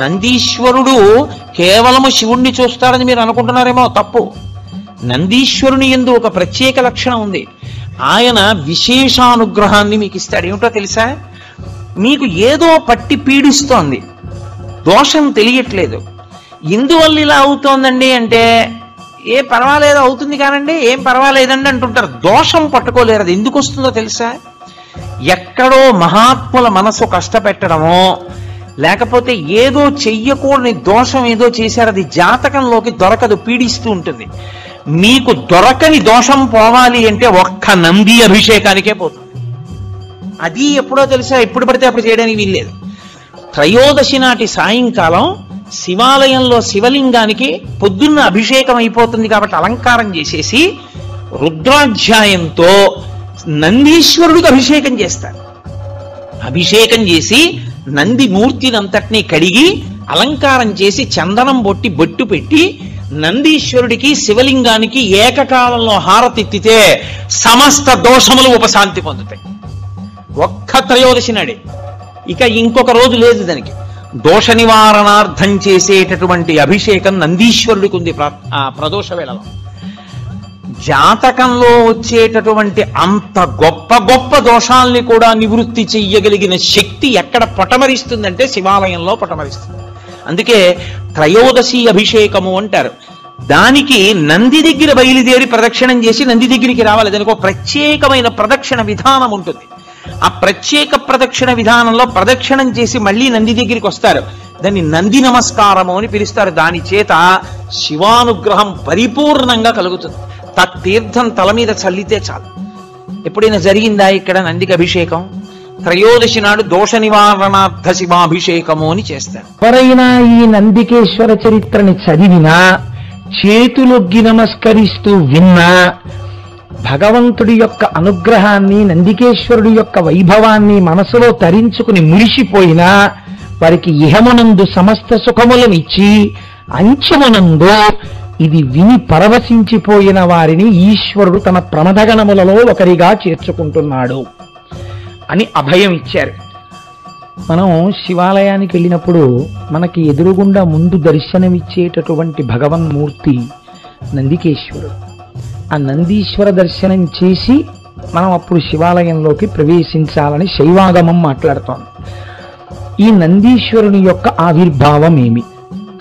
నందీశ్వరుడు కేవలము శివుణ్ణి చూస్తాడని మీరు అనుకుంటున్నారేమో, తప్పు. నందీశ్వరుని యందు ఒక ప్రత్యేక లక్షణం ఉంది. ఆయన విశేషానుగ్రహాన్ని మీకు ఇస్తాడు. ఏమిటో తెలుసా? మీకు ఏదో పట్టి పీడిస్తోంది, దోషం తెలియట్లేదు. ఎందువల్ల ఇలా అవుతోందండి అంటే, ఏ పర్వాలేదు అవుతుంది కానండి, ఏం పర్వాలేదండి అంటుంటారు. దోషం పట్టుకోలేరు. అది ఎందుకు వస్తుందో తెలుసా? ఎక్కడో మహాత్ముల మనసు కష్టపెట్టడమో, లేకపోతే ఏదో చెయ్యకూడని దోషం ఏదో చేశారు, అది జాతకంలోకి దొరకదు, పీడిస్తూ ఉంటుంది. మీకు దొరకని దోషం పోవాలి అంటే ఒక్క నంది అభిషేకానికే పోతుంది. అది ఎప్పుడో తెలుసా? ఎప్పుడు పడితే అప్పుడు చేయడానికి వీల్లేదు. త్రయోదశి నాటి సాయంకాలం శివాలయంలో శివలింగానికి పొద్దున్న అభిషేకం అయిపోతుంది కాబట్టి అలంకారం చేసేసి రుద్రాధ్యాయంతో నందీశ్వరుడికి అభిషేకం చేస్తారు. అభిషేకం చేసి నంది మూర్తినంతటినీ కడిగి అలంకారం చేసి చందనం బొట్టు పెట్టి నందీశ్వరుడికి శివలింగానికి ఏకకాలంలో హారతిత్తితే సమస్త దోషములు ఉపశాంతి పొందుతాయి. ఒక్క త్రయోదశి నాడే, ఇక ఇంకొక రోజు లేదు దానికి. దోష నివారణార్థం చేసేటటువంటి అభిషేకం నందీశ్వరుడికి ఉంది ప్రదోష వేళలో. జాతకంలో వచ్చేటటువంటి అంత గొప్ప గొప్ప దోషాల్ని కూడా నివృత్తి చెయ్యగలిగిన శక్తి ఎక్కడ పటమరిస్తుందంటే శివాలయంలో పటమరిస్తుంది. అందుకే త్రయోదశి అభిషేకము అంటారు. దానికి నంది దగ్గర బయలుదేరి ప్రదక్షిణం చేసి నంది దగ్గరికి రావాలి. దానికి ఒక ప్రత్యేకమైన ప్రదక్షిణ విధానం ఉంటుంది. ఆ ప్రత్యేక ప్రదక్షిణ విధానంలో ప్రదక్షిణం చేసి మళ్ళీ నంది దగ్గరికి వస్తారు. దాన్ని నంది నమస్కారము అని పిలుస్తారు. దాని చేత శివానుగ్రహం పరిపూర్ణంగా కలుగుతుంది. తత్తీర్థం తల మీద చల్లితే చాలు. ఎప్పుడైనా జరిగిందా ఇక్కడ నందికి అభిషేకం? త్రయోదశి నాడు దోష నివారణార్థ శివాభిషేకము అని చేస్తారు. ఎవరైనా ఈ నందికేశ్వర చరిత్రని చదివినా, చేతులొగ్గి నమస్కరిస్తూ విన్నా, భగవంతుడి యొక్క అనుగ్రహాన్ని, నందికేశ్వరుడి యొక్క వైభవాన్ని మనసులో తరించుకుని మురిసిపోయినా వారికి ఇహమునందు సమస్త సుఖములనిచ్చి అంచమునందు ఇది విని పరవశించిపోయిన వారిని ఈశ్వరుడు తన ప్రమదగణములలో ఒకరిగా చేర్చుకుంటున్నాడు అని అభయం ఇచ్చారు. మనం శివాలయానికి వెళ్ళినప్పుడు మనకి ఎదురుగుండా ముందు దర్శనమిచ్చేటటువంటి భగవన్మూర్తి నందికేశ్వరుడు. ఆ నందీశ్వర దర్శనం చేసి మనం అప్పుడు శివాలయంలోకి ప్రవేశించాలని శైవాగమం మాట్లాడుతోంది. ఈ నందీశ్వరుని యొక్క ఆవిర్భావం ఏమి?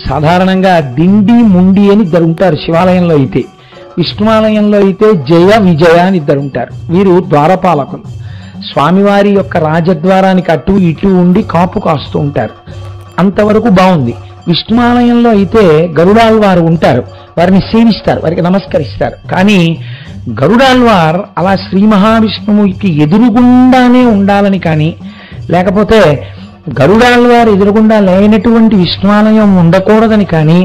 సాధారణంగా దిండి ముండి అని ఇద్దరు ఉంటారు శివాలయంలో అయితే. విష్ణువాలయంలో అయితే జయ విజయ అని ఇద్దరు ఉంటారు. వీరు ద్వారపాలకులు. స్వామివారి యొక్క రాజద్వారానికి అటు ఇటు ఉండి కాపు కాస్తూ ఉంటారు. అంతవరకు బాగుంది. విష్ణువాలయంలో అయితే గరుడాళ్వారు ఉంటారు. వారిని సేవిస్తారు, వారికి నమస్కరిస్తారు. కానీ గరుడాళ్వార్ అలా శ్రీ మహావిష్ణువుకి ఎదురుగుండానే ఉండాలని కానీ, లేకపోతే గరుడాళ్వారు ఎదురుగుండా లేనటువంటి విష్ణువాలయం ఉండకూడదని కానీ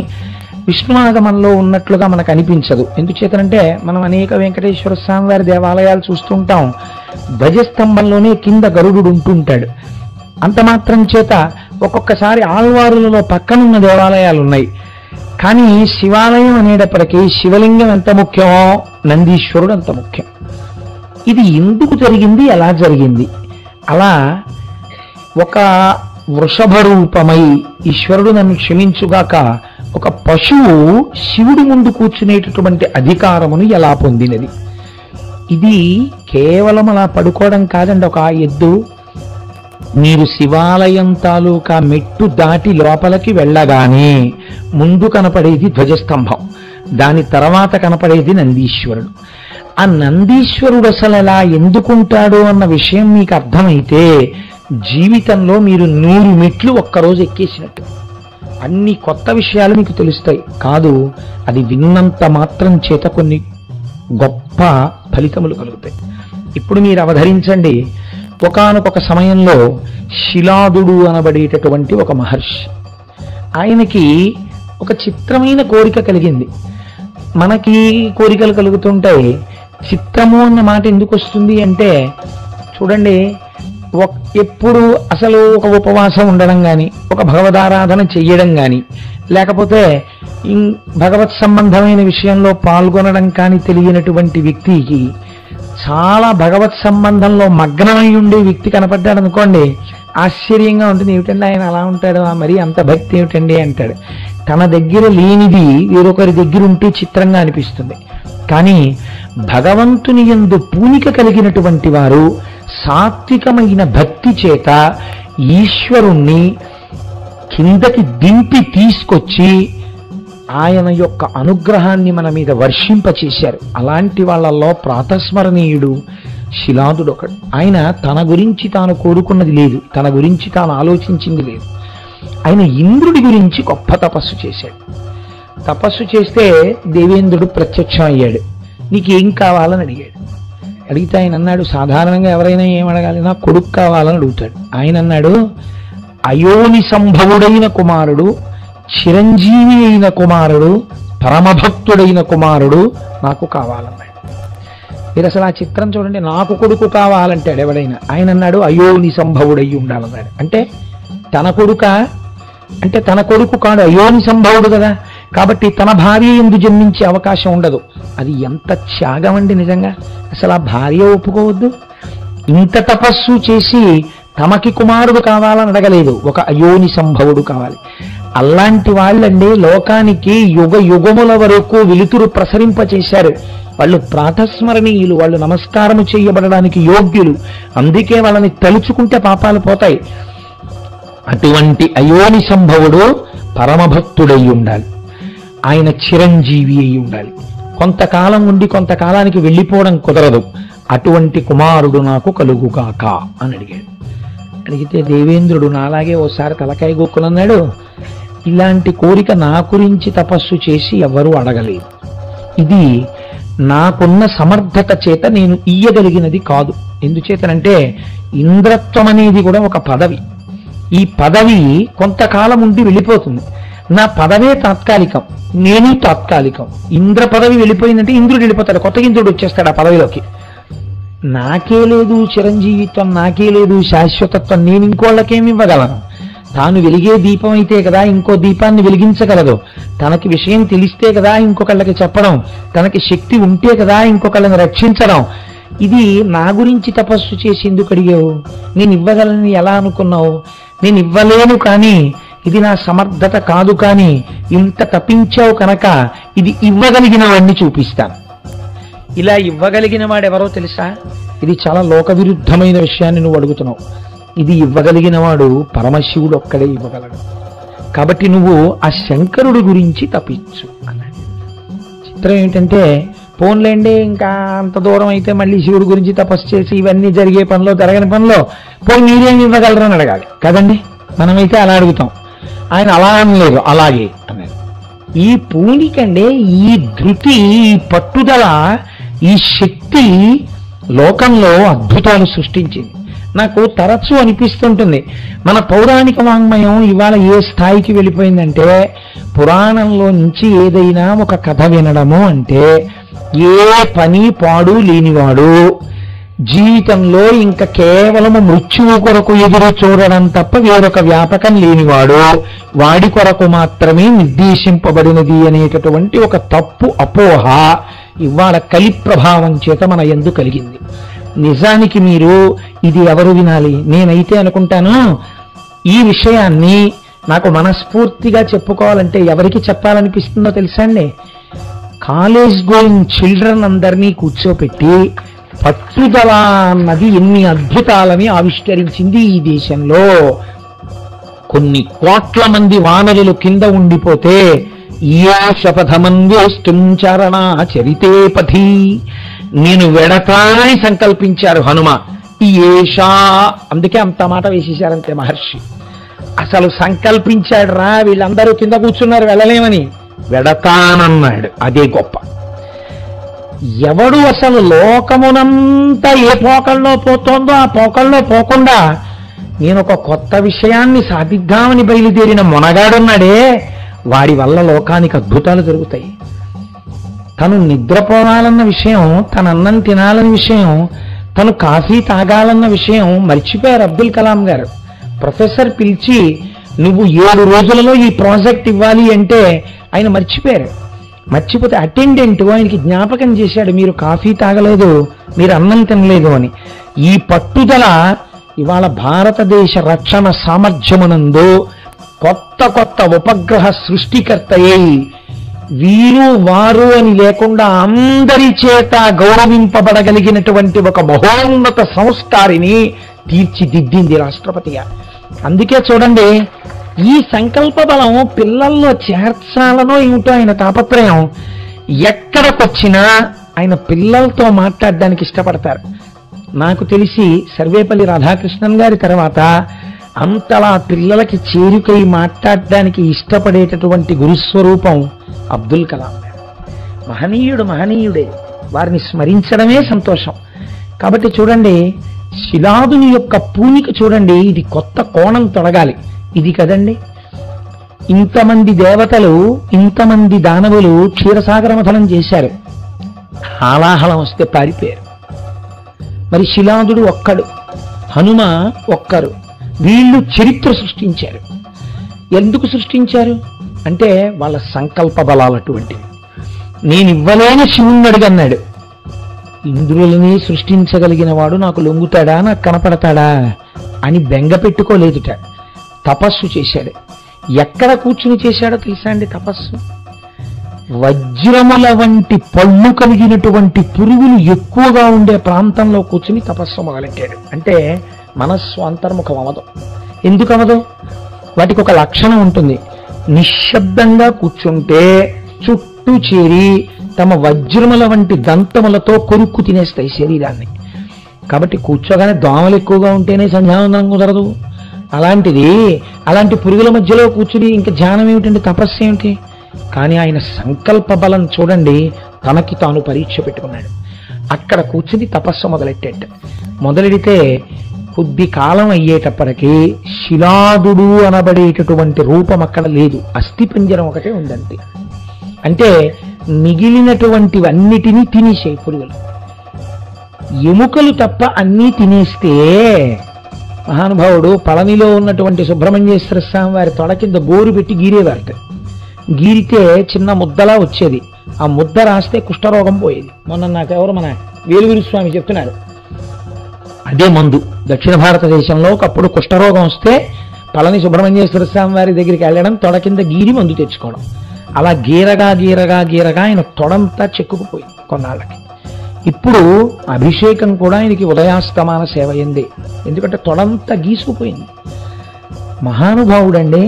విష్ణువాగమంలో ఉన్నట్లుగా మనకు అనిపించదు. ఎందుచేతనంటే మనం అనేక వెంకటేశ్వర స్వామి వారి దేవాలయాలు చూస్తుంటాం. ధ్వజస్తంభంలోనే కింద గరుడు ఉంటుంటాడు. అంత మాత్రం చేత ఒక్కొక్కసారి ఆళ్వారులలో పక్కనున్న దేవాలయాలు ఉన్నాయి. కానీ శివాలయం అనేటప్పటికీ శివలింగం ఎంత ముఖ్యమో నందీశ్వరుడు అంత ముఖ్యం. ఇది ఎందుకు జరిగింది, ఎలా జరిగింది? అలా ఒక వృషభ రూపమై ఈశ్వరుడు నన్ను క్షమించుగాక ఒక పశువు శివుడి ముందు కూర్చునేటటువంటి అధికారమును ఎలా పొందినది? ఇది కేవలం అలా పడుకోవడం కాదండి. ఒక ఎద్దు మీరు శివాలయం తాలూకా మెట్టు దాటి లోపలికి వెళ్ళగానే ముందు కనపడేది ధ్వజస్తంభం, దాని తర్వాత కనపడేది నందీశ్వరుడు. ఆ నందీశ్వరుడు అసలు ఎలా ఎందుకుంటాడు అన్న విషయం మీకు అర్థమైతే జీవితంలో మీరు 100 మెట్లు ఒక్కరోజు ఎక్కేసినట్టు. అన్ని కొత్త విషయాలు మీకు తెలుస్తాయి. కాదు, అది విన్నంత మాత్రం చేత కొన్ని గొప్ప ఫలితములు కలుగుతాయి. ఇప్పుడు మీరు అవధరించండి. ఒకానొక సమయంలో శిలాదుడు అనబడేటటువంటి ఒక మహర్షి, ఆయనకి ఒక చిత్రమైన కోరిక కలిగింది. మనకి కోరికలు కలుగుతుంటాయి. చిత్రము అన్న మాట ఎందుకు వస్తుంది అంటే, చూడండి, ఎప్పుడు అసలు ఒక ఉపవాసం ఉండడం కానీ, ఒక భగవదారాధన చెయ్యడం కానీ, లేకపోతే భగవత్ సంబంధమైన విషయంలో పాల్గొనడం కానీ తెలియనటువంటి వ్యక్తికి చాలా భగవత్ సంబంధంలో మగ్నమై ఉండే వ్యక్తి కనపడ్డాడు అనుకోండి, ఆశ్చర్యంగా ఉంటుంది. ఏమిటండి ఆయన అలా ఉంటాడు, మరి అంత భక్తి ఏమిటండి అంటాడు. తన దగ్గర లేనిది వేరొకరి దగ్గర ఉంటే చిత్రంగా అనిపిస్తుంది. కానీ భగవంతుని యందు పూనిక కలిగినటువంటి వారు సాత్వికమైన భక్తి చేత ఈశ్వరుణ్ణి కిందకి దింపి తీసుకొచ్చి ఆయన యొక్క అనుగ్రహాన్ని మన మీద వర్షింపచేశారు. అలాంటి వాళ్ళల్లో ప్రాతస్మరణీయుడు శిలాదుడు ఒకడు. ఆయన తన గురించి తాను కోరుకున్నది లేదు, తన గురించి తాను ఆలోచించింది లేదు. ఆయన ఇంద్రుడి గురించి గొప్ప తపస్సు చేశాడు. తపస్సు చేస్తే దేవేంద్రుడు ప్రత్యక్షం అయ్యాడు. నీకేం కావాలని అడిగాడు. అడిగితే ఆయన అన్నాడు, సాధారణంగా ఎవరైనా ఏం అడగాలి, నా కొడుకు కావాలని అడుగుతాడు. ఆయన అన్నాడు, అయోని సంభవుడైన కుమారుడు, చిరంజీవి అయిన కుమారుడు, పరమభక్తుడైన కుమారుడు నాకు కావాలన్నాడు. మీరు అసలు ఆ చిత్రం చూడండి. నాకు కొడుకు కావాలంటాడు ఎవడైనా. ఆయన అన్నాడు అయోని సంభవుడై ఉండాలన్నాడు. అంటే తన కొడుక అంటే తన కొడుకు కాడు, అయోని సంభవుడు కదా. కాబట్టి తన భార్య ఎందు జన్మించే అవకాశం ఉండదు. అది ఎంత త్యాగం అండి నిజంగా. అసలు ఆ భార్య ఒప్పుకోవద్దు. ఇంత తపస్సు చేసి తమకి కుమారుడు కావాలని అడగలేదు, ఒక అయోని సంభవుడు కావాలి. అలాంటి వాళ్ళండి లోకానికి యుగ యుగముల వరకు వెలుతురు ప్రసరింపచేశారు. వాళ్ళు ప్రాతస్మరణీయులు, వాళ్ళు నమస్కారము చేయబడడానికి యోగ్యులు. అందుకే వాళ్ళని తలుచుకుంటే పాపాలు పోతాయి. అటువంటి అయోని సంభవుడు పరమభక్తుడై ఉండాలి. ఆయన చిరంజీవి అయి ఉండాలి. కొంతకాలం ఉండి కొంతకాలానికి వెళ్ళిపోవడం కుదరదు. అటువంటి కుమారుడు నాకు కలుగుగాక అని అడిగాడు. అడిగితే దేవేంద్రుడు నాలాగే ఓసారి తలకాయ గోక్కులన్నాడు, ఇలాంటి కోరిక నా గురించి తపస్సు చేసి ఎవరూ అడగలేదు. ఇది నాకున్న సమర్థత చేత నేను ఇయ్యగలిగినది కాదు. ఎందుచేతనంటే ఇంద్రత్వం అనేది కూడా ఒక పదవి. ఈ పదవి కొంతకాలం ఉండి వెళ్ళిపోతుంది. నా పదవే తాత్కాలికం, నేను తాత్కాలికం. ఇంద్ర పదవి వెళ్ళిపోయిందంటే ఇంద్రుడు వెళ్ళిపోతాడు, కొత్త ఇంద్రుడు వచ్చేస్తాడు ఆ పదవిలోకి. నాకే లేదు చిరంజీవిత్వం, నాకే లేదు శాశ్వతత్వం, నేను ఇంకోళ్ళకేమి ఇవ్వగలను? తాను వెలిగే దీపం అయితే కదా ఇంకో దీపాన్ని వెలిగించగలదు. తనకి విషయం తెలిస్తే కదా ఇంకొకళ్ళకి చెప్పడం, తనకి శక్తి ఉంటే కదా ఇంకొకళ్ళని రక్షించడం. ఇది నా గురించి తపస్సు చేసి ఎందుకు అడిగావు? నేను ఇవ్వగలని ఎలా అనుకున్నావు? నేను ఇవ్వలేను, కానీ ఇది నా సమర్థత కాదు, కానీ ఇంత తప్పించావు కనుక ఇది ఇవ్వగలిగిన వాడిని చూపిస్తాను. ఇలా ఇవ్వగలిగిన వాడెవరో తెలుసా? ఇది చాలా లోక విరుద్ధమైన విషయాన్ని నువ్వు అడుగుతున్నావు. ఇది ఇవ్వగలిగిన వాడు పరమశివుడు ఒక్కడే ఇవ్వగలడు. కాబట్టి నువ్వు ఆ శంకరుడి గురించి తప్పించు అన్నాడు. చిత్రం ఏంటంటే, పోన్లేండి ఇంకా అంత దూరం అయితే మళ్ళీ శివుడి గురించి తపస్సు చేసి ఇవన్నీ జరిగే పనిలో జరగని పనిలో పోయి మీరేమి ఇవ్వగలరని అడగాలి కదండి. మనమైతే అలా అడుగుతాం. ఆయన అలా అనలేదు, అలాగే అన్నారు. ఈ పూనికండే, ఈ ధృతి, ఈ పట్టుదల, ఈ శక్తి లోకంలో అద్భుతాలు సృష్టించింది. నాకు తరచూ అనిపిస్తుంటుంది, మన పౌరాణిక వాంగ్మయం ఇవాళ ఏ స్థాయికి వెళ్ళిపోయిందంటే, పురాణంలో నుంచి ఏదైనా ఒక కథ వినడము అంటే ఏ పని పాడు లేనివాడు, జీవితంలో ఇంకా కేవలము మృత్యువు కొరకు ఎదురు చూడడం తప్ప వేరొక వ్యాపకం లేనివాడు, వాడి కొరకు మాత్రమే నిర్దేశింపబడినది అనేటటువంటి ఒక తప్పు అపోహ ఇవాళ కలి ప్రభావం చేత మన యందు కలిగింది. నిజానికి మీరు ఇది ఎవరు వినాలి? నేనైతే అనుకుంటాను, ఈ విషయాన్ని నాకు మనస్ఫూర్తిగా చెప్పుకోవాలంటే ఎవరికి చెప్పాలనిపిస్తుందో తెలుసా అండి? కాలేజ్ గోయింగ్ చిల్డ్రన్ అందరినీ కూర్చోపెట్టి పట్టుదల అన్నది ఎన్ని అద్భుతాలని ఆవిష్కరించింది ఈ దేశంలో. కొన్ని కోట్ల మంది వానరులు కింద ఉండిపోతే శపథమన్వేష్టుంచరణ చరితే పథి, నేను వెడతానని సంకల్పించారు హనుమ. ఈ ఏషా, అందుకే అంత మాట వేసేశారంతే మహర్షి. అసలు సంకల్పించాడు రా, వీళ్ళందరూ కింద కూర్చున్నారు వెళ్ళలేమని, వెడతానన్నాడు. అదే గొప్ప. ఎవడు అసలు లోకమునంతా ఏ పోకల్లో పోతోందో ఆ పోకల్లో పోకుండా నేను ఒక కొత్త విషయాన్ని సాధిద్దామని బయలుదేరిన మొనగాడున్నాడే, వాడి వల్ల లోకానికి అద్భుతాలు జరుగుతాయి. తను నిద్రపోవాలన్న విషయం, తన అన్నం తినాలన్న విషయం, తను కాఫీ తాగాలన్న విషయం మర్చిపోయారు అబ్దుల్ కలాం గారు. ప్రొఫెసర్ పిలిచి నువ్వు 7 రోజులలో ఈ ప్రాజెక్ట్ ఇవ్వాలి అంటే ఆయన మర్చిపోయారు. మర్చిపోతే అటెండెంట్ ఆయనకి జ్ఞాపకం చేశాడు, మీరు కాఫీ తాగలేదు, మీరు అన్నం తినలేదు అని. ఈ పట్టుదల ఇవాళ భారతదేశ రక్షణ సామర్థ్యమునందు కొత్త కొత్త ఉపగ్రహ సృష్టికర్త అయి వీరు వారు అని లేకుండా అందరి చేత గౌరవింపబడగలిగినటువంటి ఒక మహోన్నత సంస్కారిని తీర్చిదిద్దింది రాష్ట్రపతిగా. అందుకే చూడండి, ఈ సంకల్ప బలం పిల్లల్లో చేర్చాలనో ఏమిటో ఆయన తాపత్రయం. ఎక్కడికొచ్చినా ఆయన పిల్లలతో మాట్లాడడానికి ఇష్టపడతారు. నాకు తెలిసి సర్వేపల్లి రాధాకృష్ణన్ గారి తర్వాత అంతలా పిల్లలకి చేరుకై మాట్లాడడానికి ఇష్టపడేటటువంటి గురుస్వరూపం అబ్దుల్ కలాం గారు. మహనీయుడే, వారిని స్మరించడమే సంతోషం. కాబట్టి చూడండి, శిలాదుని యొక్క పూనిక చూడండి, ఇది కొత్త కోణం తొలగాలి. ఇది కదండి, ఇంతమంది దేవతలు, ఇంతమంది దానవులు క్షీరసాగర మథనం చేశారు, హాలాహలం వస్తే పారిపోయారు. మరి శిలాదుడు ఒక్కడు, హనుమ ఒక్కరు, వీళ్ళు చరిత్ర సృష్టించారు. ఎందుకు సృష్టించారు అంటే వాళ్ళ సంకల్ప బలాలు అటువంటివి. నేను ఇవ్వలేని శివుణ్ణి అడిగన్నాడు. ఇంద్రులని సృష్టించగలిగిన వాడు నాకు లొంగుతాడా, నాకు కనపడతాడా అని బెంగ పెట్టుకోలేదుట. తపస్సు చేశాడు. ఎక్కడ కూర్చుని చేశాడో తెలుసా అండి తపస్సు? వజ్రముల వంటి పళ్ళు కలిగినటువంటి పురుగులు ఎక్కువగా ఉండే ప్రాంతంలో కూర్చుని తపస్సు మొదలెట్టాడు. అంటే మనస్సు అంతర్ముఖం అవ్వదు. ఎందుకు అవ్వదు? వాటికి ఒక లక్షణం ఉంటుంది. నిశ్శబ్దంగా కూర్చుంటే చుట్టూ చేరి తమ వజ్రముల వంటి దంతములతో కొరుక్కు తినేస్తాయి శరీరాన్ని. కాబట్టి కూర్చోగానే దోమలు ఎక్కువగా ఉంటేనే సంధ్యావందనం కుదరదు. అలాంటి పురుగుల మధ్యలో కూర్చుని ఇంకా ధ్యానం ఏమిటండి, తపస్సు ఏమిటి? కానీ ఆయన సంకల్ప బలం చూడండి, తనకి తాను పరీక్ష పెట్టుకున్నాడు. అక్కడ కూర్చుని తపస్సు మొదలెడితే కొద్ది కాలం అయ్యేటప్పటికీ శిలాదుడు అనబడేటటువంటి రూపం అక్కడ లేదు, అస్థిపంజరం ఒకటే ఉందంతే. అంటే మిగిలినటువంటివన్నిటినీ తినేసాయి పురుగులు. ఎముకలు తప్ప అన్నీ తినేస్తే మహానుభావుడు పళనిలో ఉన్నటువంటి సుబ్రహ్మణ్యేశ్వర స్వామి వారి తొడ కింద గోరు పెట్టి గీరేవారట. గీరితే చిన్న ముద్దలా వచ్చేది. ఆ ముద్ద రాస్తే కుష్ఠరోగం పోయేది. మొన్న నాకెవరు మన వేలుగురి స్వామి చెప్తున్నారు, అదే మందు. దక్షిణ భారతదేశంలో ఒకప్పుడు కుష్ఠరోగం వస్తే పళని సుబ్రహ్మణ్యేశ్వర స్వామి వారి దగ్గరికి వెళ్ళడం, తొడ కింద గీరి మందు తెచ్చుకోవడం. అలా గీరగా ఆయన తొడంతా చెక్కుకుపోయింది కొన్నాళ్ళకి. ఇప్పుడు అభిషేకం కూడా ఆయనకి ఉదయాస్తమాన సేవ అయింది, ఎందుకంటే తొడంతా గీసుకుపోయింది. మహానుభావుడండి.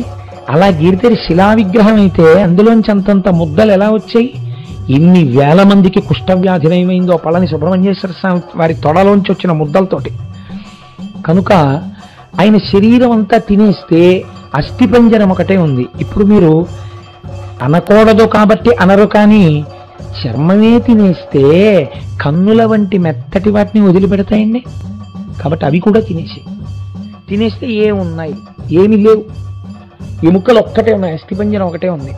అలా గీరితే శిలా విగ్రహం అయితే అందులోంచి అంతంత ముద్దలు ఎలా వచ్చాయి? ఎన్ని వేల మందికి కుష్ఠవ్యాధి నయమైందో పళని సుబ్రహ్మణ్యేశ్వర స్వామి వారి తొడలోంచి వచ్చిన ముద్దలతోటి. కనుక ఆయన శరీరం అంతా తినేస్తే అస్థిపంజరం ఒకటే ఉంది. ఇప్పుడు మీరు అనకూడదు కాబట్టి అనరు, కానీ చర్మమే తినేస్తే కన్నుల వంటి మెత్తటి వాటిని వదిలిపెడతాయండి. కాబట్టి అవి కూడా తినేస్తే ఏమున్నాయి? ఏమి లేవు. ఎముకలు ఒక్కటే ఉన్నాయి, అస్థిపంజరం ఒకటే ఉంది.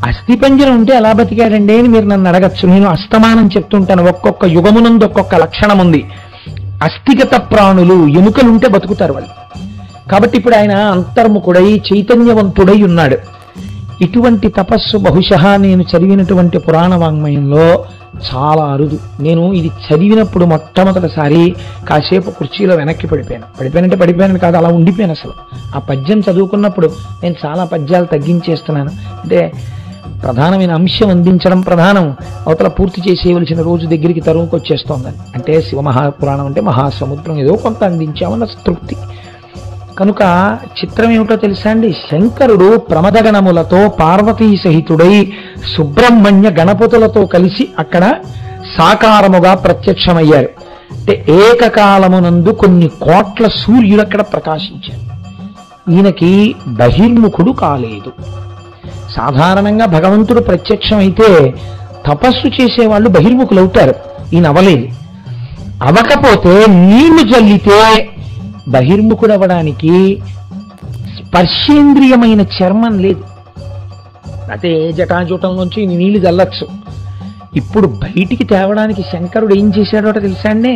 అస్థిపంజరం ఉంటే ఎలా బతికాడండి అని మీరు నన్ను అడగచ్చు. నేను అస్తమానం చెప్తుంటాను, ఒక్కొక్క యుగమునందు ఒక్కొక్క లక్షణం ఉంది. అస్థిగత ప్రాణులు, ఎముకలుంటే బతుకుతారు వాళ్ళు. కాబట్టి ఇప్పుడు ఆయన అంతర్ముఖుడై చైతన్యవంతుడై ఉన్నాడు. ఇటువంటి తపస్సు బహుశా నేను చదివినటువంటి పురాణ వాంగ్మయంలో చాలా అరుదు. నేను ఇది చదివినప్పుడు మొట్టమొదటిసారి కాసేపు కుర్చీలో వెనక్కి పడిపోయానంటే కాదు, అలా ఉండిపోయాను. అసలు ఆ పద్యం చదువుకున్నప్పుడు నేను చాలా పద్యాలు తగ్గించేస్తున్నాను. అంటే ప్రధానమైన అంశం అందించడం ప్రధానం, అవతల పూర్తి చేసేయవలసిన రోజు దగ్గరికి తరువుకు వచ్చేస్తోందని. అంటే శివమహాపురాణం అంటే మహాసముద్రం, ఏదో కొంత అందించామన్న తృప్తి. కనుక చిత్రం ఏమిటో తెలుసా అండి? శంకరుడు ప్రమదగణములతో పార్వతీ సహితుడై సుబ్రహ్మణ్య గణపతులతో కలిసి అక్కడ సాకారముగా ప్రత్యక్షమయ్యారు. అంటే ఏకకాలమునందు కొన్ని కోట్ల సూర్యుడు అక్కడ ప్రకాశించారు. ఈయనకి బహిర్ముఖుడు కాలేదు. సాధారణంగా భగవంతుడు ప్రత్యక్షమైతే తపస్సు చేసేవాళ్ళు బహిర్ముఖులు అవుతారు, ఈయన అవలేదు. అవకపోతే నీళ్లు జల్లితే బహిర్ముఖుడవడానికి స్పర్శేంద్రియమైన చర్మం లేదు. అయితే జటాజూటంలోంచి నీళ్లు జల్లచ్చు. ఇప్పుడు బయటికి తేవడానికి శంకరుడు ఏం చేశాడో తెలుసా అండి?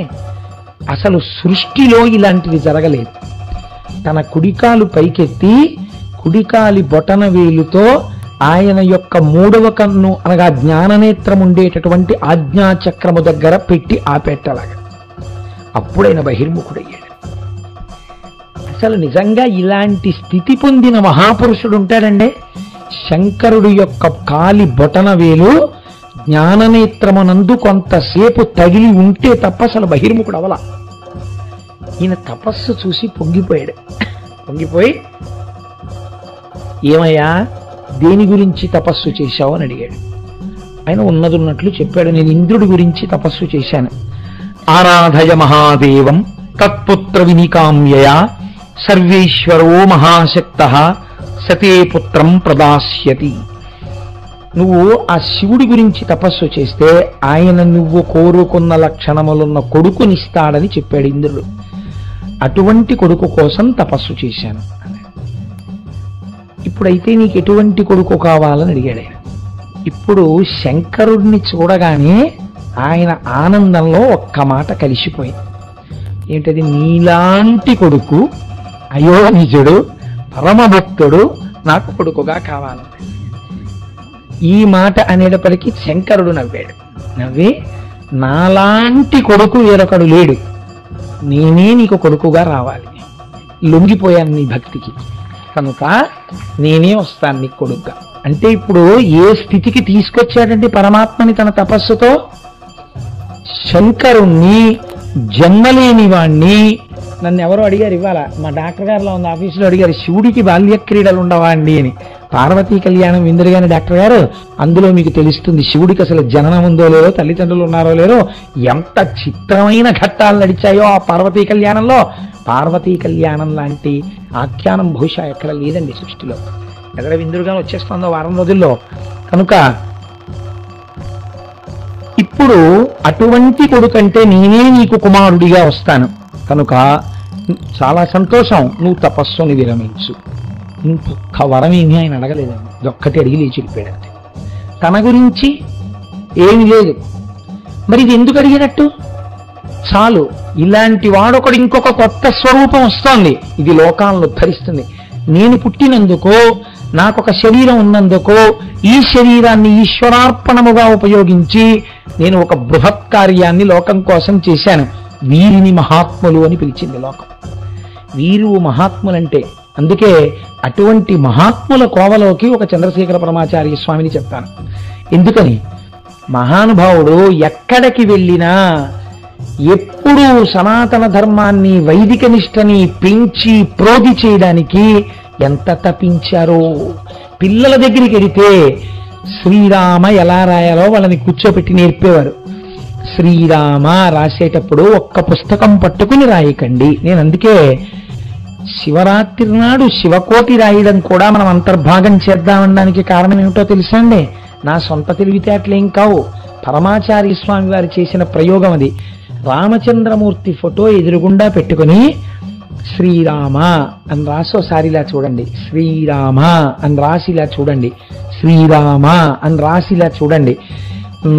అసలు సృష్టిలో ఇలాంటిది జరగలేదు. తన కుడికాలు పైకెత్తి కుడికాలి బొటన వేలుతో ఆయన యొక్క మూడవ కన్ను అనగా జ్ఞాననేత్రం ఉండేటటువంటి ఆజ్ఞాచక్రము దగ్గర పెట్టి ఆపెట్టలాగా అప్పుడైన బహిర్ముఖుడయ్యాడు. అసలు నిజంగా ఇలాంటి స్థితి పొందిన మహాపురుషుడు ఉంటాడండి. శంకరుడు యొక్క కాలి బొటన వేలు జ్ఞాననేత్రమునందు కొంతసేపు తగిలి ఉంటే తప్ప అసలు బహిర్ముఖుడు అవల. ఈయన తపస్సు చూసి పొంగిపోయాడు. పొంగిపోయి, ఏమయ్యా దేని గురించి తపస్సు చేశావు అని అడిగాడు. ఆయన ఉన్నదున్నట్లు చెప్పాడు, నేను ఇంద్రుడి గురించి తపస్సు చేశాను. ఆరాధయ మహాదేవం తత్పుత్ర వినికామ్యయ సర్వేశ్వరో మహాశక్తః సతే పుత్రం ప్రదాస్యతి. నువ్వు ఆ శివుడి గురించి తపస్సు చేస్తే ఆయన నువ్వు కోరుకున్న లక్షణములున్న కొడుకునిస్తాడని చెప్పాడు ఇంద్రుడు. అటువంటి కొడుకు కోసం తపస్సు చేశాను. ఇప్పుడైతే నీకు ఎటువంటి కొడుకు కావాలని అడిగాడు ఆయన. ఇప్పుడు శంకరుడిని చూడగానే ఆయన ఆనందంలో ఒక్క మాట కలిసిపోయింది. ఏంటది? నీలాంటి కొడుకు, అయోనిజుడు, పరమభక్తుడు నాకు కొడుకుగా కావాలి. ఈ మాట అనేటప్పటికీ శంకరుడు నవ్వాడు. నవ్వి, నాలాంటి కొడుకు వేరొకడు లేడు, నేనే నీకు కొడుకుగా రావాలి. లొంగిపోయాను నీ భక్తికి, కనుక నేనే వస్తాను నీకు కొడుకుగా. అంటే ఇప్పుడు ఏ స్థితికి తీసుకొచ్చాడంటే పరమాత్మని తన తపస్సుతో, శంకరుణ్ణి జన్మలేని వాణ్ణి. నన్ను ఎవరో అడిగారు ఇవాళ, మా డాక్టర్ గారిలో ఉన్న ఆఫీసులో అడిగారు, శివుడికి బాల్య క్రీడలు ఉండవా అండి అని. పార్వతీ కళ్యాణం విందురుగాని డాక్టర్ గారు, అందులో మీకు తెలుస్తుంది శివుడికి అసలు జననం ఉందో లేదో, తల్లిదండ్రులు ఉన్నారో లేదో, ఎంత చిత్రమైన ఘట్టాలు నడిచాయో ఆ పార్వతీ కళ్యాణంలో. పార్వతీ కళ్యాణం లాంటి ఆఖ్యానం బహుశా ఎక్కడ లేదండి సృష్టిలో. ఎక్కడ విందురుగాని వచ్చేస్తుందో వారం రోజుల్లో. కనుక ఇప్పుడు అటువంటి కొడుకంటే నేనే నీకు కుమారుడిగా వస్తాను, కనుక చాలా సంతోషం, నువ్వు తపస్సుని విరమించు. ఇంకొక వరం ఏమీ ఆయన అడగలేదండి, ఇదొక్కటి అడిగి లేచి వెళ్ళిపోయాడంతే. తన గురించి ఏమి లేదు. మరి ఇది ఎందుకు అడిగినట్టు? చాలు, ఇలాంటి వాడొకడు ఇంకొక కొత్త స్వరూపం వస్తోంది, ఇది లోకాలను ధరిస్తుంది. నేను పుట్టినందుకో, నాకొక శరీరం ఉన్నందుకో, ఈ శరీరాన్ని ఈశ్వరార్పణముగా ఉపయోగించి నేను ఒక బృహత్ కార్యాన్ని లోకం కోసం చేశాను. వీరిని మహాత్ములు అని పిలిచింది లోకం. వీరు మహాత్ములంటే, అందుకే అటువంటి మహాత్ముల కోవలోకి ఒక చంద్రశేఖర పరమాచార్య స్వామిని చెప్తాను. ఎందుకని? మహానుభావుడు ఎక్కడికి వెళ్ళినా ఎప్పుడూ సనాతన ధర్మాన్ని, వైదిక నిష్టని పెంచి ప్రోధి చేయడానికి ఎంత తపించారో. పిల్లల దగ్గరికి వెళితే శ్రీరామ ఎలా రాయాలో వాళ్ళని కూర్చోపెట్టి నేర్పేవారు. శ్రీరామ రాసేటప్పుడు ఒక్క పుస్తకం పట్టుకుని రాయకండి. నేను అందుకే శివరాత్రి నాడు శివకోటి రాయడం కూడా మనం అంతర్భాగం చేద్దామనడానికి కారణం ఏమిటో తెలుసా అండి? నా సొంత తెలివితేటలేం కావు, పరమాచార్య స్వామి వారు చేసిన ప్రయోగం అది. రామచంద్రమూర్తి ఫోటో ఎదురుగుండా పెట్టుకుని శ్రీరామ అని రాసోసారి ఇలా చూడండి, శ్రీరామ అని రాసి ఇలా చూడండి, శ్రీరామ అని రాసి ఇలా చూడండి.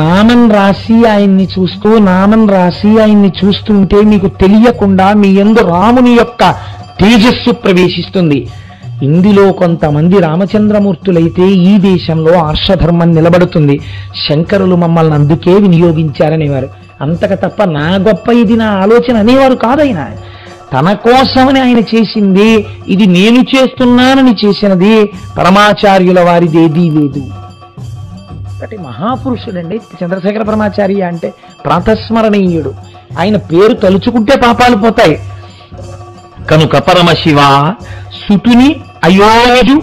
నామం రాసి ఆయన్ని చూస్తూ, నామం రాసి ఆయన్ని చూస్తుంటే మీకు తెలియకుండా మీ యందు రాముని యొక్క తేజస్సు ప్రవేశిస్తుంది. ఇందులో కొంతమంది రామచంద్రమూర్తులైతే ఈ దేశంలో ఆర్షధర్మం నిలబడుతుంది. శంకరులు మమ్మల్ని అందుకే వినియోగించారనేవారు. అంతక తప్ప నా గొప్ప ఇది నా ఆలోచన అనేవారు కాదైనా. తన కోసమని ఆయన చేసింది, ఇది నేను చేస్తున్నానని చేసినది, పరమాచార్యుల వారిదేదీ లేదు. అంటే మహాపురుషుడండి చంద్రశేఖర పరమాచార్య అంటే, ప్రాతస్మరణీయుడు. ఆయన పేరు తలుచుకుంటే పాపాలు పోతాయి. కనుక పరమశివ సుతుని అయోనిజు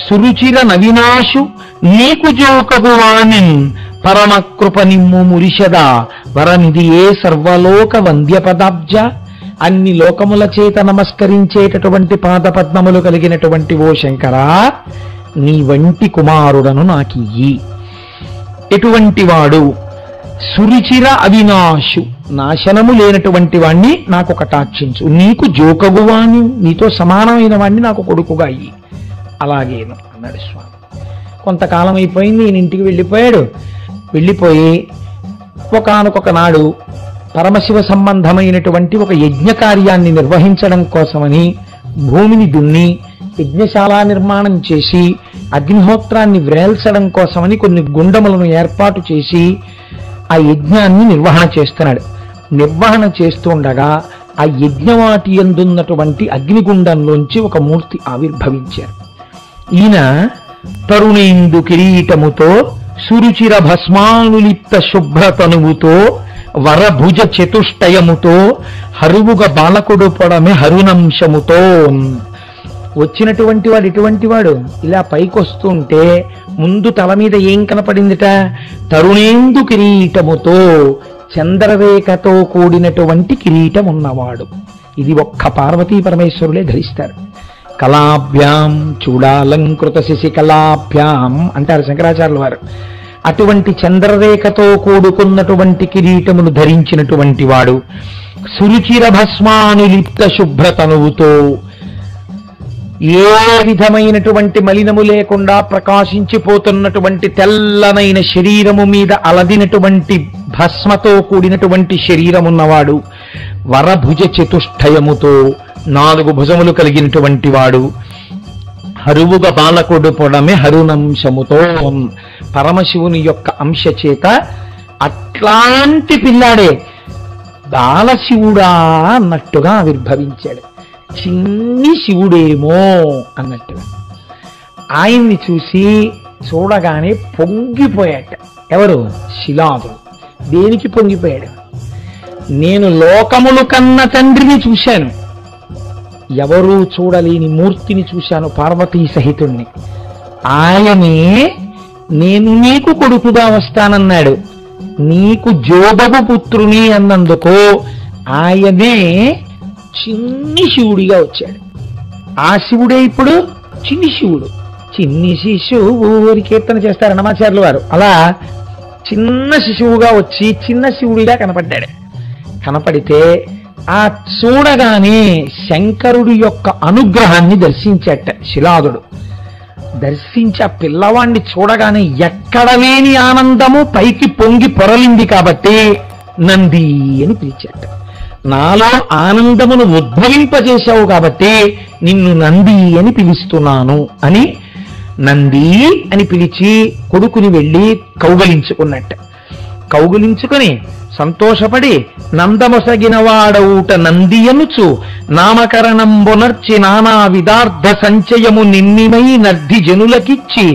సురుచిర నవినాశు నీకు జోకగువానిన్ పరమ కృప నిమ్ము మురిషద వరమిది ఏ సర్వలోక వంద్య పదాబ్జ. అన్ని లోకముల చేత నమస్కరించేటటువంటి పాదపద్మములు కలిగినటువంటి ఓ శంకరా, నీ వంటి కుమారుడను నాకియ్యి. ఎటువంటి వాడు? సురుచిర అవినాశు, నాశనము లేనటువంటి వాణ్ణి నాకు కటాక్షించు. నీకు జోకగువాని, నీతో సమానమైన వాణ్ణి నాకు కొడుకుగా అయ్యి. అలాగేను అన్నాడు స్వామి. కొంతకాలం అయిపోయింది, ఈయన ఇంటికి వెళ్ళిపోయాడు. వెళ్ళిపోయి ఒకానొక నాడు పరమశివ సంబంధమైనటువంటి ఒక యజ్ఞ కార్యాన్ని నిర్వహించడం కోసమని భూమిని దున్ని యజ్ఞశాల నిర్మాణం చేసి అగ్నిహోత్రాన్ని వ్రేల్చడం కోసమని కొన్ని గుండములను ఏర్పాటు చేసి ఆ యజ్ఞాన్ని నిర్వహణ చేస్తున్నాడు. నిర్వహణ చేస్తూ ఉండగా ఆ యజ్ఞవాటి యందున్నటువంటి అగ్నిగుండంలోంచి ఒక మూర్తి ఆవిర్భవించారు. ఈయన తరుణేందు కిరీటముతో సురుచిర భస్మానులిప్త శుభ్రతనువుతో వరభుజ చతుష్టయముతో హరువుగ బాలకుడు పొడమే హరునంశముతో. వచ్చినటువంటి వాడు ఎటువంటి వాడు? ఇలా పైకొస్తుంటే ముందు తల మీద ఏం కనపడిందిట? తరుణేందు కిరీటముతో, చంద్రరేఖతో కూడినటువంటి కిరీటం ఉన్నవాడు. ఇది ఒక్క పార్వతీ పరమేశ్వరులే ధరిస్తారు. కళాభ్యాం చూడాలంకృత శశికళాభ్యాం అంటారు శంకరాచార్యుల వారు. అటువంటి చంద్రరేఖతో కూడుకున్నటువంటి కిరీటమును ధరించినటువంటి వాడు, సురుచిర భస్మానులిప్త శుభ్రతనువుతో, ఏ విధమైనటువంటి మలినము లేకుండా ప్రకాశించిపోతున్నటువంటి తెల్లనైన శరీరము మీద అలదినటువంటి భస్మతో కూడినటువంటి శరీరమున్నవాడు, వరభుజ చతుష్టయముతో 4 భుజములు కలిగినటువంటి వాడు, హరువుగ బాలకుడు పొడమే హరునంశముతో, పరమశివుని యొక్క అంశ చేత అట్లాంటి పిల్లాడే బాలశివుడా అన్నట్టుగా ఆవిర్భవించాడు. చిన్ని శివుడేమో అన్నట్టుగా ఆయన్ని చూడగానే పొంగిపోయాట. ఎవరు? శిలాదుడు. దేనికి పొంగిపోయాడు? నేను లోకములు కన్న తండ్రిని చూశాను, ఎవరూ చూడలేని మూర్తిని చూశాను, పార్వతీ సహితుణ్ణి. ఆయనే నేను నీకు కొడుకుగా వస్తానన్నాడు, నీకు జోబగు పుత్రుని అన్నందుకు ఆయనే చిన్ని శివుడిగా వచ్చాడు. ఆ శివుడే ఇప్పుడు చిన్ని శివుడు. చిన్ని శిశువు ఊరి కీర్తన చేస్తారు అన్నమాచార్యుల వారు. అలా చిన్న శిశువుగా వచ్చి చిన్న శివుడిగా కనపడ్డాడు. కనపడితే ఆ చూడగానే శంకరుడి యొక్క అనుగ్రహాన్ని దర్శించట శిలాదుడు. దర్శించి ఆ పిల్లవాణ్ణి చూడగానే ఎక్కడ లేని ఆనందము పైకి పొంగి పొరలింది కాబట్టి నంది అని పిలిచాట. నాలో ఆనందమును ఉద్భవింపజేశావు కాబట్టి నిన్ను నంది అని పిలుస్తున్నాను అని నంది అని పిలిచి కొడుకుని వెళ్ళి కౌగలించుకున్నట్ట. కౌగులించుకొని సంతోషపడి నందమొసగిన వాడవుట నంది అనుచు నామకరణంబునర్చి నానా విదార్థ సంచయము నిన్నిమై నర్ధి జనులకిచ్చి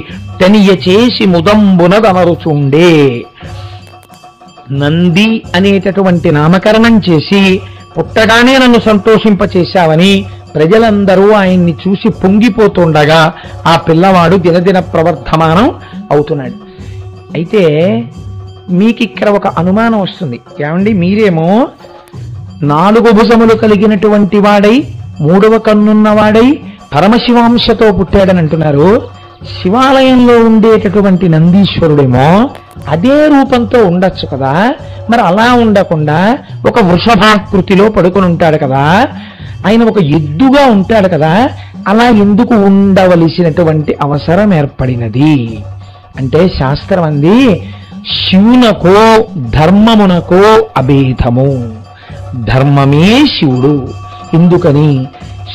తనియ చేసి ముదంబునదనరుచుండే. నంది అనేటటువంటి నామకరణం చేసి పుట్టగానే నన్ను సంతోషింపచేశావని ప్రజలందరూ ఆయన్ని చూసి పొంగిపోతుండగా ఆ పిల్లవాడు దినదిన ప్రవర్ధమానం అవుతున్నాడు. అయితే మీకు ఇక్కడ ఒక అనుమానం వస్తుంది. ఏమండి, మీరేమో 4 భుజములు కలిగినటువంటి వాడై 3వ కన్నున్నవాడై పరమశివాంశతో పుట్టాడని అంటున్నారు. శివాలయంలో ఉండేటటువంటి నందీశ్వరుడేమో అదే రూపంతో ఉండొచ్చు కదా, మరి అలా ఉండకుండా ఒక వృషభాకృతిలో పడుకుని ఉంటాడు కదా, ఆయన ఒక ఎద్దుగా ఉంటాడు కదా, అలా ఎందుకు ఉండవలసినటువంటి అవసరం ఏర్పడినది అంటే శాస్త్రం అంది శివునకో ధర్మమునకో అభేదము, ధర్మమే శివుడు. ఎందుకని?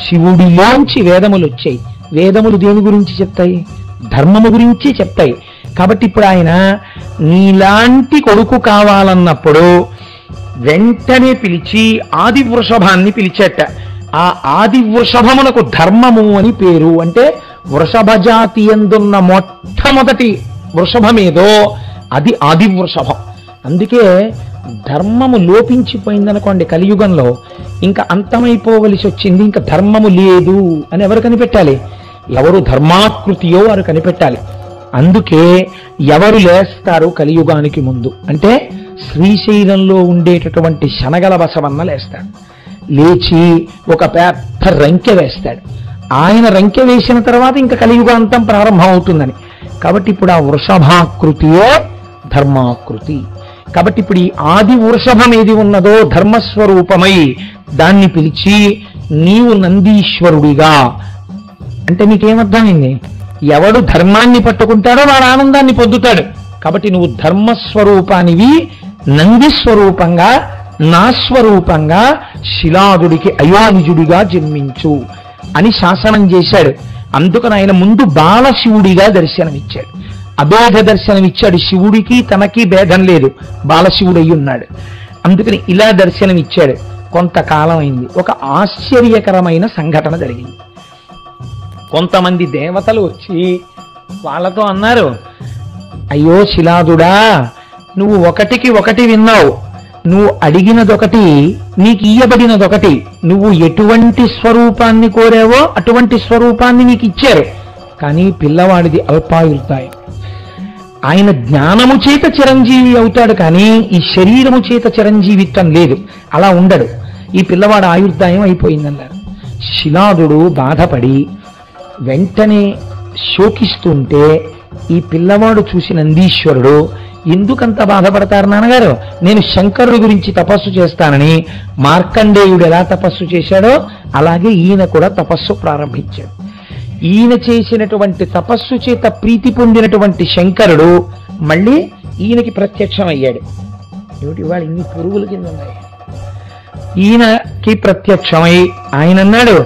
శివుడిలోంచి వేదములు వచ్చాయి. వేదములు దేని గురించి చెప్తాయి? ధర్మము గురించి చెప్తాయి. కాబట్టి ఇప్పుడు ఆయన నీలాంటి కొడుకు కావాలన్నప్పుడు వెంటనే పిలిచి ఆది వృషభాన్ని పిలిచేట. ఆ ఆది వృషభమునకు ధర్మము అని పేరు. అంటే వృషభ జాతి యందున్న మొట్టమొదటి వృషభమేదో అది ఆది వృషభం. అందుకే ధర్మము లోపించిపోయిందనుకోండి కలియుగంలో, ఇంకా అంతమైపోవలసి వచ్చింది, ఇంకా ధర్మము లేదు అని ఎవరు కనిపెట్టాలి? ఎవరు ధర్మాకృతియో వారు కనిపెట్టాలి. అందుకే ఎవరు లేస్తారు కలియుగానికి ముందు అంటే శ్రీశైలంలో ఉండేటటువంటి శనగల బసవన్న లేస్తాడు. లేచి ఒక పెద్ద రంకె వేస్తాడు. ఆయన రంకె వేసిన తర్వాత ఇంకా కలియుగాంతం ప్రారంభం అవుతుందని. కాబట్టి ఇప్పుడు ఆ వృషభాకృతియో ధర్మాకృతి. కాబట్టి ఇప్పుడు ఈ ఆది వృషభం ఏది ఉన్నదో ధర్మస్వరూపమై దాన్ని పిలిచి నీవు నందీశ్వరుడిగా అంటే మీకేమర్థమైంది? ఎవడు ధర్మాన్ని పట్టుకుంటాడో వాడు ఆనందాన్ని పొందుతాడు. కాబట్టి నువ్వు ధర్మస్వరూపానివి, నందిస్వరూపంగా నా స్వరూపంగా శిలాదుడికి అయోనిజుడిగా జన్మించు అని శాసనం చేశాడు. అందుకని ఆయన ముందు బాలశివుడిగా దర్శనమిచ్చాడు, అభేద దర్శనమిచ్చాడు. శివుడికి తనకి భేదం లేదు, బాలశివుడు అయి ఉన్నాడు. అందుకని ఇలా దర్శనమిచ్చాడు. కొంతకాలం అయింది. ఒక ఆశ్చర్యకరమైన సంఘటన జరిగింది. కొంతమంది దేవతలు వచ్చి వాళ్ళతో అన్నారు, అయ్యో శిలాదుడా, నువ్వు ఒకటికి ఒకటి విన్నావు, నువ్వు అడిగినదొకటి, నీకు ఇయ్యబడినదొకటి. నువ్వు ఎటువంటి స్వరూపాన్ని కోరావో అటువంటి స్వరూపాన్ని నీకు ఇచ్చారు. కానీ పిల్లవాడిది అల్పాయుర్దాయం. ఆయన జ్ఞానము చేత చిరంజీవి అవుతాడు, కానీ ఈ శరీరము చేత చిరంజీవిత్వం లేదు, అలా ఉండడు. ఈ పిల్లవాడు ఆయుర్దాయం అయిపోయిందన్నారు. శిలాదుడు బాధపడి వెంటనే శోకిస్తుంటే ఈ పిల్లవాడు చూసి నందీశ్వరుడు, ఎందుకంత బాధపడతారు నాన్నగారు, నేను శంకరుడి గురించి తపస్సు చేస్తానని మార్కండేయుడు ఎలా తపస్సు చేశాడో అలాగే ఈయన కూడా తపస్సు ప్రారంభించాడు. ఈయన చేసినటువంటి తపస్సు చేత ప్రీతి పొందినటువంటి శంకరుడు మళ్ళీ ఈయనకి ప్రత్యక్షమయ్యాడు. ఏమిటి వాడు ఇన్ని పురుగుల కింద ఉన్నాయి. ఈయనకి ప్రత్యక్షమై ఆయన అన్నాడు,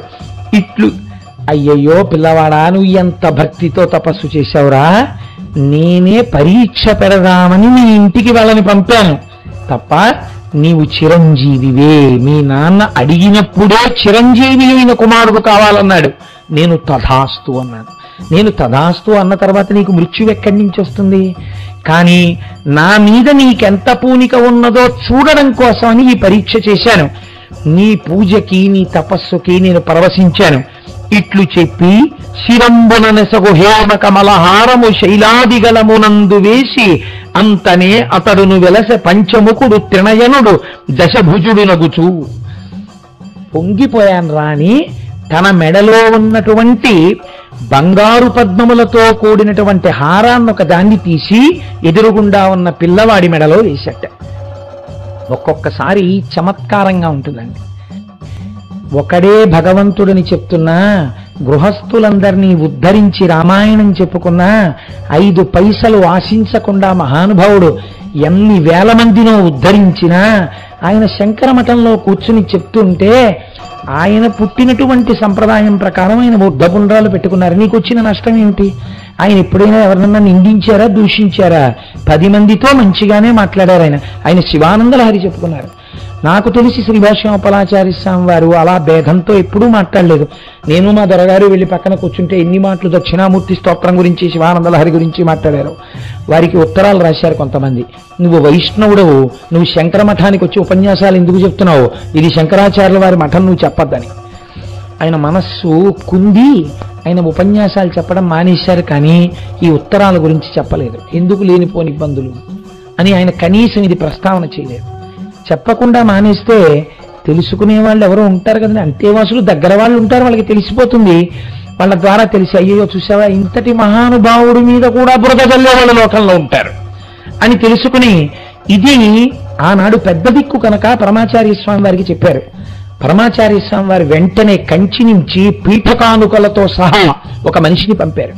ఇట్లు, అయ్యయ్యో పిల్లవాడా, నువ్వు ఎంత భక్తితో తపస్సు చేశావురా, నేనే పరీక్ష పెడదామని నీ ఇంటికి వాళ్ళని పంపాను తప్ప నీవు చిరంజీవివే. మీ నాన్న అడిగినప్పుడే చిరంజీవి అయిన కుమారుడు కావాలన్నాడు. నేను తథాస్తు అన్నాను. నేను తథాస్తు అన్న తర్వాత నీకు మృత్యు ఎక్కడి నుంచి వస్తుంది? కానీ నా మీద నీకెంత పూనిక ఉన్నదో చూడడం కోసమని ఈ పరీక్ష చేశాను. నీ పూజకి నీ తపస్సుకి నేను పరవశించాను. ఇట్లు చెప్పి శిరంబున నెసగు హేమ కమలహారము శైలాదిగలమునందు వేసి అంతనే అతడును వెలస పంచముఖుడు త్రినయనుడు దశభుజుడునగుచు. పొంగిపోయాను రాని తన మెడలో ఉన్నటువంటి బంగారు పద్మములతో కూడినటువంటి హారాన్ని ఒక దాన్ని తీసి ఎదురుగుండా ఉన్న పిల్లవాడి మెడలో వేసట. ఒక్కొక్కసారి చమత్కారంగా ఉంటుందండి. ఒకడే భగవంతుడిని చెప్తున్నా, గృహస్థులందరినీ ఉద్ధరించి రామాయణం చెప్పుకున్నా, 5 పైసలు ఆశించకుండా మహానుభావుడు ఎన్ని వేల మందినో ఉద్ధరించినా ఆయన శంకర మఠంలో కూర్చుని చెప్తుంటే, ఆయన పుట్టినటువంటి సంప్రదాయం ప్రకారం ఆయన బుద్ధపుండ్రాలు పెట్టుకున్నారు. నీకు వచ్చిన నష్టం ఏమిటి? ఆయన ఎప్పుడైనా ఎవరినన్నా నిందించారా, దూషించారా? 10 మందితో మంచిగానే మాట్లాడారు. ఆయన శివానంద లహరి చెప్పుకున్నారు. నాకు తెలిసి శ్రీభాష్యోపలాచార్య స్వామి వారు అలా భేదంతో ఎప్పుడూ మాట్లాడలేదు. నేను మా దొరగారు వెళ్ళి పక్కన కూర్చుంటే ఎన్ని మాటలు దక్షిణామూర్తి స్తోత్రం గురించి, శివానంద లహరి గురించి మాట్లాడారు. వారికి ఉత్తరాలు రాశారు కొంతమంది, నువ్వు వైష్ణవుడవు, నువ్వు శంకర మఠానికి వచ్చి ఉపన్యాసాలు ఎందుకు చెప్తున్నావు, ఇది శంకరాచార్యుల వారి మఠం, నువ్వు చెప్పొద్దని. ఆయన మనస్సు కుంది ఆయన ఉపన్యాసాలు చెప్పడం మానేశారు, కానీ ఈ ఉత్తరాల గురించి చెప్పలేదు. ఎందుకు లేనిపోని ఇబ్బందులు అని ఆయన కనీసం ఇది ప్రస్తావన చేయలేదు. చెప్పకుండా మానేస్తే తెలుసుకునే వాళ్ళు ఎవరో ఉంటారు కదండి, అంతేవాసులు దగ్గర వాళ్ళు ఉంటారు, వాళ్ళకి తెలిసిపోతుంది. వాళ్ళ ద్వారా తెలిసి, అయ్యో చూసావా ఇంతటి మహానుభావుడి మీద కూడా బురద చల్లే వాళ్ళ లోకంలో ఉంటారు అని తెలుసుకుని, ఇది ఆనాడు పెద్ద దిక్కు కనుక పరమాచార్య స్వామి వారికి చెప్పారు. పరమాచార్య స్వామి వారు వెంటనే కంచి నుంచి పీఠకానుకలతో సహా ఒక మనిషిని పంపారు.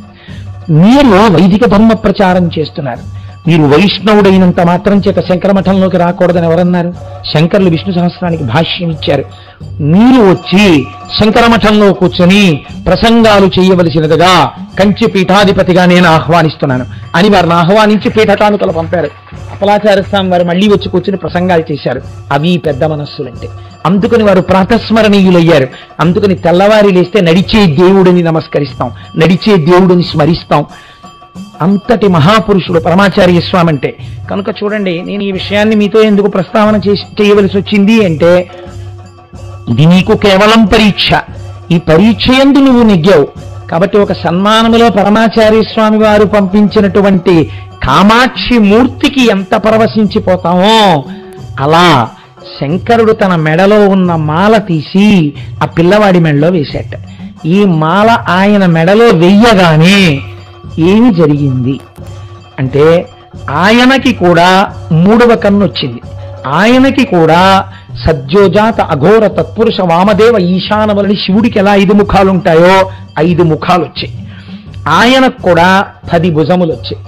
మీరు వైదిక ధర్మ ప్రచారం చేస్తున్నారు, మీరు వైష్ణవుడైనంత మాత్రం చేత శంకర మఠంలోకి రాకూడదని ఎవరన్నారు? శంకరులు విష్ణు సహస్రానికి భాష్యం ఇచ్చారు. మీరు వచ్చి శంకర మఠంలో కూర్చొని ప్రసంగాలు చేయవలసినదిగా కంచి పీఠాధిపతిగా నేను ఆహ్వానిస్తున్నాను అని వారిని ఆహ్వానించి పీఠకానుకలు పంపారు. అప్పలాచార్య స్వామి వారు మళ్ళీ వచ్చి కూర్చుని ప్రసంగాలు చేశారు. అవి పెద్ద మనస్సులంటే. అందుకని వారు ప్రాతస్మరణీయులయ్యారు. అందుకని తెల్లవారి లేస్తే నడిచే దేవుడిని నమస్కరిస్తాం, నడిచే దేవుడిని స్మరిస్తాం. అంతటి మహాపురుషుడు పరమాచార్య స్వామి అంటే. కనుక చూడండి, నేను ఈ విషయాన్ని మీతో ఎందుకు ప్రస్తావన చేయవలసి వచ్చింది అంటే, ఇది నీకు కేవలం పరీక్ష. ఈ పరీక్ష యందు నువ్వు నెగ్గావు కాబట్టి ఒక సన్మానములో పరమాచార్య స్వామి వారు పంపించినటువంటి కామాక్షి మూర్తికి ఎంత పరవశించిపోతామో అలా శంకరుడు తన మెడలో ఉన్న మాల తీసి ఆ పిల్లవాడి మెడలో వేశాట. ఈ మాల ఆయన మెడలో వెయ్యగానే ఏమి జరిగింది అంటే, ఆయనకి కూడా 3వ కన్ను వచ్చింది. ఆయనకి కూడా సజ్జోజాత అఘోర తత్పురుష వామదేవ ఈశానవలని శివుడికి ఎలా 5 ముఖాలు ఉంటాయో 5 ముఖాలు వచ్చాయి. ఆయనకు కూడా 10 భుజములు వచ్చాయి.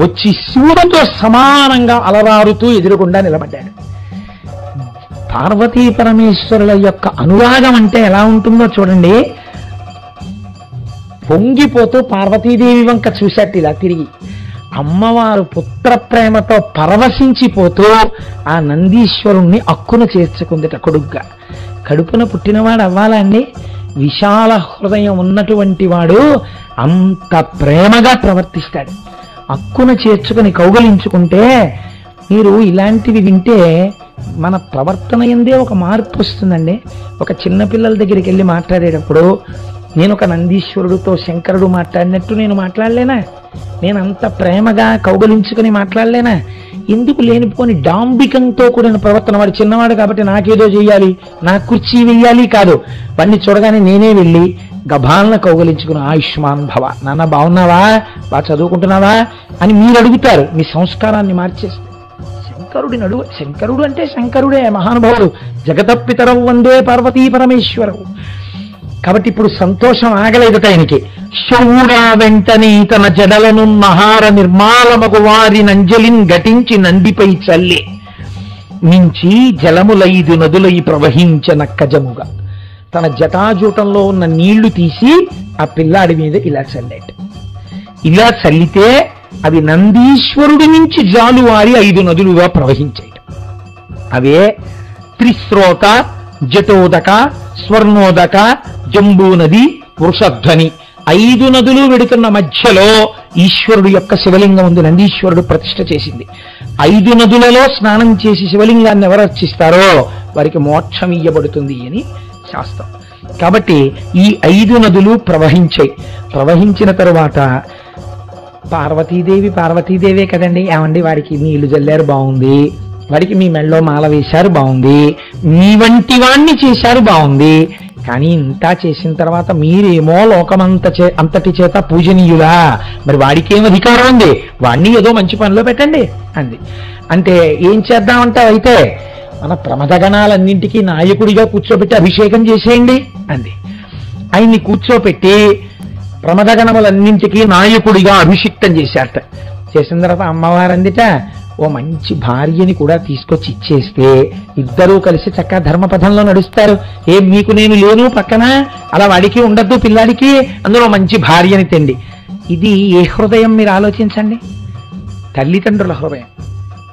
వచ్చి శివుడితో సమానంగా అలరారుతూ ఎదురుగుండా నిలబడ్డాడు. పార్వతీ పరమేశ్వరుల యొక్క అనురాగం అంటే ఎలా ఉంటుందో చూడండి. పొంగిపోతూ పార్వతీదేవి వంక చూశాట ఇలా తిరిగి. అమ్మవారు పుత్ర ప్రేమతో పరవశించిపోతూ ఆ నందీశ్వరుణ్ణి అక్కున చేర్చుకుందిట కొడుగ్గా. కడుపున పుట్టినవాడు అవ్వాలండి. విశాల హృదయం ఉన్నటువంటి వాడు అంత ప్రేమగా ప్రవర్తిస్తాడు. అక్కున చేర్చుకుని కౌగలించుకుంటే మీరు ఇలాంటివి వింటే మన ప్రవర్తన ఎందే ఒక మార్పు వస్తుందండి. ఒక చిన్నపిల్లల దగ్గరికి వెళ్ళి మాట్లాడేటప్పుడు నేను ఒక నందీశ్వరుడితో శంకరుడు మాట్లాడినట్టు నేను మాట్లాడలేనా? నేను అంత ప్రేమగా కౌగలించుకుని మాట్లాడలేనా? ఎందుకు లేనిపోని డాంబికంతో కూడిన ప్రవర్తన? వాడు చిన్నవాడు కాబట్టి నాకేదో చెయ్యాలి, నాకు కుర్చీ వెయ్యాలి కాదు. వాడిని చూడగానే నేనే వెళ్ళి గభాలన కౌగలించుకుని ఆయుష్మాన్ భవ, నాన్న బాగున్నావా, బాగా చదువుకుంటున్నావా అని మీరు అడుగుతారు. మీ సంస్కారాన్ని మార్చేస్తే శంకరుడు అంటే శంకరుడే మహానుభావుడు. జగతపితరవు వందే పార్వతీ పరమేశ్వరవు. కాబట్టి ఇప్పుడు సంతోషం ఆగలేదట ఆయనకి. శౌరా వెంటనే తన జడలను నహార నిర్మాలమగు వారి నంజలిన్ ఘటించి నందిపై చల్లే మించి జలములైదు నదులై ప్రవహించనక్కజముగా తన జటాజూటంలో ఉన్న నీళ్లు తీసి ఆ పిల్లాడి మీద ఇలా చల్లేట. ఇలా చల్లితే అవి నందీశ్వరుడి నుంచి జాలువారి 5 నదులుగా ప్రవహించాయి. అవే త్రిస్రోత, జటోదక, స్వర్ణోదక, జంబూ నది, వృషధ్వని. 5 నదులు వెడుతున్న మధ్యలో ఈశ్వరుడు యొక్క శివలింగం ఉంది. నందీశ్వరుడు ప్రతిష్ఠ చేసింది. 5 నదులలో స్నానం చేసి శివలింగాన్ని ఎవరు అర్చిస్తారో వారికి మోక్షం ఇయ్యబడుతుంది అని శాస్త్రం. కాబట్టి ఈ 5 నదులు ప్రవహించాయి. ప్రవహించిన తరువాత పార్వతీదేవే కదండి, ఏమండి వాడికి నీళ్లు జల్లారు బాగుంది, వాడికి మీ మెళ్ళో మాల వేశారు బాగుంది, మీ వంటి వాణ్ణి చేశారు బాగుంది, కానీ ఇంత చేసిన తర్వాత మీరేమో అంతటి చేత పూజనీయులా, మరి వాడికి ఏం అధికారం ఉంది, వాణ్ణి ఏదో మంచి పనిలో పెట్టండి అంది. అంటే ఏం చేద్దామంటావు, అయితే మన ప్రమదగణాలన్నింటికీ నాయకుడిగా కూర్చోబెట్టి అభిషేకం చేసేయండి అంది. ఆయన్ని కూర్చోపెట్టి ప్రమదగణములన్నింటికీ నాయకుడిగా అభిషిక్తం చేశారట. చేసిన తర్వాత అమ్మవారు అందిట, ఓ మంచి భార్యని కూడా తీసుకొచ్చి ఇచ్చేస్తే ఇద్దరూ కలిసి చక్కగా ధర్మపథంలో నడుస్తారు. ఏం మీకు నేను లేను పక్కన, అలా వాడికి ఉండద్దు పిల్లాడికి, అందులో మంచి భార్యని తెండి. ఇది ఏ హృదయం మీరు ఆలోచించండి. తల్లిదండ్రుల హృదయం.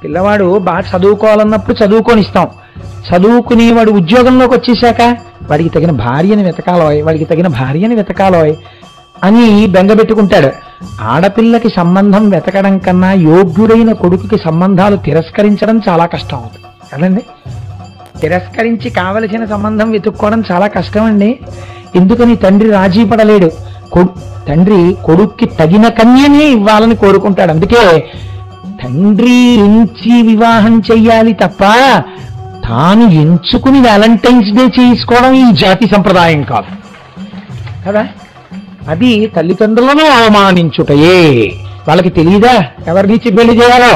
పిల్లవాడు బాగా చదువుకోవాలన్నప్పుడు చదువుకొనిస్తాం. చదువుకునేవాడు ఉద్యోగంలోకి వచ్చేశాక వాడికి తగిన భార్యని వెతకాలోయ్ అని బెంగబెట్టుకుంటాడు. ఆడపిల్లకి సంబంధం వెతకడం కన్నా యోగ్యుడైన కొడుకుకి సంబంధాలు తిరస్కరించడం చాలా కష్టం అవుతుంది కదండి. తిరస్కరించి కావలసిన సంబంధం వెతుక్కోవడం చాలా కష్టం అండి. ఎందుకని తండ్రి రాజీ పడలేడు. తండ్రి కొడుక్కి తగిన కన్యనే ఇవ్వాలని కోరుకుంటాడు. అందుకే తండ్రి ఎంచి వివాహం చెయ్యాలి తప్ప తాను ఎంచుకుని వ్యాలంటైన్స్ డే చేసుకోవడం ఈ జాతి సంప్రదాయం కాదు కదా. అది తల్లిదండ్రులను అవమానించుటయే. వాళ్ళకి తెలియదా ఎవరినిచ్చి పెళ్లి చేయాలో?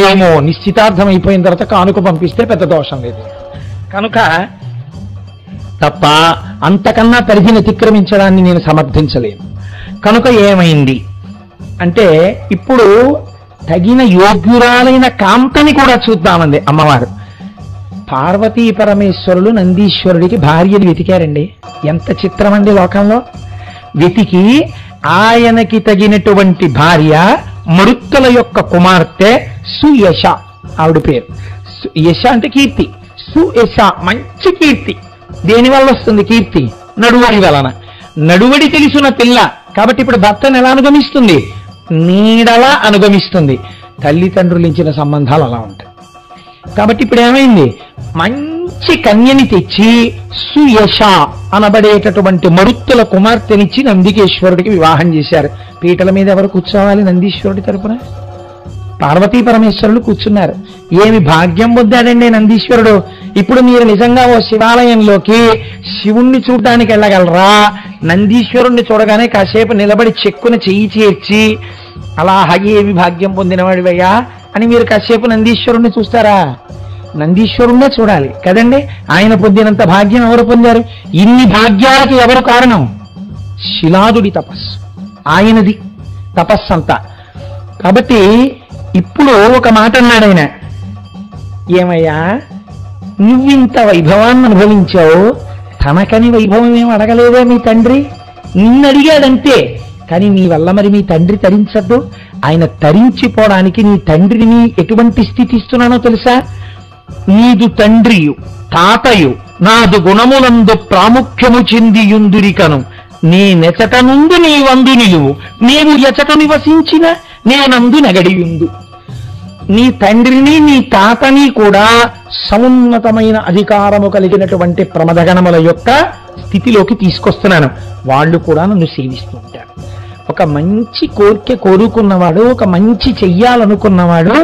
ఏమో, నిశ్చితార్థం అయిపోయిన తర్వాత కానుక పంపిస్తే పెద్ద దోషం లేదు కనుక తప్ప అంతకన్నా పరిధిని అతిక్రమించడాన్ని నేను సమర్థించలేను. కనుక ఏమైంది అంటే, ఇప్పుడు తగిన యోగ్యురాలైన కాంతని కూడా చూద్దామంది అమ్మవారు. పార్వతీ పరమేశ్వరులు నందీశ్వరుడికి భార్యలు వెతికారండి. ఎంత చిత్రం అండి లోకంలో. వెతికి ఆయనకి తగినటువంటి భార్య మరుత్తుల యొక్క కుమార్తె సుయశ, ఆవిడ పేరు. యశ అంటే కీర్తి, సుయశ మంచి కీర్తి. దేనివల్ల వస్తుంది కీర్తి? నడువడి వలన. నడువడి తెలుసున్న పిల్ల కాబట్టి ఇప్పుడు భర్తను ఎలా అనుగమిస్తుంది? నీడలా అనుగమిస్తుంది. తల్లిదండ్రులు ఇచ్చిన సంబంధాలు అలా ఉంటాయి. కాబట్టి ఇప్పుడు ఏమైంది? మంచి కన్యని తెచ్చి సుయశ అనబడేటటువంటి మరుత్తుల కుమార్తెనిచ్చి నందికేశ్వరుడికి వివాహం చేశారు. పీటల మీద ఎవరు కూర్చోవాలి నందీశ్వరుడి తరపున? పార్వతీ పరమేశ్వరులు కూర్చున్నారు. ఏమి భాగ్యం పొందాడండి నందీశ్వరుడు. ఇప్పుడు మీరు నిజంగా ఓ శివాలయంలోకి శివుణ్ణి చూడడానికి వెళ్ళగలరా? నందీశ్వరుణ్ణి చూడగానే కాసేపు నిలబడి చెక్కున చెయ్యి చేర్చి అలా ఏమి భాగ్యం పొందినవాడివయ్యా అని మీరు కాసేపు నందీశ్వరుణ్ణి చూస్తారా? నందీశ్వరుణ్ణే చూడాలి కదండి. ఆయన పొందినంత భాగ్యం ఎవరు పొందారు? ఇన్ని భాగ్యాలకు ఎవరు కారణం? శిలాదుడి తపస్సు, ఆయనది తపస్సు అంతా. కాబట్టి ఇప్పుడు ఒక మాట అన్నాడు ఆయన, ఏమయ్యా నువ్వింత వైభవాన్ని అనుభవించావు, తనకని వైభవం ఏం అడగలేదే మీ తండ్రి? నిన్నడిగాడంతే, కానీ నీ వల్ల మరి మీ తండ్రి తరించద్దు. ఆయన తరించిపోవడానికి నీ తండ్రిని ఎటువంటి స్థితి ఇస్తున్నానో తెలుసా? నీదు తండ్రియు తాతయు నాదు గుణములందు ప్రాముఖ్యము చెందియుందురికను నేనెచట నుండు నీవందు నిలువు నీవు ఎచట నివసించిన నేనందు నెగడియుందు. నీ తండ్రిని నీ తాతని కూడా సమున్నతమైన అధికారము కలిగినటువంటి ప్రమదగణముల యొక్క స్థితిలోకి తీసుకొస్తున్నాను. వాళ్ళు కూడా నన్ను సేవిస్తూ ఉంటారు. ఒక మంచి కోరిక కోరుకున్నవాడు, ఒక మంచి చెయ్యాలనుకున్నవాడు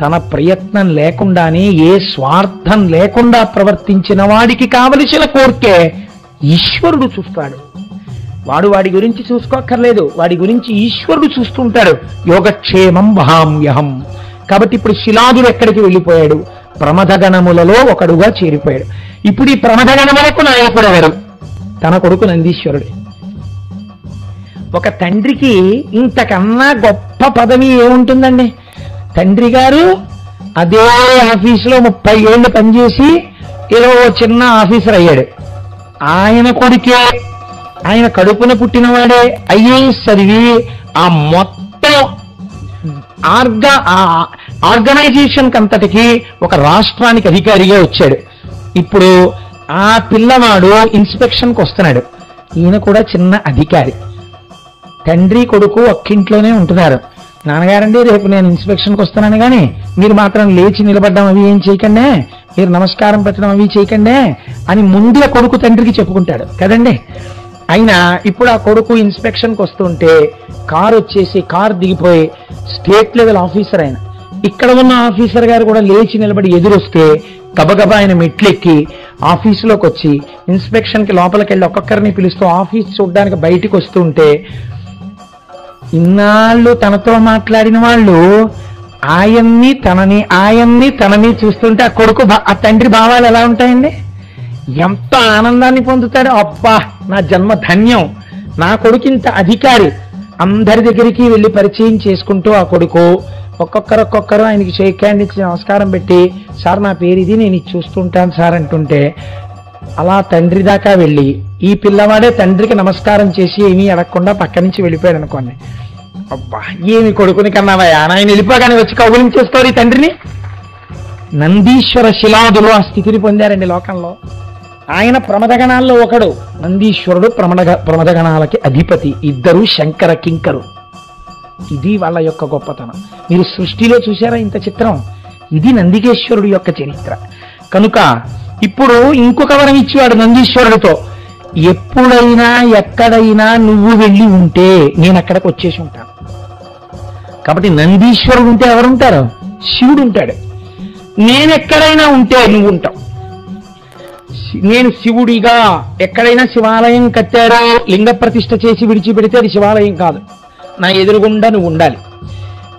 తన ప్రయత్నం లేకుండానే ఏ స్వార్థం లేకుండా ప్రవర్తించిన వాడికి కావలసిన కోరికే ఈశ్వరుడు చూస్తాడు. వాడు వాడి గురించి చూసుకోక్కర్లేదు, వాడి గురించి ఈశ్వరుడు చూస్తుంటాడు. యోగక్షేమం వహామ్యహం. కాబట్టి ఇప్పుడు శిలాదుడు ఎక్కడికి వెళ్ళిపోయాడు? ప్రమదగణములలో ఒకడుగా చేరిపోయాడు. ఇప్పుడు ఈ ప్రమదగణములకు నాయకుడు ఎవరు? తన కొడుకు నందీశ్వరుడే. ఒక తండ్రికి ఇంతకన్నా గొప్ప పదవి ఏముంటుందండి? తండ్రి గారు అదే ఆఫీసులో 30 ఏళ్ళు పనిచేసి ఏదో చిన్న ఆఫీసర్ అయ్యాడు. ఆయన కొడుకే, ఆయన కడుపున పుట్టినవాడే ఐఏఎస్ చదివి ఆ మొత్తం ఆర్గనైజేషన్ కంతటికి ఒక రాష్ట్రానికి అధికారిగా వచ్చాడు. ఇప్పుడు ఆ పిల్లవాడు ఇన్స్పెక్షన్కి వస్తున్నాడు. ఈయన కూడా చిన్న అధికారి. తండ్రి కొడుకు ఒక్కింట్లోనే ఉంటున్నారు. నాన్నగారండి రేపు నేను ఇన్స్పెక్షన్కి వస్తున్నాను, కానీ మీరు మాత్రం లేచి నిలబడ్డం అవి ఏం చేయకండి, మీరు నమస్కారం పెట్టడం అవి చేయకండి అని ముందుగా కొడుకు తండ్రికి చెప్పుకుంటాడు కదండి. అయినా ఇప్పుడు ఆ కొడుకు ఇన్స్పెక్షన్కి వస్తుంటే కారు వచ్చేసి కారు దిగిపోయి స్టేట్ లెవెల్ ఆఫీసర్ ఆయన, ఇక్కడ ఉన్న ఆఫీసర్ గారు కూడా లేచి నిలబడి ఎదురొస్తే గబగబా ఆయన మెట్లెక్కి ఆఫీసులోకి వచ్చి ఇన్స్పెక్షన్కి లోపలికి వెళ్ళి ఒక్కొక్కరిని పిలుస్తూ ఆఫీస్ చూడడానికి బయటికి వస్తుంటే ఇన్నాళ్ళు తనతో మాట్లాడిన వాళ్ళు ఆయన్ని తనని చూస్తుంటే ఆ కొడుకు ఆ తండ్రి భావాలు ఎలా ఉంటాయండి? ఎంత ఆనందాన్ని పొందుతాడు. అబ్బా నా జన్మ ధన్యం, నా కొడుకు ఇంత అధికారి. అందరి దగ్గరికి వెళ్ళి పరిచయం చేసుకుంటూ ఆ కొడుకు ఒక్కొక్కరు ఆయనకి షేక్ హ్యాండ్ ఇచ్చి నమస్కారం పెట్టి, సార్ నా పేరు ఇది, నేను ఇది చూస్తుంటాను సార్ అంటుంటే అలా తండ్రి దాకా వెళ్ళి ఈ పిల్లవాడే తండ్రికి నమస్కారం చేసి ఏమీ అడగకుండా పక్క నుంచి వెళ్ళిపోయాడు అనుకోండి. అబ్బా ఏమి కొడుకుని కన్నావా, ఆయన వెళ్ళిపోగానే వచ్చి కౌగులించేస్తారు ఈ తండ్రిని. నందీశ్వర శిలాదులు ఆ స్థితిని పొందారండి లోకంలో. ఆయన ప్రమదగణాల్లో ఒకడు, నందీశ్వరుడు ప్రమదగణాలకి అధిపతి. ఇద్దరు శంకర కింకరు. ఇది వాళ్ళ యొక్క గొప్పతనం. మీరు సృష్టిలో చూసారా ఇంత చిత్రం? ఇది నందికేశ్వరుడు యొక్క చరిత్ర. కనుక ఇప్పుడు ఇంకొక వరం ఇచ్చేవాడు నందీశ్వరుడితో, ఎప్పుడైనా ఎక్కడైనా నువ్వు వెళ్ళి ఉంటే నేను అక్కడికి వచ్చేసి ఉంటాను. కాబట్టి నందీశ్వరుడు ఉంటే ఎవరుంటారు? శివుడు ఉంటాడు. నేను ఎక్కడైనా ఉంటే నువ్వు ఉంటావు. నేను శివుడిగా ఎక్కడైనా శివాలయం కట్టారో లింగ ప్రతిష్ఠ చేసి విడిచిపెడితే అది శివాలయం కాదు, నా ఎదురుగుండా నువ్వు ఉండాలి.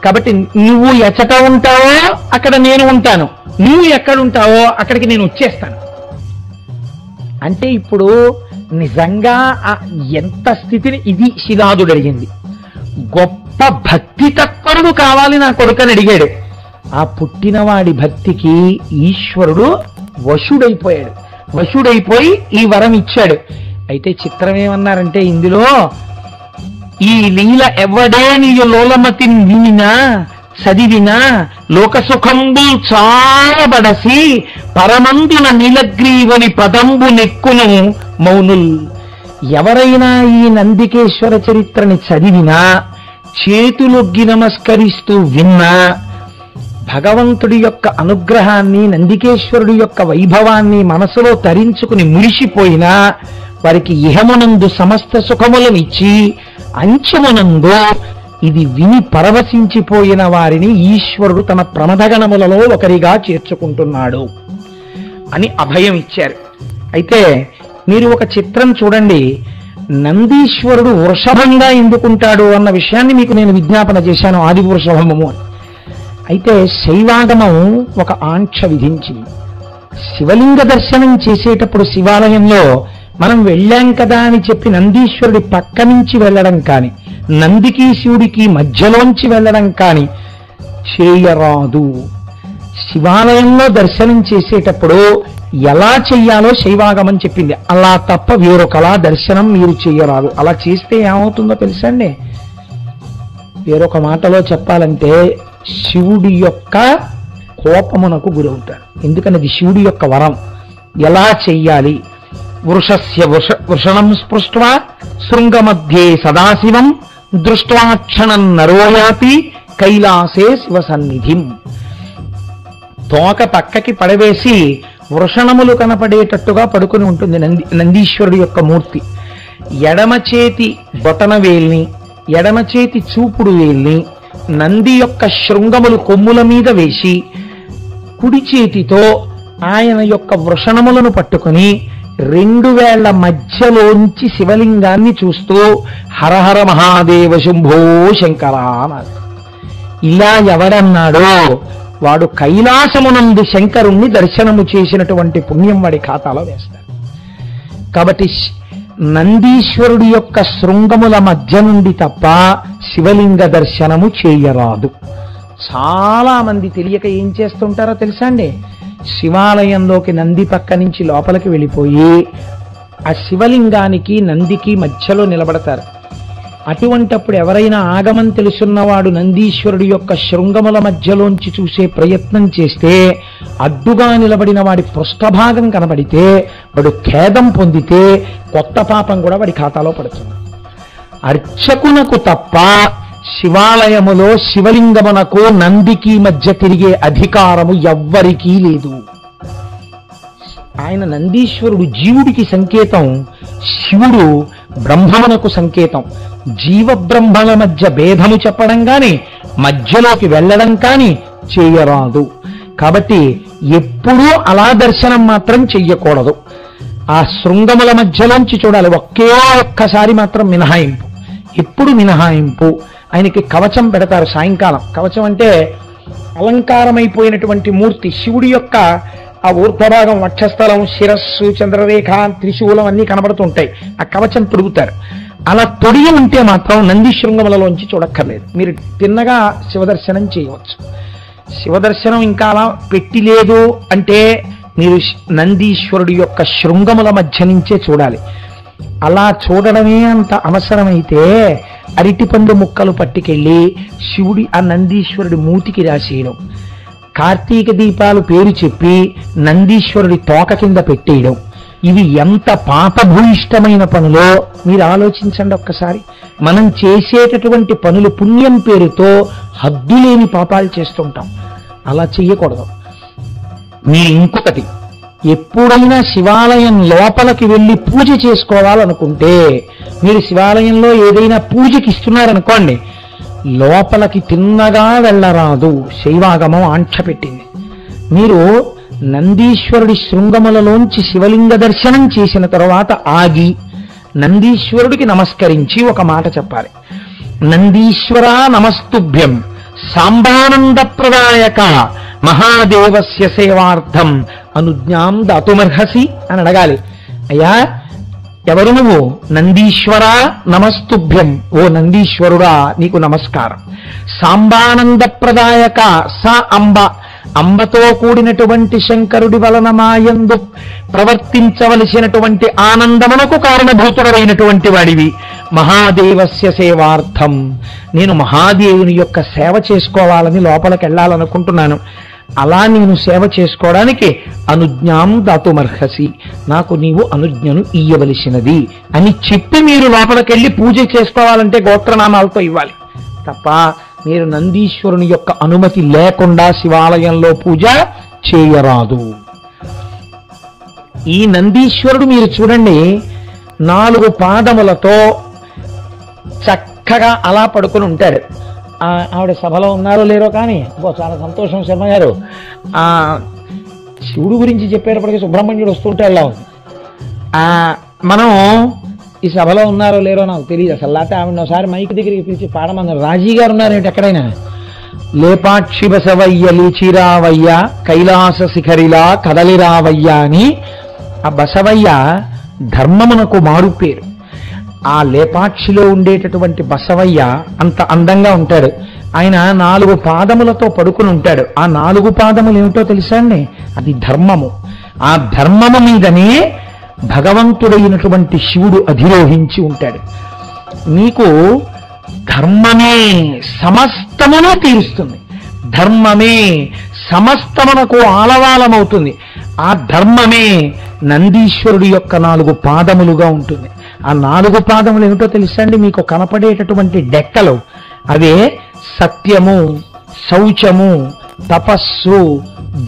కాబట్టి నువ్వు ఎచ్చట ఉంటావో అక్కడ నేను ఉంటాను, నువ్వు ఎక్కడుంటావో అక్కడికి నేను వచ్చేస్తాను. అంటే ఇప్పుడు నిజంగా ఎంత స్థితిని ఇది శిలాదుడు అడిగింది. గొప్ప భక్తి తత్పరుడు కావాలి నా కొడుకని అడిగాడు. ఆ పుట్టినవాడి భక్తికి ఈశ్వరుడు వశుడైపోయాడు. వశుడైపోయి ఈ వరం ఇచ్చాడు. అయితే చిత్రం ఏమన్నారంటే ఇందులో, ఈ లీల ఎవడే నీ లోలమతి వినినా చదివినా లోకసుఖంబు చాలబడసి పరమందున నీలగ్రీవని పదంబు నెక్కును మౌనుల్. ఎవరైనా ఈ నందికేశ్వర చరిత్రని చదివినా, చేతులొగ్గి నమస్కరిస్తూ విన్నా, భగవంతుడి యొక్క అనుగ్రహాన్ని, నందికేశ్వరుడి యొక్క వైభవాన్ని మనసులో తరించుకుని మురిసిపోయినా వారికి ఇహమునందు సమస్త సుఖములనిచ్చి అంచమునందు ఇది విని పరవశించిపోయిన వారిని ఈశ్వరుడు తన ప్రమదగణములలో ఒకరిగా చేర్చుకుంటున్నాడు అని అభయం ఇచ్చారు. అయితే మీరు ఒక చిత్రం చూడండి, నందీశ్వరుడు వృషభంగా ఎందుకుంటాడు అన్న విషయాన్ని మీకు నేను విజ్ఞాపన చేశాను, ఆది వృషభము అని. అయితే శైవాగమం ఒక ఆంక్ష విధించింది. శివలింగ దర్శనం చేసేటప్పుడు శివాలయంలో మనం వెళ్ళాం కదా అని చెప్పి నందీశ్వరుడి పక్క నుంచి వెళ్ళడం కానీ, నందికి శివుడికి మధ్యలోంచి వెళ్ళడం కానీ చేయరాదు. శివాలయంలో దర్శనం చేసేటప్పుడు ఎలా చెయ్యాలో శైవాగమం చెప్పింది. అలా తప్ప వేరొకలా దర్శనం మీరు చెయ్యరాదు. అలా చేస్తే ఏమవుతుందో తెలుసండి, వేరొక మాటలో చెప్పాలంటే శివుడి యొక్క కోపమునకు గురవుతాడు. ఎందుకని అది శివుడి యొక్క వరం. ఎలా చెయ్యాలి? వృషణం స్పృష్ట్వా శృంగమధ్యే సదాశివం దృష్ట్వాక్షణం నరోయాతి కైలాసే శివ సన్నిధిం. తోక పక్కకి పడవేసి వృషణములు కనపడేటట్టుగా పడుకుని ఉంటుంది నందీశ్వరుడి యొక్క మూర్తి. ఎడమ చేతి బొటన వేల్ని, ఎడమ చేతి చూపుడు వేల్ని నంది యొక్క శృంగములు కొమ్ముల మీద వేసి కుడి చేతితో ఆయన యొక్క వృషణములను పట్టుకుని 2 వేళ్ల మధ్యలోంచి శివలింగాన్ని చూస్తూ హరహర మహాదేవ శంభో శంకర అన్నారు. ఇలా ఎవడన్నాడో వాడు కైలాసమునందు శంకరుణ్ణి దర్శనము చేసినటువంటి పుణ్యం వాడి ఖాతాలో వేస్తాడు. కాబట్టి నందీశ్వరుడి యొక్క శృంగముల మధ్య నుండి తప్ప శివలింగ దర్శనము చేయరాదు. చాలా మంది తెలియక ఏం చేస్తుంటారో తెలుసా అండి? శివాలయంలోకి నంది పక్క నుంచి లోపలికి వెళ్ళిపోయి ఆ శివలింగానికి నందికి మధ్యలో నిలబడతారు. అటువంటప్పుడు ఎవరైనా ఆగమం తెలుసున్నవాడు నందీశ్వరుడి యొక్క శృంగముల మధ్యలోంచి చూసే ప్రయత్నం చేస్తే అడ్డుగా నిలబడిన వాడి పృష్ఠభాగం కనబడితే వాడు ఖేదం పొందితే కొత్త పాపం కూడా వాడి ఖాతాలో పడుతుంది. అర్చకునకు తప్ప శివాలయములో శివలింగమునకు నందికి మధ్య తిరిగే అధికారము ఎవ్వరికీ లేదు. ఆయన నందీశ్వరుడు జీవుడికి సంకేతం, శివుడు బ్రహ్మమునకు సంకేతం. జీవ బ్రహ్మల మధ్య భేదము చెప్పడం కాని మధ్యలోకి వెళ్ళడం కాని చేయరాదు. కాబట్టి ఎప్పుడూ అలా దర్శనం మాత్రం చెయ్యకూడదు. ఆ శృంగముల మధ్యలోంచి చూడాలి. ఒక్కసారి మాత్రం మినహాయింపు. ఎప్పుడు మినహాయింపు? ఆయనకి కవచం పెడతారు సాయంకాలం. కవచం అంటే అలంకారమైపోయినటువంటి మూర్తి. శివుడి యొక్క ఆ ఊర్ధ్వభాగం, వక్షస్థలం, శిరస్సు, చంద్రరేఖ, త్రిశూలం అన్నీ కనబడుతుంటాయి. ఆ కవచం తొడుగుతారు. అలా తొడిగి ఉంటే మాత్రం నంది శృంగములలోంచి చూడక్కర్లేదు. మీరు తిన్నగా శివదర్శనం చేయవచ్చు. శివదర్శనం ఇంకా అలా పెట్టిలేదు అంటే మీరు నందీశ్వరుడి యొక్క శృంగముల మధ్య నుంచే చూడాలి. అలా చూడడమే అంత అవసరమైతే అరటిపండు ముక్కలు పట్టుకెళ్ళి శివుడి ఆ నందీశ్వరుడి మూతికి రాసేయడం, కార్తీక దీపాలు పేరు చెప్పి నందీశ్వరుడి తోక కింద పెట్టేయడం, ఇవి ఎంత పాపభూయిష్టమైన పనులో మీరు ఆలోచించండి ఒక్కసారి. మనం చేసేటటువంటి పనులు పుణ్యం పేరుతో హద్దులేని పాపాలు చేస్తుంటాం. అలా చెయ్యకూడదు. మీరు ఇంకొకటి, ఎప్పుడైనా శివాలయం లోపలికి వెళ్ళి పూజ చేసుకోవాలనుకుంటే, మీరు శివాలయంలో ఏదైనా పూజకి ఇస్తున్నారనుకోండి, లోపలికి తిన్నగా వెళ్ళరాదు. శైవాగమం ఆంక్ష పెట్టింది. మీరు నందీశ్వరుడి శృంగములలోంచి శివలింగ దర్శనం చేసిన తరువాత ఆగి నందీశ్వరుడికి నమస్కరించి ఒక మాట చెప్పాలి. నందీశ్వర నమస్తుభ్యం సాంబానంద ప్రదాయక మహాదేవస్య సేవార్థం అనుజ్ఞాం దాతుమర్హసి అని అడగాలి. అయ్యా ఎవరు నువ్వు? నందీశ్వర నమస్తుభ్యం, ఓ నందీశ్వరుడా నీకు నమస్కారం. సాంబానంద ప్రదాయక, స అంబ, అంబతో కూడినటువంటి శంకరుడి వలన మాయందు ప్రవర్తించవలసినటువంటి ఆనందమునకు కారణభూతుడైనటువంటి వాడివి. మహాదేవస్య సేవార్థం, నేను మహాదేవుని యొక్క సేవ చేసుకోవాలని లోపలికి వెళ్ళాలనుకుంటున్నాను. అలా నేను సేవ చేసుకోవడానికి అనుజ్ఞాం దాతుమర్హసి, నాకు నీవు అనుజ్ఞను ఇయ్యవలసినది అని చెప్పి మీరు లోపలికెళ్ళి పూజ చేసుకోవాలంటే గోత్రనామాలతో ఇవ్వాలి తప్ప మీరు నందీశ్వరుని యొక్క అనుమతి లేకుండా శివాలయంలో పూజ చేయరాదు. ఈ నందీశ్వరుడు మీరు చూడండి, 4 పాదములతో చక్కగా అలా పడుకుని ఉంటాడు. ఆవిడ సభలో ఉన్నారో లేరో కానీ చాలా సంతోషం శర్మ గారు. శివుడు గురించి చెప్పేటప్పటికీ సుబ్రహ్మణ్యుడు వస్తుంటే అలా ఉంది. మనం ఈ సభలో ఉన్నారో లేరో నాకు తెలియదు అసలు. లేకపోతే ఆవిడ ఒకసారి మైక్ దగ్గరికి పిలిచి పాడమన్నారు. రాజీ గారు ఉన్నారేంటి ఎక్కడైనా? లేపాక్షి బసవయ్య లీచిరావయ్య కైలాస శిఖరిలా కదలిరావయ్య అని ఆ బసవయ్య ధర్మమునకు మారు పేరు. ఆ లేపాక్షిలో ఉండేటటువంటి బసవయ్య అంత అందంగా ఉంటాడు. ఆయన 4 పాదములతో పడుకుని ఉంటాడు. ఆ 4 పాదములు ఏమిటో తెలుసా అండి? అది ధర్మము. ఆ ధర్మము మీదనే భగవంతుడైనటువంటి శివుడు అధిరోహించి ఉంటాడు. మీకు ధర్మమే సమస్తమును తీరుస్తుంది, ధర్మమే సమస్తమునకు ఆలవాలమవుతుంది. ఆ ధర్మమే నందీశ్వరుడి యొక్క 4 పాదములుగా ఉంటుంది. ఆ 4 పాదములు ఏమిటో తెలుసండి మీకు? కనపడేటటువంటి డెక్కలు అవే సత్యము, శౌచము, తపస్సు,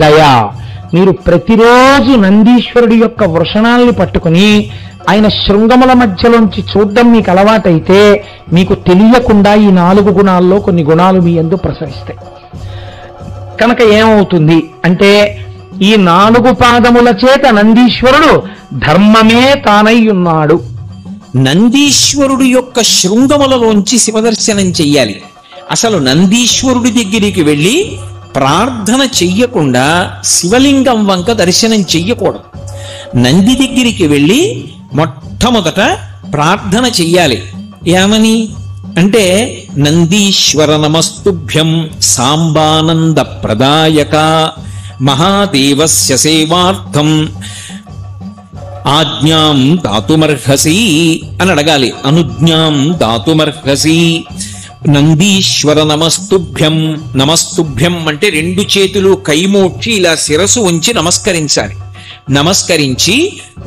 దయ. మీరు ప్రతిరోజు నందీశ్వరుడి యొక్క వృషణాల్ని పట్టుకుని ఆయన శృంగముల మధ్యలోంచి చూడడం మీకు అలవాటైతే మీకు తెలియకుండా ఈ 4 గుణాల్లో కొన్ని గుణాలు మీ యందు ప్రసరిస్తాయి. కనుక ఏమవుతుంది అంటే ఈ 4 పాదముల చేత నందీశ్వరుడు ధర్మమే తానై ఉన్నాడు. నందీశ్వరుడు యొక్క శృంగములలోంచి శివదర్శనం చెయ్యాలి. అసలు నందీశ్వరుడి దగ్గరికి వెళ్ళి ప్రార్థన చెయ్యకుండా శివలింగం వంక దర్శనం చెయ్యకూడదు. నంది దగ్గరికి వెళ్ళి మొట్టమొదట ప్రార్థన చెయ్యాలి. ఏమని అంటే నందీశ్వర నమస్తుభ్యం సాంబానంద ప్రదాయక మహాదేవస్య సేవార్థం ఆజ్ఞాం దాతుమర్హసి అని అడగాలి. అనుజ్ఞాం దాతుమర్హసి. నందీశ్వర నమస్తుభ్యం. నమస్తుభ్యం అంటే 2 చేతులు కైమోడ్చి ఇలా శిరసు ఉంచి నమస్కరించాలి. నమస్కరించి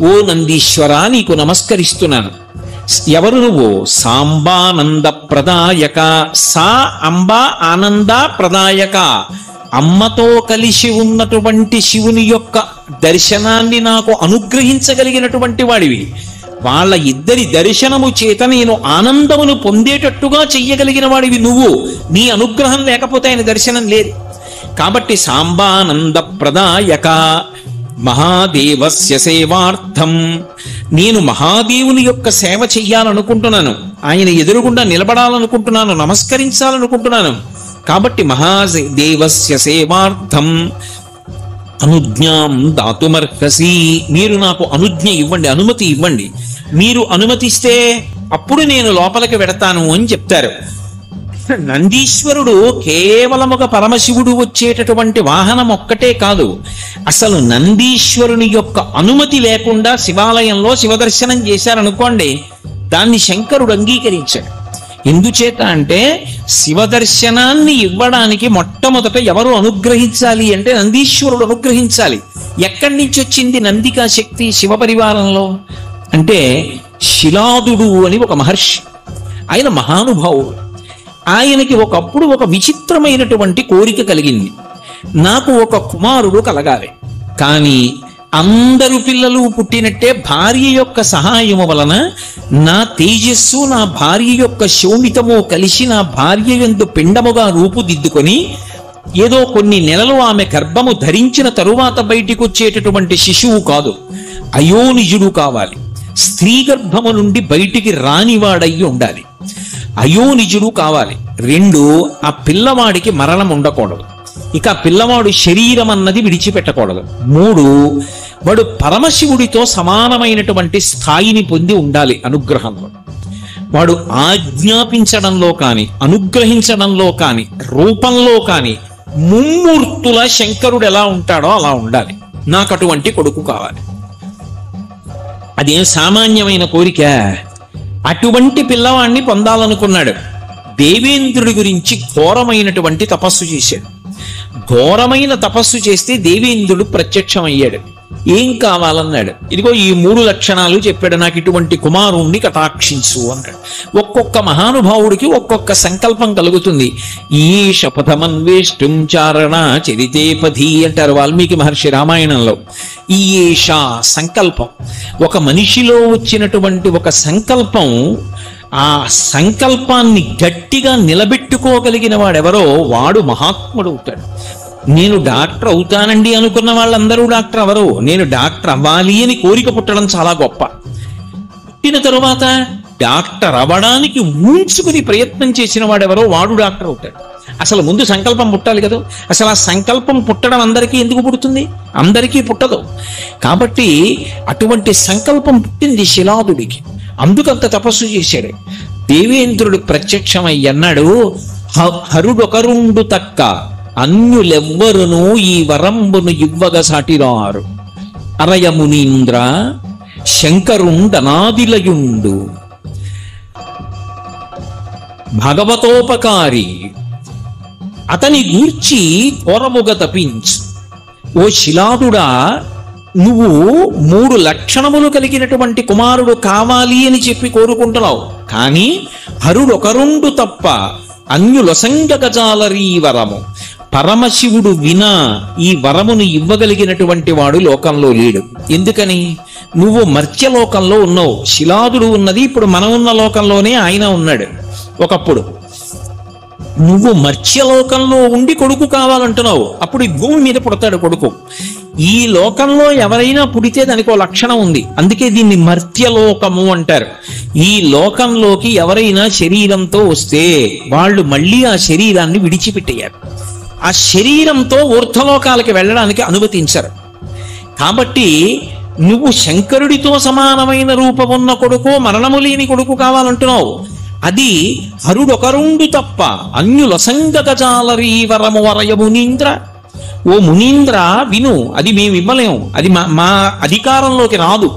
ఓ నందీశ్వర నీకు నమస్కరిస్తున్నాను. ఎవరు నువ్వు? సాంబానంద ప్రదాయక. సా అంబ ఆనంద ప్రదాయక. అమ్మతో కలిసి ఉన్నటువంటి శివుని యొక్క దర్శనాన్ని నాకు అనుగ్రహించగలిగినటువంటి వాడివి. వాళ్ళ ఇద్దరి దర్శనము చేత నేను ఆనందమును పొందేటట్టుగా చెయ్యగలిగిన వాడివి నువ్వు. నీ అనుగ్రహం లేకపోతే ఆయన దర్శనం లేదు. కాబట్టి సాంబానంద ప్రదాయక మహాదేవస్య సేవార్థం. నేను మహాదేవుని యొక్క సేవ చెయ్యాలనుకుంటున్నాను, ఆయన ఎదురుగుండా నిలబడాలనుకుంటున్నాను, నమస్కరించాలనుకుంటున్నాను. కాబట్టి మహాదేవస్య సేవార్థం అనుజ్ఞాం దాతుమర్హసి. మీరు నాకు అనుజ్ఞ ఇవ్వండి, అనుమతి ఇవ్వండి. మీరు అనుమతిస్తే అప్పుడు నేను లోపలికి వెడతాను అని చెప్తారు. నందీశ్వరుడు కేవలం ఒక పరమశివుడు వచ్చేటటువంటి వాహనం ఒక్కటే కాదు, అసలు నందీశ్వరుని యొక్క అనుమతి లేకుండా శివాలయంలో శివదర్శనం చేశారనుకోండి, దాన్ని శంకరుడు అంగీకరించాడు. ఎందుచేత అంటే శివదర్శనాన్ని ఇవ్వడానికి మొట్టమొదట ఎవరు అనుగ్రహించాలి అంటే నందీశ్వరుడు అనుగ్రహించాలి. ఎక్కడి నుంచి వచ్చింది నందికా శక్తి శివ పరివారంలో అంటే శిలాదుడు అని ఒక మహర్షి, ఆయన మహానుభావుడు. ఆయనకి ఒకప్పుడు ఒక విచిత్రమైనటువంటి కోరిక కలిగింది. నాకు ఒక కుమారుడు కలగాలి, కానీ అందరు పిల్లలు పుట్టినట్టే భార్య యొక్క సహాయము వలన నా తేజస్సు నా భార్య యొక్క శోణితము కలిసి నా భార్య యందు పిండముగా రూపుదిద్దుకొని ఏదో కొన్ని నెలలు ఆమె గర్భము ధరించిన తరువాత బయటికి వచ్చేటటువంటి శిశువు కాదు, అయోనిజుడు కావాలి. స్త్రీ గర్భము నుండి బయటికి రానివాడయ్యి ఉండాలి, అయోనిజుడు కావాలి. 2, ఆ పిల్లవాడికి మరణం ఉండకూడదు, ఇక పిల్లవాడు శరీరం అన్నది విడిచిపెట్టకూడదు. 3, వాడు పరమశివుడితో సమానమైనటువంటి స్థాయిని పొంది ఉండాలి అనుగ్రహంలో. వాడు ఆజ్ఞాపించడంలో కాని అనుగ్రహించడంలో కాని రూపంలో కాని ముమ్మూర్తుల శంకరుడు ఎలా ఉంటాడో అలా ఉండాలి. నాకు అటువంటి కొడుకు కావాలి. అదేం సామాన్యమైన కోరిక. అటువంటి పిల్లవాడిని పొందాలనుకున్నాడు. దేవేంద్రుడి గురించి ఘోరమైనటువంటి తపస్సు చేశాడు. ఘోరమైన తపస్సు చేస్తే దేవేంద్రుడు ప్రత్యక్షమయ్యాడు. ఏం కావాలన్నాడు. ఇదిగో ఈ 3 లక్షణాలు చెప్పాడు, నాకు ఇటువంటి కుమారుణ్ణి కటాక్షించు అన్నాడు. ఒక్కొక్క మహానుభావుడికి ఒక్కొక్క సంకల్పం కలుగుతుంది. ఈ శపథమన్వేష్టం చారణ చరితే పథి అంటారు వాల్మీకి మహర్షి రామాయణంలో. ఈ సంకల్పం ఒక మనిషిలో వచ్చినటువంటి ఒక సంకల్పం, ఆ సంకల్పాన్ని గట్టిగా నిలబెట్టుకోగలిగిన వాడెవరో వాడు మహాత్ముడు అవుతాడు. నేను డాక్టర్ అవుతానండి అనుకున్న వాళ్ళందరూ డాక్టర్ అవరు. నేను డాక్టర్ అవ్వాలి అని కోరిక పుట్టడం చాలా గొప్ప. పుట్టిన తరువాత డాక్టర్ అవ్వడానికి ఊంచుకుని ప్రయత్నం చేసిన వాడెవరో వాడు డాక్టర్ అవుతాడు. అసలు ముందు సంకల్పం పుట్టాలి కదా. అసలు ఆ సంకల్పం పుట్టడం అందరికీ ఎందుకు పుడుతుంది? అందరికీ పుట్టదు. కాబట్టి అటువంటి సంకల్పం పుట్టింది శిలాదుడికి, అందుకంత తపస్సు చేశాడు. దేవేంద్రుడు ప్రత్యక్షమై అన్నాడు, హరుడొకరుండు తక్క అన్యులెవ్వరును ఈ వరంబును ఇవ్వగ సాటిరారు. అరయమునీంద్ర శంకరుండనాదిలయుండు. భగవతోపకారి, అతని గూర్చి ఘోరముగ తపించు. ఓ శిలాదుడా, నువ్వు 3 లక్షణములు కలిగినటువంటి కుమారుడు కావాలి అని చెప్పి కోరుకుంటున్నావు. కానీ హరుడొకరుండు తప్ప అన్యులొసంగగజాలరీ వరము. పరమశివుడు వినా ఈ వరమును ఇవ్వగలిగినటువంటి వాడు లోకంలో లేడు. ఎందుకని? నువ్వు మర్త్యలోకంలో ఉన్నావు. శిలాదుడు ఉన్నది ఇప్పుడు మనం ఉన్న లోకంలోనే ఆయన ఉన్నాడు. ఒకప్పుడు నువ్వు మర్త్యలోకంలో ఉండి కొడుకు కావాలంటున్నావు. అప్పుడు ఈ భూమి మీద పుడతాడు కొడుకు. ఈ లోకంలో ఎవరైనా పుడితే దానికి ఒక లక్షణం ఉంది. అందుకే దీన్ని మర్త్యలోకము అంటారు. ఈ లోకంలోకి ఎవరైనా శరీరంతో వస్తే వాళ్ళు మళ్ళీ ఆ శరీరాన్ని విడిచిపెట్టేయారు. ఆ శరీరంతో ఊర్ధ్వలోకాలకి వెళ్ళడానికి అనుమతించరు. కాబట్టి నువ్వు శంకరుడితో సమానమైన రూపమున్న కొడుకు, మరణము లేని కొడుకు కావాలంటున్నావు. అది హరుడొకరుండు తప్ప అన్యులసంగగజాలరీ వరము వరయ మునీంద్ర. ఓ మునీంద్ర విను, అది మేము ఇవ్వలేము, అది మా అధికారంలోకి రాదు.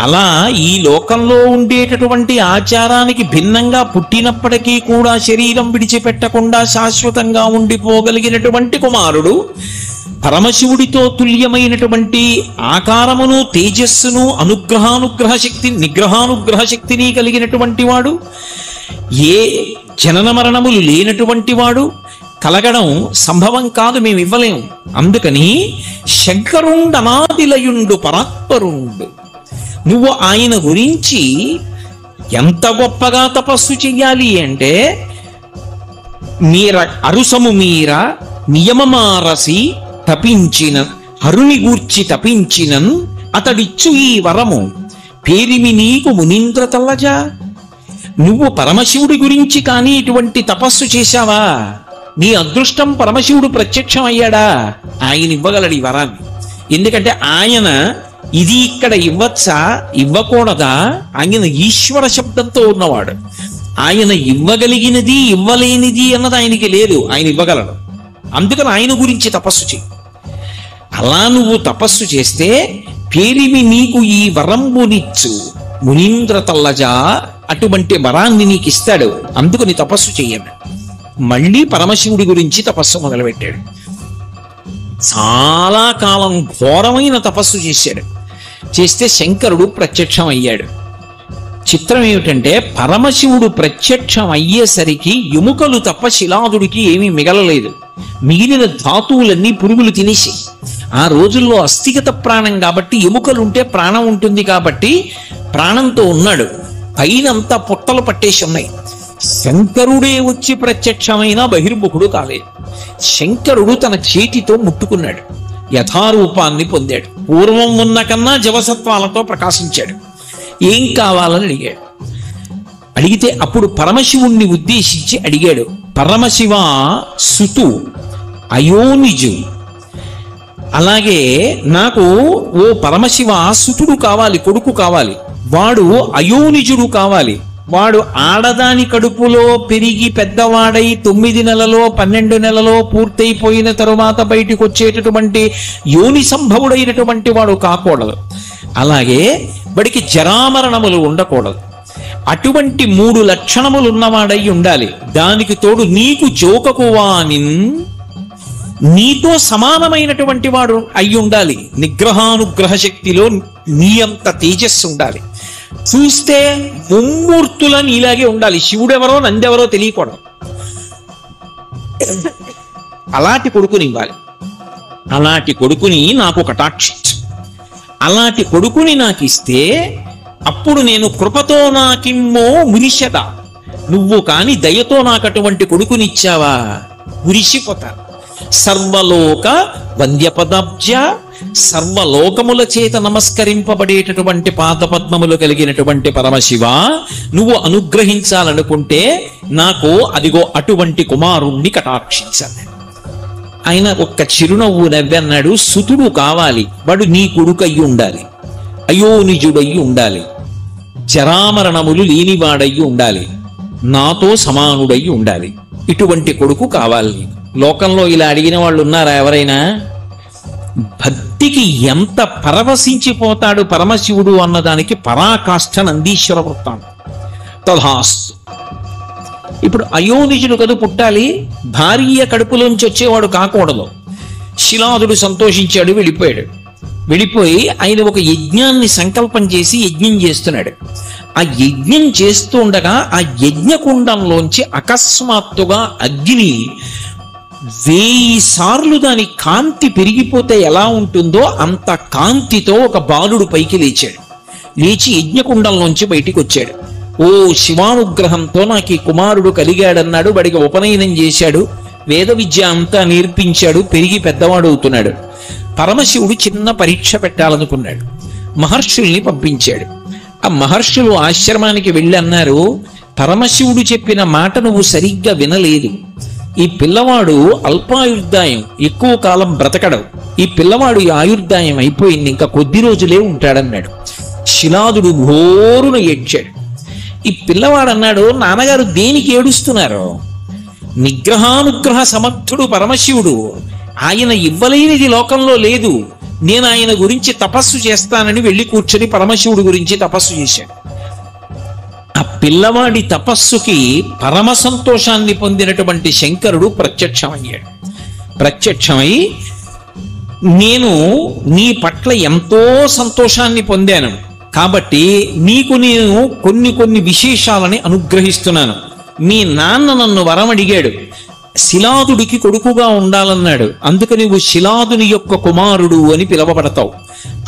అలా ఈ లోకంలో ఉండేటటువంటి ఆచారానికి భిన్నంగా పుట్టినప్పటికీ కూడా శరీరం విడిచిపెట్టకుండా శాశ్వతంగా ఉండిపోగలిగినటువంటి కుమారుడు, పరమశివుడితో తుల్యమైనటువంటి ఆకారమును, తేజస్సును, అనుగ్రహానుగ్రహ శక్తి, నిగ్రహానుగ్రహ శక్తిని కలిగినటువంటి వాడు, ఏ జనన మరణములు లేనటువంటి వాడు కలగడం సంభవం కాదు, మేము ఇవ్వలేము. అందుకని శంకరుండనాదిలయుండు పరాత్పరుండు. నువ్వు ఆయన గురించి ఎంత గొప్పగా తపస్సు చెయ్యాలి అంటే, మీర అరుసము మీర నియమమారసి తపించిన హరుని గూర్చి తపించినన్ అతడిచ్చు ఈ వరము పేరిమి నీకు మునీంద్ర తల్లజా. నువ్వు పరమశివుడి గురించి కానీ ఇటువంటి తపస్సు చేశావా? నీ అదృష్టం పరమశివుడు ప్రత్యక్షం అయ్యాడా? ఆయన ఇవ్వగలడు ఈ వరాన్ని. ఎందుకంటే ఆయన ఇది ఇక్కడ ఇవ్వచ్చా, ఇవ్వకూడదా? ఆయన ఈశ్వర శబ్దంతో ఉన్నవాడు. ఆయన ఇవ్వగలిగినది, ఇవ్వలేనిది అన్నది ఆయనకి లేదు. ఆయన ఇవ్వగలడు. అందుకని ఆయన గురించి తపస్సు చేయి. అలా నువ్వు తపస్సు చేస్తే పేరిమి నీకు ఈ వరంబునిచ్చు మునీంద్ర తల్లజా, అటువంటి వరాన్ని నీకు ఇస్తాడు. అందుకని తపస్సు చెయ్యండి. మళ్ళీ పరమశివుడి గురించి తపస్సు మొదలుపెట్టాడు. చాలా కాలం ఘోరమైన తపస్సు చేశాడు. చేస్తే శంకరుడు ప్రత్యక్షం అయ్యాడు. చిత్రం ఏమిటంటే, పరమశివుడు ప్రత్యక్షం అయ్యేసరికి ఎముకలు తప్ప శిలాదుడికి ఏమీ మిగలలేదు. మిగిలిన ధాతువులన్నీ పురుగులు తినేసి, ఆ రోజుల్లో అస్థిగత ప్రాణం కాబట్టి ఎముకలుంటే ప్రాణం ఉంటుంది కాబట్టి ప్రాణంతో ఉన్నాడు. పైనంతా పుట్టలు పట్టేసి ఉన్నాయి. శంకరుడే వచ్చి ప్రత్యక్షమైన బహిర్ముఖుడు కాలేదు. శంకరుడు తన చేతితో ముట్టుకున్నాడు, యథారూపాన్ని పొందాడు. పూర్వం ఉన్న కన్నా జవసత్వాలతో ప్రకాశించాడు. ఏం కావాలని అడిగాడు. అడిగితే అప్పుడు పరమశివుణ్ణి ఉద్దేశించి అడిగాడు, పరమశివ సుతు అయోనిజు, అలాగే నాకు ఓ పరమశివ సుతుడు కావాలి, కొడుకు కావాలి. వాడు అయోనిజుడు కావాలి. వాడు ఆడదాని కడుపులో పెరిగి పెద్దవాడై 9 నెలలో 12 నెలలో పూర్తయిపోయిన తరువాత బయటికి వచ్చేటటువంటి యోని సంభవుడైనటువంటి వాడు కాకూడదు. అలాగే వాడికి జరామరణములు ఉండకూడదు. అటువంటి 3 లక్షణములు ఉన్నవాడై ఉండాలి. దానికి తోడు నీకు జోకకువానిన్, నీతో సమానమైనటువంటి వాడు అయి ఉండాలి. నిగ్రహానుగ్రహ శక్తిలో నీ అంత తేజస్సు ఉండాలి. చూస్తే ముమ్మూర్తులని ఇలాగే ఉండాలి. శివుడెవరో నందెవరో తెలియకూడదు. అలాంటి కొడుకుని ఇవ్వాలి. అలాంటి కొడుకుని నాకు కటాక్షించు. అలాంటి కొడుకుని నాకు ఇస్తే అప్పుడు నేను కృపతో నాకిమ్మో మురిషద, నువ్వు కాని దయతో నాకు అటువంటి కొడుకునిచ్చావా మురిసిపోతాను. సర్వలోక వంద్యపదాబ్జ, సర్వలోకముల చేత నమస్కరింపబడేటటువంటి పాదపద్మములు కలిగినటువంటి పరమశివ, నువ్వు అనుగ్రహించాలనుకుంటే నాకు అదిగో అటువంటి కుమారుణ్ణి కటాక్షించాలి. ఆయన ఒక్క చిరునవ్వు నవ్వన్నాడు, సుతుడు కావాలి, వాడు నీ కొడుకయ్యి ఉండాలి, అయోనిజుడయ్యి ఉండాలి, జరామరణములు లేనివాడయ్యి ఉండాలి, నాతో సమానుడయ్యి ఉండాలి. ఇటువంటి కొడుకు కావాలి. లోకంలో ఇలా అడిగిన వాళ్ళు ఉన్నారా ఎవరైనా? భక్తికి ఎంత పరవశించిపోతాడు పరమశివుడు అన్నదానికి పరాకాష్ఠ నందీశ్వర వృత్తాంతం. తథాస్తు. ఇప్పుడు అయోనిజుడు కదు పుట్టాలి, భార్య కడుపులోంచి వచ్చేవాడు కాకూడదు. శిలాదుడు సంతోషించాడు, వెళ్ళిపోయాడు. వెళ్ళిపోయి ఆయన ఒక యజ్ఞాన్ని సంకల్పం చేసి యజ్ఞం చేస్తున్నాడు. ఆ యజ్ఞం చేస్తూ ఉండగా ఆ యజ్ఞకుండంలోంచి అకస్మాత్తుగా అగ్ని 1000 సార్లు దాని కాంతి పెరిగిపోతే ఎలా ఉంటుందో అంత కాంతితో ఒక బాలుడు పైకి లేచాడు. లేచి యజ్ఞకుండంలోంచి బయటికి వచ్చాడు. ఓ శివానుగ్రహంతో నాకు ఈ కుమారుడు కలిగాడన్నాడు. వాడికి ఉపనయనం చేశాడు, వేద విద్య అంతా నేర్పించాడు, పెరిగి పెద్దవాడు అవుతున్నాడు. పరమశివుడు చిన్న పరీక్ష పెట్టాలనుకున్నాడు. మహర్షుల్ని పంపించాడు. ఆ మహర్షులు ఆశ్రమానికి వెళ్ళి అన్నారు, పరమశివుడు చెప్పిన మాట నువ్వు సరిగ్గా వినలేదు. ఈ పిల్లవాడు అల్పాయుర్దాయం, ఎక్కువ కాలం బ్రతకడం. ఈ పిల్లవాడు ఈ ఆయుర్దాయం అయిపోయింది, ఇంకా కొద్ది రోజులే ఉంటాడన్నాడు. శిలాదుడు ఘోరున ఏడ్చాడు. ఈ పిల్లవాడు అన్నాడు, నాన్నగారు దేనికి ఏడుస్తున్నారు? నిగ్రహానుగ్రహ సమర్థుడు పరమశివుడు, ఆయన ఇవ్వలేనిది లోకంలో లేదు. నేను ఆయన గురించి తపస్సు చేస్తానని వెళ్ళి కూర్చొని పరమశివుడి గురించి తపస్సు చేశాడు. ఆ పిల్లవాడి తపస్సుకి పరమ సంతోషాన్ని పొందినటువంటి శంకరుడు ప్రత్యక్షమయ్యాడు. ప్రత్యక్షమై, నేను నీ పట్ల ఎంతో సంతోషాన్ని పొందాను కాబట్టి నీకు నేను కొన్ని విశేషాలని అనుగ్రహిస్తున్నాను. మీ నాన్న నన్ను వరం అడిగాడు, శిలాదుడికి కొడుకుగా ఉండాలన్నాడు. అందుకు నువ్వు శిలాదుని యొక్క కుమారుడు అని పిలవబడతావు.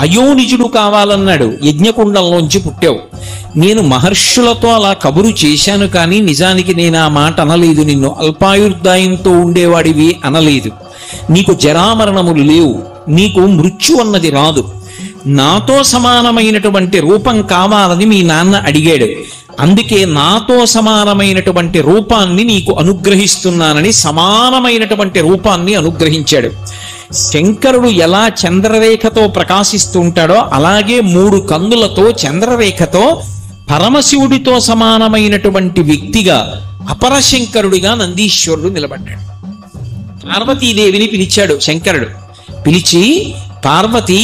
అయోనిజుడు కావాలన్నాడు, యజ్ఞకుండంలోంచి పుట్టావు. నేను మహర్షులతో అలా కబురు చేశాను, కానీ నిజానికి నేను ఆ మాట అనలేదు. నిన్ను అల్పాయుర్దాయంతో ఉండేవాడివి అనలేదు. నీకు జరామరణములు లేవు, నీకు మృత్యు అన్నది రాదు. నాతో సమానమైనటువంటి రూపం కావాలని మీ నాన్న అడిగాడు. అందుకే నాతో సమానమైనటువంటి రూపాన్ని నీకు అనుగ్రహిస్తున్నానని సమానమైనటువంటి రూపాన్ని అనుగ్రహించాడు. శంకరుడు ఎలా చంద్రరేఖతో ప్రకాశిస్తూ ఉంటాడో అలాగే 3 కన్నులతో చంద్రరేఖతో పరమశివుడితో సమానమైనటువంటి వ్యక్తిగా అపరశంకరుడిగా నందీశ్వరుడు నిలబడ్డాడు. పార్వతీదేవిని పిలిచాడు శంకరుడు. పిలిచి, పార్వతి,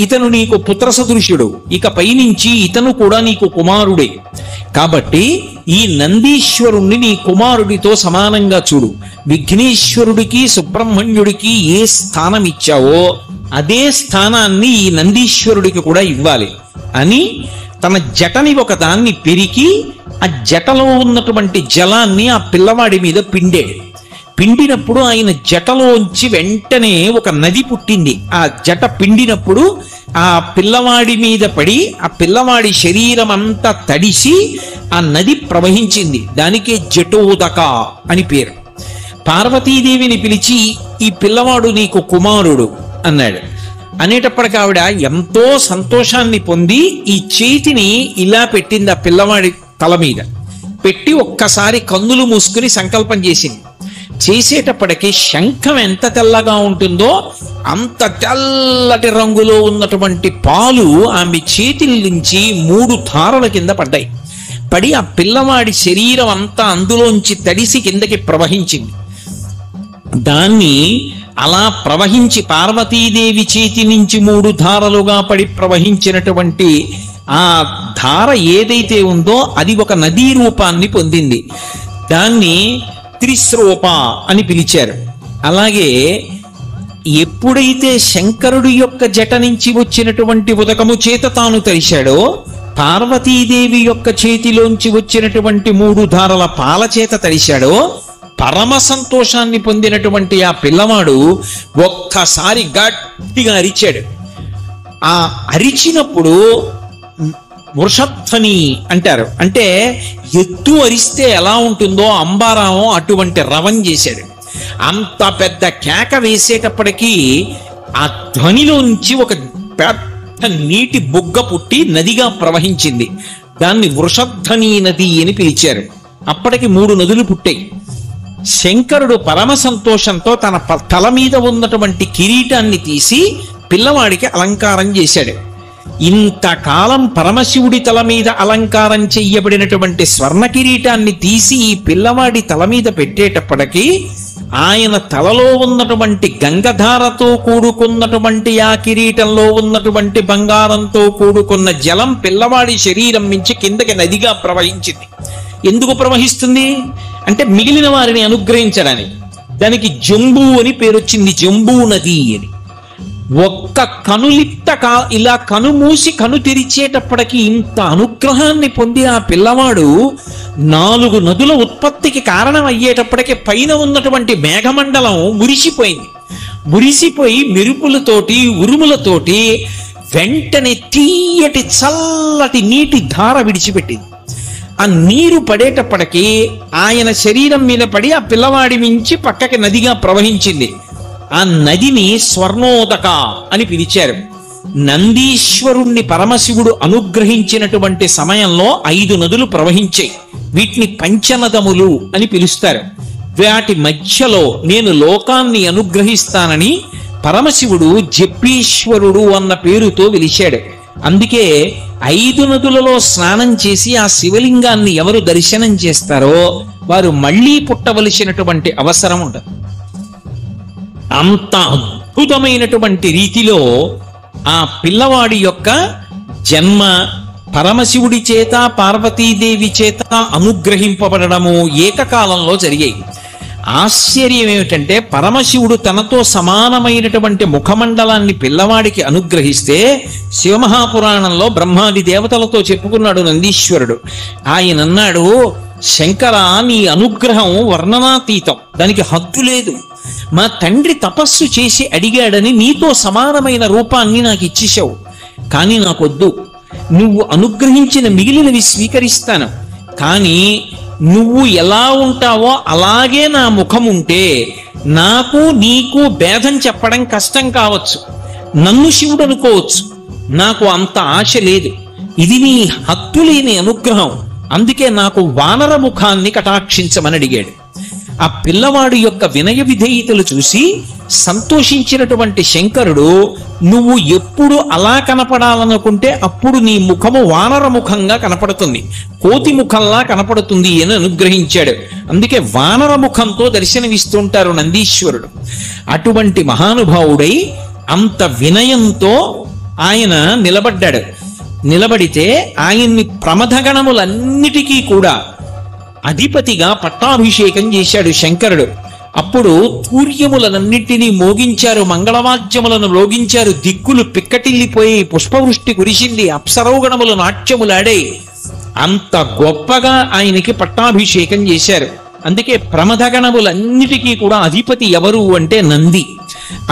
ఇతను నీకు పుత్ర సదృశ్యుడు, ఇక పైనుంచి ఇతను కూడా నీకు కుమారుడే. కాబట్టి ఈ నందీశ్వరుణ్ణి నీ కుమారుడితో సమానంగా చూడు. విఘ్నేశ్వరుడికి సుబ్రహ్మణ్యుడికి ఏ స్థానం ఇచ్చావో అదే స్థానాన్ని ఈ నందీశ్వరుడికి కూడా ఇవ్వాలి అని తన జటని ఒక దాన్ని పెరికి ఆ జటలో ఉన్నటువంటి జలాన్ని ఆ పిల్లవాడి మీద పిండాడు. పిండినప్పుడు ఆయన జటలోంచి వెంటనే ఒక నది పుట్టింది. ఆ జట పిండినప్పుడు ఆ పిల్లవాడి మీద పడి ఆ పిల్లవాడి శరీరం అంతా తడిసి ఆ నది ప్రవహించింది. దానికే జటోదక అని పేరు. పార్వతీదేవిని పిలిచి, ఈ పిల్లవాడు నీకు కుమారుడు అన్నాడు. అనేటప్పటికి ఆవిడ ఎంతో సంతోషాన్ని పొంది ఈ చేతిని ఇలా పెట్టింది ఆ పిల్లవాడి తల మీద పెట్టి ఒక్కసారి కన్నులు మూసుకుని సంకల్పం చేసింది. చేసేటప్పటికి శంఖం ఎంత తెల్లగా ఉంటుందో అంత తెల్లటి రంగులో ఉన్నటువంటి పాలు ఆమె చేతుల నుంచి 3 ధారల కింద పడ్డాయి. పడి ఆ పిల్లవాడి శరీరం అంతా అందులోంచి తడిసి కిందకి ప్రవహించింది. దాన్ని అలా ప్రవహించి పార్వతీదేవి చేతి నుంచి 3 ధారలుగా పడి ప్రవహించినటువంటి ఆ ధార ఏదైతే ఉందో అది ఒక నదీ రూపాన్ని పొందింది. దాన్ని త్రిశ్రోప అని పిలిచారు. అలాగే ఎప్పుడైతే శంకరుడి యొక్క జట నుంచి వచ్చినటువంటి ఉదకము చేత తాను తరిశాడో, పార్వతీదేవి యొక్క చేతిలోంచి వచ్చినటువంటి 3 ధారల పాల చేత తరిశాడో, పరమ సంతోషాన్ని పొందినటువంటి ఆ పిల్లవాడు ఒక్కసారి గట్టిగా అరిచాడు. ఆ అరిచినప్పుడు వృషధ్వని అంటారు. అంటే ఎత్తు అరిస్తే ఎలా ఉంటుందో అంబారామం అటువంటి రవం చేశాడు. అంత పెద్ద కేక వేసేటప్పటికీ ఆ ధ్వనిలోంచి ఒక పెద్ద నీటి బుగ్గ పుట్టి నదిగా ప్రవహించింది. దాన్ని వృషధ్వని నది అని పిలిచారు. అప్పటికి 3 నదులు పుట్టాయి. శంకరుడు పరమ సంతోషంతో తన తల మీద ఉన్నటువంటి కిరీటాన్ని తీసి పిల్లవాడికి అలంకారం చేశాడు. ఇంతకాలం పరమశివుడి తల మీద అలంకారం చెయ్యబడినటువంటి స్వర్ణ కిరీటాన్ని తీసి ఈ పిల్లవాడి తల మీద పెట్టేటప్పటికీ ఆయన తలలో ఉన్నటువంటి గంగధారతో కూడుకున్నటువంటి ఆ కిరీటంలో ఉన్నటువంటి బంగారంతో కూడుకున్న జలం పిల్లవాడి శరీరం నుంచి కిందకి నదిగా ప్రవహించింది. ఎందుకు ప్రవహిస్తుంది అంటే మిగిలిన వారిని అనుగ్రహించడానికి. దానికి జంబూ అని పేరు వచ్చింది, జంబూ నది అని. ఒక్క కనులిప్త ఇలా కను మూసి కను తెరిచేటప్పటికి ఇంత అనుగ్రహాన్ని పొంది ఆ పిల్లవాడు 4 నదుల ఉత్పత్తికి కారణం అయ్యేటప్పటికి పైన ఉన్నటువంటి మేఘమండలం మురిసిపోయింది. మురిసిపోయి మెరుపులతోటి ఉరుములతోటి వెంటనే తీయటి చల్లటి నీటి ధార విడిచిపెట్టింది. ఆ నీరు పడేటప్పటికి ఆయన శరీరం మీద పడి ఆ పిల్లవాడి మించి పక్కకి నదిగా ప్రవహించింది. ఆ నదిని స్వర్ణోదక అని పిలిచారు. నందీశ్వరుణ్ణి పరమశివుడు అనుగ్రహించినటువంటి సమయంలో 5 నదులు ప్రవహించాయి. వీటిని పంచనదములు అని పిలుస్తారు. వాటి మధ్యలో నేను లోకాన్ని అనుగ్రహిస్తానని పరమశివుడు జప్పీశ్వరుడు అన్న పేరుతో పిలిచాడు. అందుకే 5 నదులలో స్నానం చేసి ఆ శివలింగాన్ని ఎవరు దర్శనం చేస్తారో వారు మళ్ళీ పుట్టవలసినటువంటి అవసరం ఉండదు. అంత అద్భుతమైనటువంటి రీతిలో ఆ పిల్లవాడి యొక్క జన్మ పరమశివుడి చేత పార్వతీదేవి చేత అనుగ్రహింపబడము ఏకకాలంలో జరిగాయి. ఆశ్చర్యం ఏమిటంటే పరమశివుడు తనతో సమానమైనటువంటి ముఖమండలాన్ని పిల్లవాడికి అనుగ్రహిస్తే శివమహాపురాణంలో బ్రహ్మాది దేవతలతో చెప్పుకున్నాడు నందీశ్వరుడు. ఆయన అన్నాడు, శంకర నీ అనుగ్రహం వర్ణనాతీతం, దానికి హద్దు లేదు. మా తండ్రి తపస్సు చేసి అడిగాడని నీతో సమానమైన రూపాన్ని నాకు ఇచ్చేశావు, కానీ నాకొద్దు. నువ్వు అనుగ్రహించిన మిగిలినవి స్వీకరిస్తాను, కానీ నువ్వు ఎలా ఉంటావో అలాగే నా ముఖం ఉంటే నాకు నీకు భేదం చెప్పడం కష్టం కావచ్చు, నన్ను శివుడు అనుకోవచ్చు, నాకు అంత ఆశ లేదు. ఇది నీ హద్దు లేని అనుగ్రహం, అందుకే నాకు వానర ముఖాన్ని కటాక్షించమని అడిగాడు. ఆ పిల్లవాడు యొక్క వినయ విధేయతలు చూసి సంతోషించినటువంటి శంకరుడు, నువ్వు ఎప్పుడు అలా కనపడాలనుకుంటే అప్పుడు నీ ముఖము వానర ముఖంగా కనపడుతుంది, కోతి ముఖంలా కనపడుతుంది అని అనుగ్రహించాడు. అందుకే వానర ముఖంతో దర్శనమిస్తుంటారు నందీశ్వరుడు. అటువంటి మహానుభావుడై అంత వినయంతో ఆయన నిలబడ్డాడు. నిలబడితే ఆయన్ని ప్రమథగణములన్నిటికీ కూడా అధిపతిగా పట్టాభిషేకం చేశాడు శంకరుడు. అప్పుడు తూర్యములనన్నింటినీ మోగించారు, మంగళవాద్యములను మోగించారు, దిక్కులు పిక్కటిల్లిపోయి పుష్పవృష్టి కురిసింది, అప్సరోగణములు నాట్యములాడే. అంత గొప్పగా ఆయనకి పట్టాభిషేకం చేశారు. అందుకే ప్రమథగణములన్నిటికీ కూడా అధిపతి ఎవరు అంటే నంది.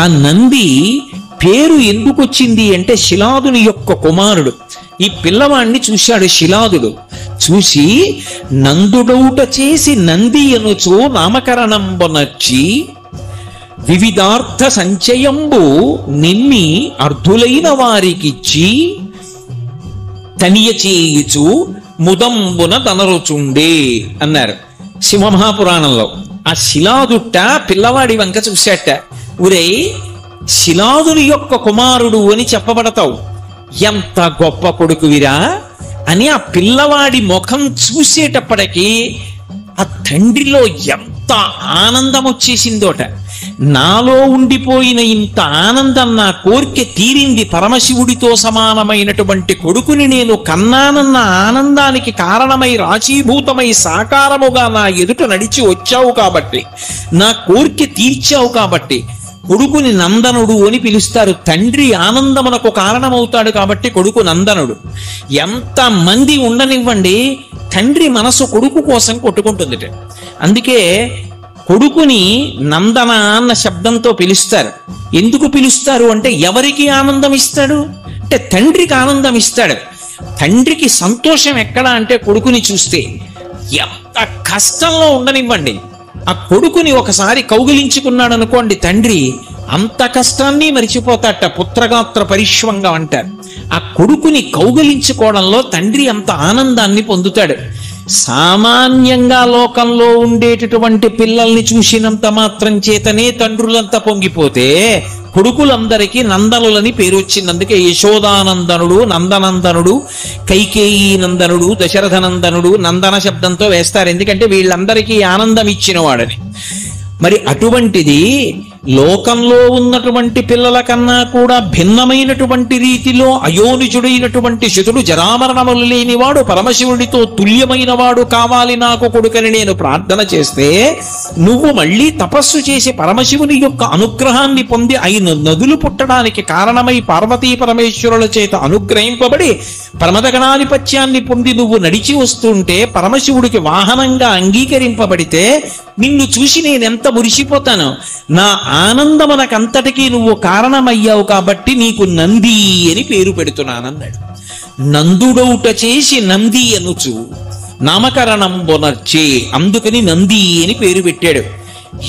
ఆ నంది పేరు ఎందుకు వచ్చింది అంటే శిలాదుని యొక్క కుమారుడు. ఈ పిల్లవాణ్ణి చూశాడు శిలాదుడు. చూసి నందుడౌట చేసి నంది అనుచు నామకరణంబొనర్చి వివిధార్థ సంచయంబు నిమ్మి అర్ధులైన వారికిచ్చి తనియ చేయుచు ముదంబున తనరుచుండే అన్నారు శివమహాపురాణంలో. ఆ శిలాదుట్ట పిల్లవాడి వంక చూశాట. ఉరే శిలాదుని యొక్క కుమారుడు అని చెప్పబడతావు, ఎంత గొప్ప కొడుకువిరా అని ఆ పిల్లవాడి ముఖం చూసేటప్పటికీ ఆ తండ్రిలో ఎంత ఆనందం వచ్చేసిందోట. నాలో ఉండిపోయిన ఇంత ఆనందం, నా కోరిక తీరింది, పరమశివుడితో సమానమైనటువంటి కొడుకుని నేను కన్నానన్న ఆనందానికి కారణమై రాశీభూతమై సాకారముగా నా ఎదుట నడిచి వచ్చావు కాబట్టి, నా కోరిక తీర్చావు కాబట్టి కొడుకుని నందనుడు అని పిలుస్తారు. తండ్రి ఆనందమునకు కారణమవుతాడు కాబట్టి కొడుకు నందనుడు. ఎంత మంది ఉండనివ్వండి, తండ్రి మనసు కొడుకు కోసం కొట్టుకుంటుంది. అందుకే కొడుకుని నందన అన్న శబ్దంతో పిలుస్తారు. ఎందుకు పిలుస్తారు అంటే ఎవరికి ఆనందం ఇస్తాడు అంటే తండ్రికి ఆనందం ఇస్తాడు. తండ్రికి సంతోషం ఎక్కడ అంటే కొడుకుని చూస్తే. ఎంత కష్టంలో ఉండనివ్వండి, ఆ కొడుకుని ఒకసారి కౌగిలించుకున్నాడు అనుకోండి తండ్రి, అంత కష్టాన్ని మరిచిపోతాట. పుత్రగాత్ర పరిష్వంగా అంటారు. ఆ కొడుకుని కౌగిలించుకోవడంలో తండ్రి అంత ఆనందాన్ని పొందుతాడు. సామాన్యంగా లోకంలో ఉండేటటువంటి పిల్లల్ని చూసినంత మాత్రం చేతనే తండ్రులంతా పొంగిపోతే కొడుకులందరికీ నందనులని పేరు వచ్చింది. అందుకే యశోదానందనుడు, నందనందనుడు, కైకేయీ నందనుడు, దశరథ నందనుడు నందన శబ్దంతో వేస్తారు. ఎందుకంటే వీళ్ళందరికీ ఆనందం ఇచ్చిన వాడని. మరి అటువంటిది లోకంలో ఉన్నటువంటి పిల్లల కన్నా కూడా భిన్నమైనటువంటి రీతిలో అయోనిజుడైనటువంటి శతుడు జరామరణములు లేనివాడు పరమశివుడితో తుల్యమైన వాడు కావాలి నాకు కొడుకని నేను ప్రార్థన చేస్తే నువ్వు మళ్ళీ తపస్సు చేసి పరమశివుని యొక్క అనుగ్రహాన్ని పొంది 5 నదులు పుట్టడానికి కారణమై పార్వతీ పరమేశ్వరుల చేత అనుగ్రహింపబడి పరమదగణాధిపత్యాన్ని పొంది నువ్వు నడిచి వస్తుంటే పరమశివుడికి వాహనంగా అంగీకరింపబడితే నిన్ను చూసి నేనెంత మురిసిపోతాను. నా ఆనందమునకంతటికీ నువ్వు కారణమయ్యావు కాబట్టి నీకు నంది అని పేరు పెడుతున్నానన్నాడు. నందుడౌట చేసి నంది అనుచు నామకరణం బొనర్చే, అందుకని నంది అని పేరు పెట్టాడు.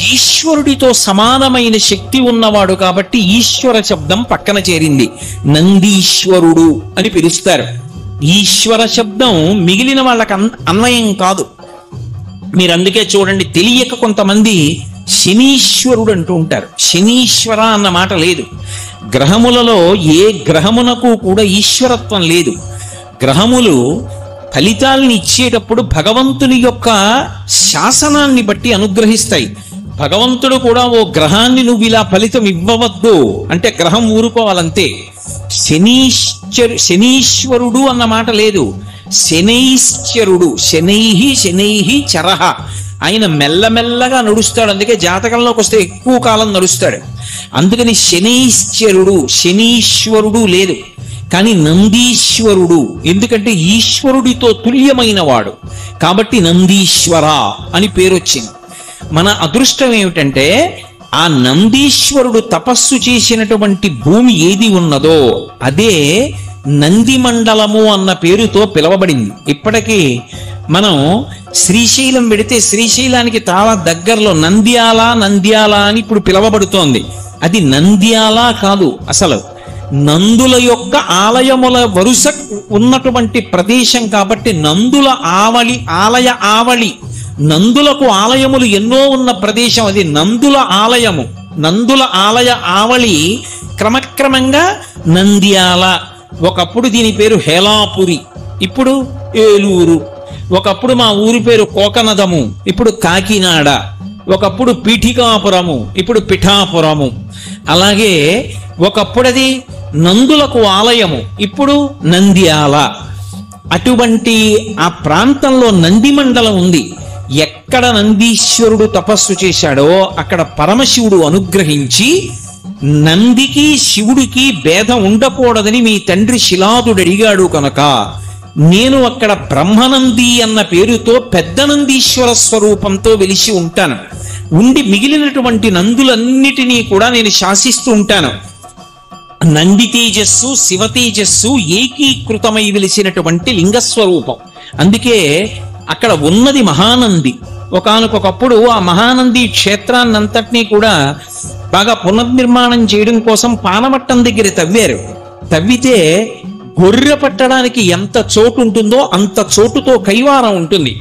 ఈశ్వరుడితో సమానమైన శక్తి ఉన్నవాడు కాబట్టి ఈశ్వర శబ్దం పక్కన చేరింది. నందీశ్వరుడు అని పిలుస్తారు. ఈశ్వర శబ్దం మిగిలిన వాళ్ళకి అన్వయం కాదు. మీరు అందుకే చూడండి, తెలియక కొంతమంది శనీశ్వరుడు అంటూ ఉంటారు. శనీశ్వర అన్న మాట లేదు. గ్రహములలో ఏ గ్రహమునకు కూడా ఈశ్వరత్వం లేదు. గ్రహములు ఫలితాలను ఇచ్చేటప్పుడు భగవంతుని యొక్క శాసనాన్ని బట్టి అనుగ్రహిస్తాయి. భగవంతుడు కూడా ఓ గ్రహాన్ని నువ్వు ఇలా ఫలితం ఇవ్వవద్దు అంటే గ్రహం ఊరుకోవాలంతే. శనీశ్వరుడు అన్న మాట లేదు. శనైశ్చరుడు, శనైహి చరహ. ఆయన మెల్లమెల్లగా నడుస్తాడు. అందుకే జాతకంలోకి వస్తే ఎక్కువ కాలం నడుస్తాడు. అందుకని శనైశ్చరుడు, శనీశ్వరుడు లేదు. కానీ నందీశ్వరుడు, ఎందుకంటే ఈశ్వరుడితో తుల్యమైన వాడు కాబట్టి నందీశ్వర అని పేరు వచ్చింది. మన అదృష్టం ఏమిటంటే ఆ నందీశ్వరుడు తపస్సు చేసినటువంటి భూమి ఏది ఉన్నదో అదే నంది మండలము అన్న పేరుతో పిలవబడింది. ఇప్పటికీ మనం శ్రీశైలం పెడితే శ్రీశైలానికి చాలా దగ్గరలో నంద్యాల అని ఇప్పుడు పిలవబడుతోంది. అది నంద్యాల కాదు, అసలు నందుల యొక్క ఆలయముల వరుస ఉన్నటువంటి ప్రదేశం కాబట్టి నందుల ఆలయ ఆవళి, నందులకు ఆలయములు ఎన్నో ఉన్న ప్రదేశం అది నందుల ఆలయము. నందుల ఆలయ ఆవళి క్రమక్రమంగా నంద్యాల. ఒకప్పుడు దీని పేరు హేలాపురి, ఇప్పుడు ఏలూరు. ఒకప్పుడు మా ఊరి పేరు కోకనదము, ఇప్పుడు కాకినాడ. ఒకప్పుడు పీఠికాపురము, ఇప్పుడు పిఠాపురము. అలాగే ఒకప్పుడు అది నందులకు ఆలయము, ఇప్పుడు నంద్యాల. అటువంటి ఆ ప్రాంతంలో నంది మండలం ఉంది. ఎక్కడ నందీశ్వరుడు తపస్సు చేశాడో అక్కడ పరమశివుడు అనుగ్రహించి నందికి శివుడికి భేదం ఉండకూడదని మీ తండ్రి శిలాదుడు అడిగాడు కనుక నేను అక్కడ బ్రహ్మనంది అన్న పేరుతో పెద్ద నందీశ్వర స్వరూపంతో వెలిసి ఉంటాను. ఉండి మిగిలినటువంటి నందులన్నిటినీ కూడా నేను శాసిస్తూ ఉంటాను. నంది తేజస్సు శివ తేజస్సు ఏకీకృతమై వెలిసినటువంటి లింగస్వరూపం. అందుకే అక్కడ ఉన్నది మహానంది. ఒకానొకప్పుడు ఆ మహానంది క్షేత్రాన్నంతటినీ కూడా బాగా పునర్నిర్మాణం చేయడం కోసం పానమట్టం దగ్గర తవ్వారు. తవ్వితే గొర్రె పట్టడానికి ఎంత చోటు ఉంటుందో అంత చోటుతో కైవారం ఉంటుంది.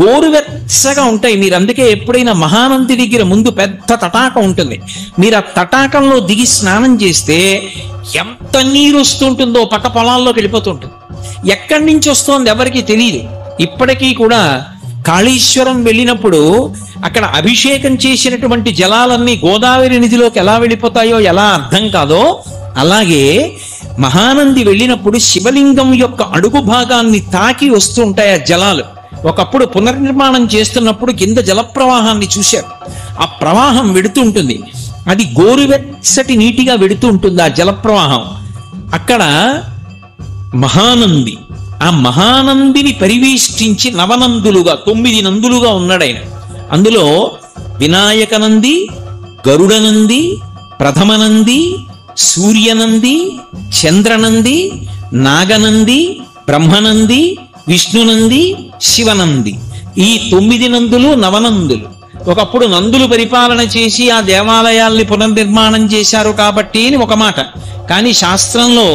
గోరువెచ్చగా ఉంటాయి. మీరు అందుకే ఎప్పుడైనా మహానంది దగ్గర ముందు పెద్ద తటాకం ఉంటుంది. మీరు ఆ తటాకంలో దిగి స్నానం చేస్తే ఎంత నీరు వస్తుంటుందో పట్ట పొలాల్లోకి వెళ్ళిపోతుంటుంది. ఎక్కడి నుంచి వస్తోంది ఎవరికి తెలియదు. ఇప్పటికీ కూడా కాళేశ్వరం వెళ్ళినప్పుడు అక్కడ అభిషేకం చేసినటువంటి జలాలన్నీ గోదావరి నదిలోకి ఎలా వెళ్ళిపోతాయో ఎలా అర్థం కాదో అలాగే మహానంది వెళ్ళినప్పుడు శివలింగం యొక్క అడుగు భాగాన్ని తాకి వస్తూ ఉంటాయి ఆ జలాలు. ఒకప్పుడు పునర్నిర్మాణం చేస్తున్నప్పుడు కింద జలప్రవాహాన్ని చూశారు. ఆ ప్రవాహం వెడుతూ ఉంటుంది. అది గోరువెచ్చటి నీటిగా వెడుతూ ఉంటుంది ఆ జలప్రవాహం. అక్కడ మహానంది, ఆ మహానందిని పరివేష్టించి నవనందులుగా 9 నందులుగా ఉన్నాడు ఆయన. అందులో వినాయకనంది, గరుడనంది, ప్రథమనంది, సూర్యనంది, చంద్రనంది, నాగనంది, బ్రహ్మనంది, విష్ణునంది, శివనంది. ఈ 9 నందులు నవనందులు. ఒకప్పుడు నందులు పరిపాలన చేసి ఆ దేవాలయాల్ని పునర్నిర్మాణం చేశారు కాబట్టి అని ఒక మాట. కానీ శాస్త్రంలో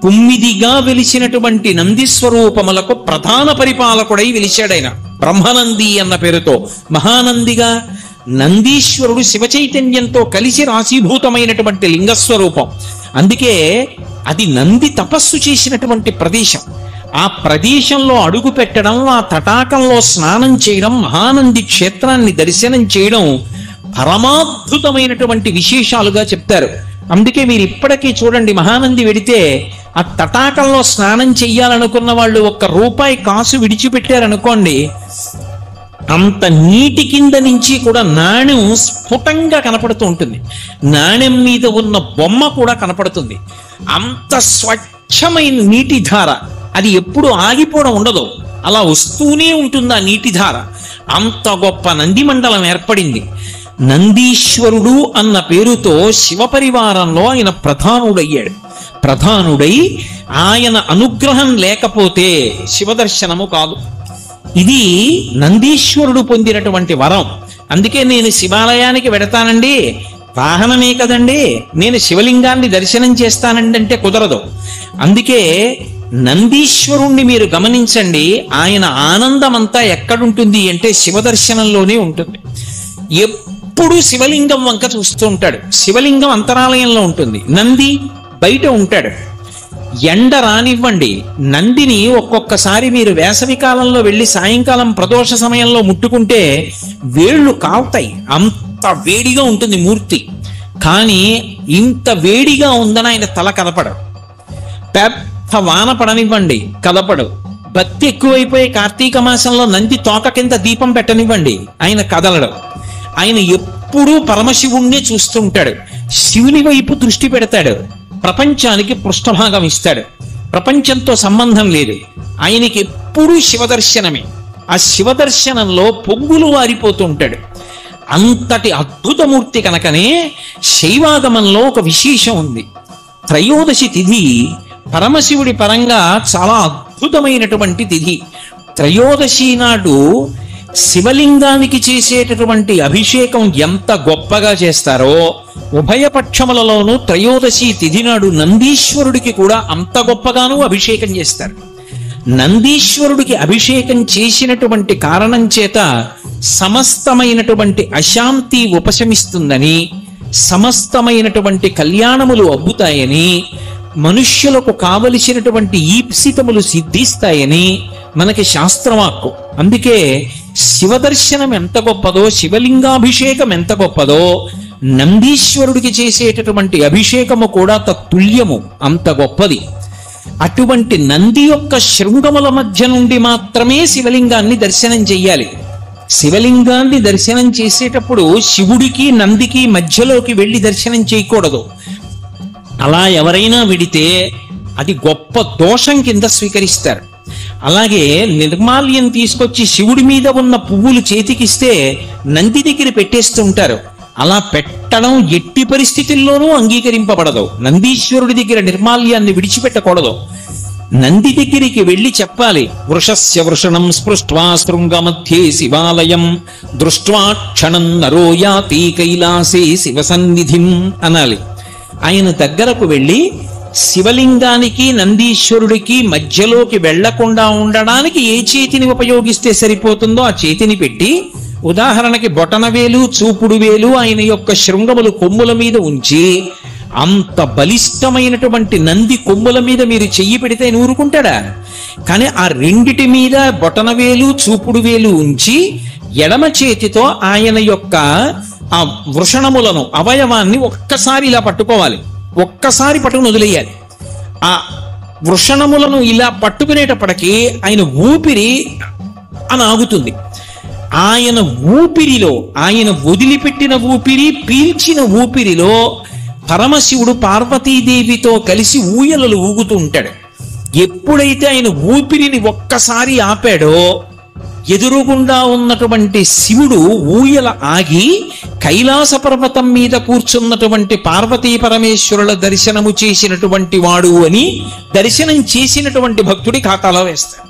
9గా వెలిసినటువంటి నంది స్వరూపములకు ప్రధాన పరిపాలకుడై వెలిశాడైన బ్రహ్మనంది అన్న పేరుతో. మహానందిగా నందీశ్వరుడు శివ చైతన్యంతో కలిసి రాశీభూతమైనటువంటి లింగస్వరూపం. అందుకే అది నంది తపస్సు చేసినటువంటి ప్రదేశం. ఆ ప్రదేశంలో అడుగు పెట్టడం, ఆ తటాకంలో స్నానం చేయడం, మహానంది క్షేత్రాన్ని దర్శనం చేయడం పరమాద్భుతమైనటువంటి విశేషాలుగా చెప్తారు. అందుకే మీరు ఇప్పటికీ చూడండి, మహానంది వెడితే ఆ తటాకంలో స్నానం చెయ్యాలనుకున్న వాళ్ళు ₹1 కాసు విడిచిపెట్టారనుకోండి, అంత నీటి కింద నుంచి కూడా నాణ్యం స్ఫుటంగా కనపడుతూ ఉంటుంది. నాణ్యం మీద ఉన్న బొమ్మ కూడా కనపడుతుంది. అంత స్వచ్ఛమైన నీటి ధార, అది ఎప్పుడు ఆగిపోవడం ఉండదు, అలా వస్తూనే ఉంటుంది ఆ నీటి ధార. అంత గొప్ప నంది మండలం ఏర్పడింది. నందీశ్వరుడు అన్న పేరుతో శివపరివారంలో ఆయన ప్రధానుడై ఆయన అనుగ్రహం లేకపోతే శివదర్శనము కాదు. ఇది నందీశ్వరుడు పొందినటువంటి వరం. అందుకే నేను శివాలయానికి వెడతానండి, వాహనమే కదండి, నేను శివలింగాన్ని దర్శనం చేస్తానండి అంటే కుదరదు. అందుకే నందీశ్వరుణ్ణి మీరు గమనించండి, ఆయన ఆనందమంతా ఎక్కడుంటుంది అంటే శివదర్శనంలోనే ఉంటుంది. ఎప్పుడు శివలింగం వంక చూస్తూ ఉంటాడు. శివలింగం అంతరాలయంలో ఉంటుంది, నంది బయట ఉంటాడు. ఎండ రానివ్వండి, నందిని ఒక్కొక్కసారి మీరు వేసవి కాలంలో వెళ్ళి సాయంకాలం ప్రదోష సమయంలో ముట్టుకుంటే వేళ్ళు కావుతాయి, అంత వేడిగా ఉంటుంది మూర్తి. కానీ ఇంత వేడిగా ఉందని ఆయన తల కదపడు. పెద్ద వాన పడనివ్వండి, కదపడు. భక్తి ఎక్కువైపోయి కార్తీక మాసంలో నంది తోక కింద దీపం పెట్టనివ్వండి, ఆయన కదలడు. ఆయన ఎప్పుడూ పరమశివుణ్ణి చూస్తుంటాడు. శివుని వైపు దృష్టి పెడతాడు. ప్రపంచానికి పృష్ఠభాగం ఇస్తాడు. ప్రపంచంతో సంబంధం లేదు, ఆయనకి ఎప్పుడూ శివదర్శనమే. ఆ శివదర్శనంలో పొంగులు వారిపోతూ ఉంటాడు. అంతటి అద్భుతమూర్తి కనుకనే శైవాగమంలో ఒక విశేషం ఉంది. త్రయోదశి తిథి పరమశివుడి పరంగా చాలా అద్భుతమైనటువంటి తిథి. త్రయోదశి నాడు శివలింగానికి చేసేటటువంటి అభిషేకం ఎంత గొప్పగా చేస్తారో, ఉభయపక్షములలోనూ త్రయోదశి తిథి నాడు నందీశ్వరుడికి కూడా అంత గొప్పగానూ అభిషేకం చేస్తారు. నందీశ్వరుడికి అభిషేకం చేసినటువంటి కారణం చేత సమస్తమైనటువంటి అశాంతి ఉపశమిస్తుందని, సమస్తమైనటువంటి కళ్యాణములు అబ్బుతాయని, మనుష్యులకు కావలసినటువంటి ఈప్సితములు సిద్ధిస్తాయని మనకి శాస్త్రవాక్కు. అందుకే శివదర్శనం ఎంత గొప్పదో, శివలింగాభిషేకం ఎంత గొప్పదో, నందీశ్వరుడికి చేసేటటువంటి అభిషేకము కూడా తత్తుల్యము, అంత గొప్పది. అటువంటి నంది యొక్క శృంగముల మధ్య నుండి మాత్రమే శివలింగాన్ని దర్శనం చెయ్యాలి. శివలింగాన్ని దర్శనం చేసేటప్పుడు శివుడికి నందికి మధ్యలోకి వెళ్ళి దర్శనం చేయకూడదు. అలా ఎవరైనా విడితే అది గొప్ప దోషం కింద స్వీకరిస్తారు. అలాగే నిర్మాల్యం తీసుకొచ్చి శివుడి మీద ఉన్న పువ్వులు చేతికిస్తే నంది దగ్గర పెట్టేస్తుంటారు. అలా పెట్టడం ఎట్టి పరిస్థితుల్లోనూ అంగీకరింపబడదు. నందీశ్వరుడి దగ్గర నిర్మాల్యాన్ని విడిచిపెట్టకూడదు. నంది దగ్గరికి వెళ్ళి చెప్పాలి, వృషస్య వృషణం స్పృష్ట్వా శృంగమధ్యే శివాలయం దృష్ట్వా క్షణం నరో యాతి కైలాసే శివసన్నిధిం అనాలి. ఆయన దగ్గరకు వెళ్ళి శివలింగానికి నందీశ్వరుడికి మధ్యలోకి వెళ్లకుండా ఉండడానికి ఏ చేతిని ఉపయోగిస్తే సరిపోతుందో ఆ చేతిని పెట్టి, ఉదాహరణకి బొటనవేలు చూపుడు వేలు ఆయన యొక్క శృంగములు కొమ్ముల మీద ఉంచి, అంత బలిష్టమైనటువంటి నంది కొమ్ముల మీద మీరు చెయ్యి పెడితే నూరుకుంటాడా? కానీ ఆ రెండిటి మీద బొటనవేలు చూపుడు వేలు ఉంచి ఎడమ చేతితో ఆయన యొక్క ఆ వృషణములను, అవయవాన్ని ఒక్కసారి ఇలా పట్టుకోవాలి, ఒక్కసారి పట్టుకుని వదిలేయాలి. ఆ వృషణములను ఇలా పట్టుకునేటప్పటికీ ఆయన ఊపిరి అని ఆగుతుంది. ఆయన ఊపిరిలో, ఆయన వదిలిపెట్టిన ఊపిరి, పీల్చిన ఊపిరిలో పరమశివుడు పార్వతీదేవితో కలిసి ఊయలలు ఊగుతూ ఉంటాడు. ఎప్పుడైతే ఆయన ఊపిరిని ఒక్కసారి ఆపాడో ఎదురుగుండా ఉన్నటువంటి శివుడు ఊయల ఆగి కైలాస పర్వతం మీద కూర్చున్నటువంటి పార్వతీ పరమేశ్వరుల దర్శనము చేసినటువంటి వాడు అని దర్శనం చేసినటువంటి భక్తుడి ఖాతాలో వేస్తాడు.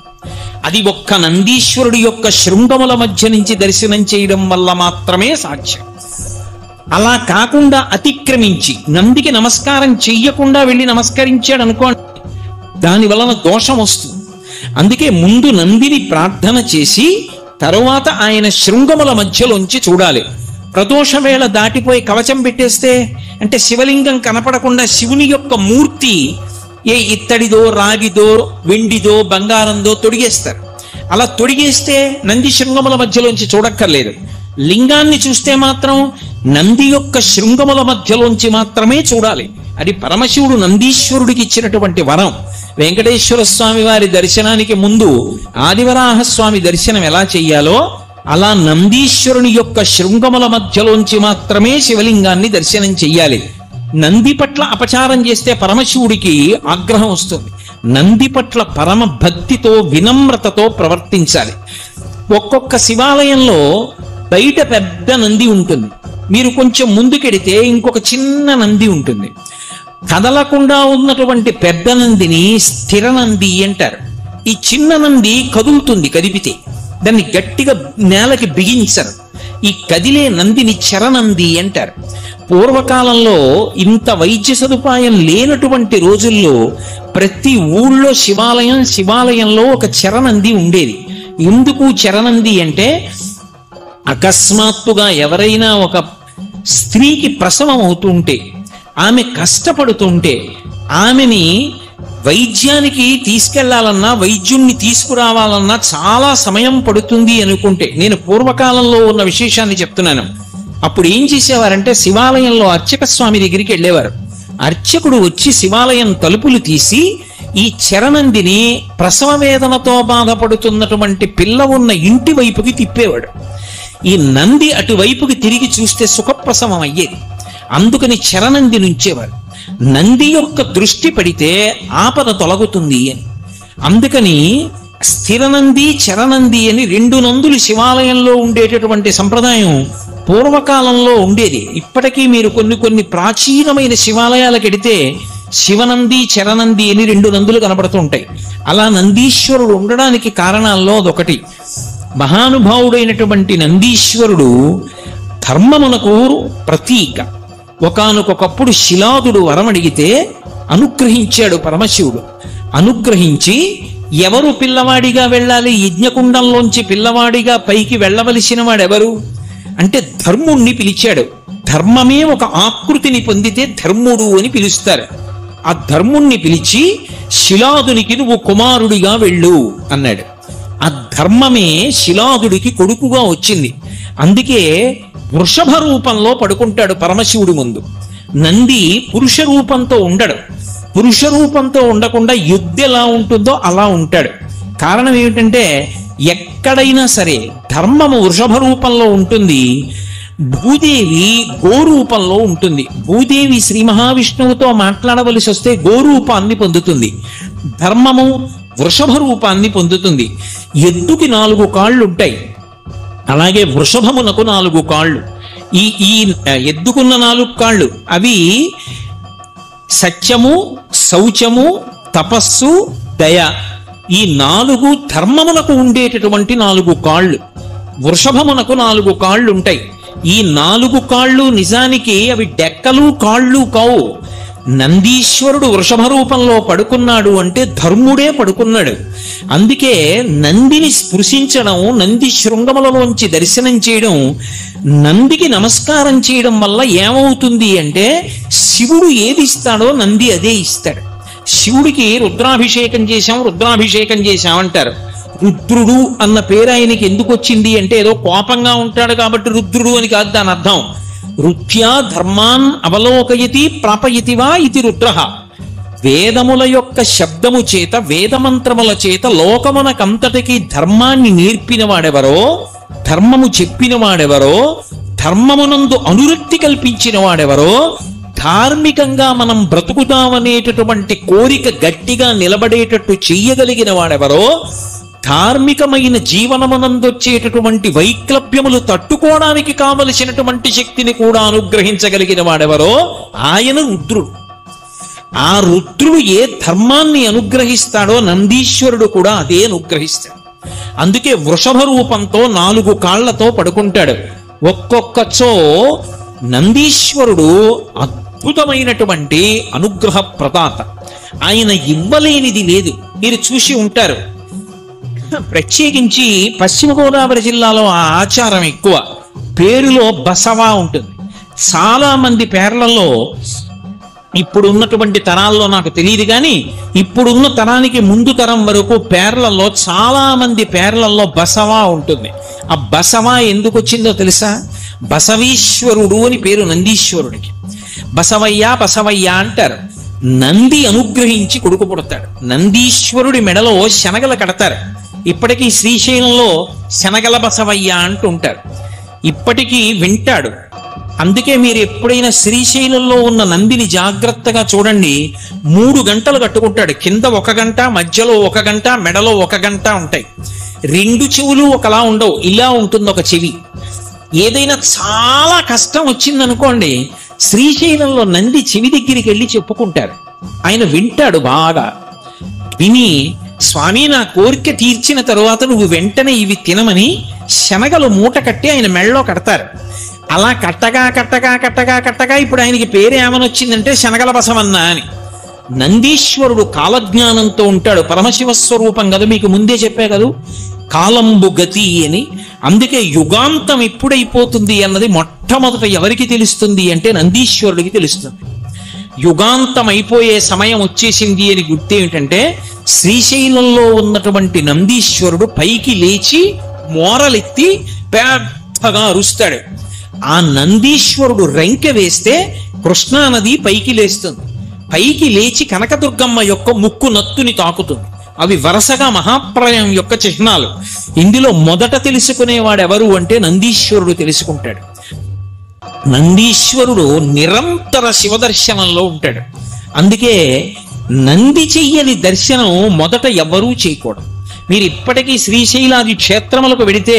అది ఒక్క నందీశ్వరుడి యొక్క శృంగముల మధ్య నుంచి దర్శనం చేయడం వల్ల మాత్రమే సాధ్యం. అలా కాకుండా అతిక్రమించి నందికి నమస్కారం చెయ్యకుండా వెళ్ళి నమస్కరించాడు అనుకోండి, దాని వలన దోషం వస్తుంది. అందుకే ముందు నందిని ప్రార్థన చేసి తరువాత ఆయన శృంగముల మధ్యలోంచి చూడాలి. ప్రదోష వేళ దాటిపోయి కవచం పెట్టేస్తే, అంటే శివలింగం కనపడకుండా శివుని యొక్క మూర్తి ఏ ఇత్తడిదో రాగిదో వెండిదో బంగారందో తొడిగేస్తారు. అలా తొడిగేస్తే నంది శృంగముల మధ్యలోంచి చూడక్కర్లేదు. లింగాన్ని చూస్తే మాత్రం నంది యొక్క శృంగముల మధ్యలోంచి మాత్రమే చూడాలి. అది పరమశివుడు నందీశ్వరుడికి ఇచ్చినటువంటి వరం. వెంకటేశ్వర స్వామి వారి దర్శనానికి ముందు ఆదివరాహస్వామి దర్శనం ఎలా చెయ్యాలో అలా నందీశ్వరుని యొక్క శృంగముల మధ్యలోంచి మాత్రమే శివలింగాన్ని దర్శనం చెయ్యాలి. నంది పట్ల అపచారం చేస్తే పరమశివుడికి ఆగ్రహం వస్తుంది. నంది పట్ల పరమ భక్తితో వినమ్రతతో ప్రవర్తించాలి. ఒక్కొక్క శివాలయంలో బయట పెద్ద నంది ఉంటుంది, మీరు కొంచెం ముందుకెడితే ఇంకొక చిన్న నంది ఉంటుంది. కదలకుండా ఉన్నటువంటి పెద్ద నందిని స్థిర నంది అంటారు. ఈ చిన్న నంది కదులుతుంది, కదిపితే దాన్ని గట్టిగా నేలకి బిగించరు. ఈ కదిలే నందిని చరనంది అంటారు. పూర్వకాలంలో ఇంత వైద్య సదుపాయం లేనటువంటి రోజుల్లో ప్రతి ఊళ్ళో శివాలయంలో ఒక చరనంది ఉండేది. ఎందుకు చరనంది అంటే అకస్మాత్తుగా ఎవరైనా ఒక స్త్రీకి ప్రసవం అవుతుంటే, ఆమె కష్టపడుతుంటే, ఆమెని వైద్యానికి తీసుకెళ్లాలన్నా వైద్యుణ్ణి తీసుకురావాలన్నా చాలా సమయం పడుతుంది అనుకుంటే, నేను పూర్వకాలంలో ఉన్న విశేషాన్ని చెప్తున్నాను. అప్పుడు ఏం చేసేవారంటే శివాలయంలో అర్చక స్వామి దగ్గరికి వెళ్ళేవారు. అర్చకుడు వచ్చి శివాలయం తలుపులు తీసి ఈ చరనందిని ప్రసవ వేదనతో బాధపడుతున్నటువంటి పిల్ల ఉన్న ఇంటి వైపుకి తిప్పేవాడు. ఈ నంది అటువైపుకి తిరిగి చూస్తే సుఖప్రసవం అయ్యేది. అందుకని చరనంది నుంచేవారు. నంది యొక్క దృష్టి పడితే ఆపద తొలగుతుంది అని. అందుకని స్థిరనంది చరనంది అని రెండు నందులు శివాలయంలో ఉండేటటువంటి సంప్రదాయం పూర్వకాలంలో ఉండేది. ఇప్పటికీ మీరు కొన్ని ప్రాచీనమైన శివాలయాలకు వెడితే శివనంది చరనంది అని రెండు నందులు కనబడుతూ ఉంటాయి. అలా నందీశ్వరుడు ఉండడానికి కారణాల్లో అదొకటి. మహానుభావుడైనటువంటి నందీశ్వరుడు ధర్మమునకు ప్రతీక. ఒకానొకప్పుడు శిలాదుడు వరం అడిగితే అనుగ్రహించాడు పరమశివుడు. అనుగ్రహించి ఎవరు పిల్లవాడిగా వెళ్ళాలి, యజ్ఞకుండంలోంచి పిల్లవాడిగా పైకి వెళ్ళవలసిన వాడెవరు అంటే ధర్ముణ్ణి పిలిచాడు. ధర్మమే ఒక ఆకృతిని పొందితే ధర్ముడు అని పిలుస్తారు. ఆ ధర్ముణ్ణి పిలిచి శిలాదునికి నువ్వు కుమారుడిగా వెళ్ళు అన్నాడు. ఆ ధర్మమే శిలాదుడికి కొడుకుగా వచ్చింది. అందుకే వృషభ రూపంలో పడుకుంటాడు పరమశివుడి ముందు. నంది పురుష రూపంతో ఉండడు. పురుష రూపంతో ఉండకుండా యుద్ధ ఎలా ఉంటుందో అలా ఉంటాడు. కారణం ఏమిటంటే ఎక్కడైనా సరే ధర్మము వృషభ రూపంలో ఉంటుంది, భూదేవి గోరూపంలో ఉంటుంది. భూదేవి శ్రీ మహావిష్ణువుతో మాట్లాడవలసి వస్తే గోరూపాన్ని పొందుతుంది, ధర్మము వృషభ రూపాన్ని పొందుతుంది. ఎద్దుకి 4 కాళ్ళు ఉంటాయి, అలాగే వృషభమునకు 4 కాళ్ళు. ఈ ఎద్దుకున్న 4 కాళ్ళు అవి సత్యము, శౌచము, తపస్సు, దయ. ఈ 4 ధర్మమునకు ఉండేటటువంటి 4 కాళ్ళు. వృషభమునకు 4 కాళ్ళు ఉంటాయి. ఈ 4 కాళ్ళు నిజానికి అవి డెక్కలు కాళ్ళు కావు. నందీశ్వరుడు వృషభ రూపంలో పడుకున్నాడు అంటే ధర్ముడే పడుకున్నాడు. అందుకే నందిని స్పృశించడం, నంది శృంగములలోంచి దర్శనం చేయడం, నందికి నమస్కారం చేయడం వల్ల ఏమవుతుంది అంటే శివుడు ఏది ఇస్తాడో నంది అదే ఇస్తాడు. శివుడికి రుద్రాభిషేకం చేశాం అంటారు. రుద్రుడు అన్న పేరు ఆయనకి ఎందుకు వచ్చింది అంటే ఏదో కోపంగా ఉంటాడు కాబట్టి రుద్రుడు అని కాదు దాని అర్థం. రుద్ధ్యా ధర్మాన్ అవలోకయతి ప్రాపయతివా ఇది రుద్రః. వేదముల యొక్క శబ్దము చేత, వేదమంత్రముల చేత లోకమునకంతటికి ధర్మాన్ని నేర్పిన వాడెవరో, ధర్మము చెప్పిన వాడెవరో, ధర్మమునందు అనురక్తి కల్పించిన వాడెవరో, ధార్మికంగా మనం బ్రతుకుతామనేటటువంటి కోరిక గట్టిగా నిలబడేటట్టు చెయ్యగలిగిన వాడెవరో, ధార్మికమైన జీవనమునందొచ్చేటటువంటి వైక్లభ్యములు తట్టుకోవడానికి కావలసినటువంటి శక్తిని కూడా అనుగ్రహించగలిగిన వాడెవరో ఆయన రుద్రుడు. ఆ రుద్రుడు ఏ ధర్మాన్ని అనుగ్రహిస్తాడో నందీశ్వరుడు కూడా అదే అనుగ్రహిస్తాడు. అందుకే వృషభ రూపంతో 4 కాళ్లతో పడుకుంటాడు. ఒక్కొక్కచో నందీశ్వరుడు అద్భుతమైనటువంటి అనుగ్రహ ప్రదాత. ఆయన ఇవ్వలేనిది లేదు. మీరు చూసి ఉంటారు, ప్రత్యేకించి పశ్చిమ గోదావరి జిల్లాలో ఆ ఆచారం ఎక్కువ. పేరులో బసవా ఉంటుంది. చాలా మంది పేర్లలో ఇప్పుడు ఉన్నటువంటి తరాల్లో నాకు తెలియదు కానీ ఇప్పుడున్న తరానికి ముందు తరం వరకు పేర్లలో చాలా మంది పేర్లలో బసవా ఉంటుంది. ఆ బసవా ఎందుకు వచ్చిందో తెలుసా? బసవీశ్వరుడు అని పేరు నందీశ్వరుడికి. బసవయ్య బసవయ్య అంటారు. నంది అనుగ్రహించి కొడుకు పుడతాడు. నందీశ్వరుడి మెడలో శనగలు కడతారు. ఇప్పటికీ శ్రీశైలంలో శనగల బసవయ్య అంటూ ఉంటారు. ఇప్పటికీ వింటాడు. అందుకే మీరు ఎప్పుడైనా శ్రీశైలంలో ఉన్న నందిని జాగ్రత్తగా చూడండి. 3 గంటలు కట్టుకుంటాడు. కింద 1 గంట, మధ్యలో 1 గంట, మెడలో 1 గంట ఉంటాయి. 2 చెవులు ఒకలా ఉండవు, ఇలా ఉంటుంది ఒక చెవి. ఏదైనా చాలా కష్టం వచ్చిందనుకోండి, శ్రీశైలంలో నంది చెవి దగ్గరికి వెళ్ళి చెప్పుకుంటారు. ఆయన వింటాడు బాగా. విని, స్వామి నా కోరిక తీర్చిన తరువాత నువ్వు వెంటనే ఇవి తినమని శనగలు మూట కట్టి ఆయన మెడలో కడతారు. అలా కట్టగా కట్టగా కట్టగా కట్టగా ఇప్పుడు ఆయనకి పేరు ఏమని వచ్చిందంటే శనగల బసవన్న అని. నందీశ్వరుడు కాలజ్ఞానంతో ఉంటాడు. పరమశివ స్వరూపం కదా, మీకు ముందే చెప్పే కదా, కాలంబు గతి అని. అందుకే యుగాంతం ఎప్పుడైపోతుంది అన్నది మొట్టమొదట ఎవరికి తెలుస్తుంది అంటే నందీశ్వరుడికి తెలుస్తుంది. యుగాంతం అయిపోయే సమయం వచ్చేసింది అని గుర్తు ఏమిటంటే, శ్రీశైలంలో ఉన్నటువంటి నందీశ్వరుడు పైకి లేచి మోరలెత్తి పెద్దగా అరుస్తాడు. ఆ నందీశ్వరుడు రెంకె వేస్తే కృష్ణానది పైకి లేస్తుంది. పైకి లేచి కనకదుర్గమ్మ యొక్క ముక్కు నత్తుని తాకుతుంది. అవి వరుసగా మహాప్రళయం యొక్క చిహ్నాలు. ఇందులో మొదట తెలుసుకునేవాడు ఎవరు అంటే నందీశ్వరుడు తెలుసుకుంటాడు. నందీశ్వరుడు నిరంతర శివదర్శనంలో ఉంటాడు. అందుకే నంది చెయ్యని దర్శనం మొదట ఎవరూ చేయకూడదు. మీరు ఇప్పటికీ శ్రీశైలాది క్షేత్రములకు వెడితే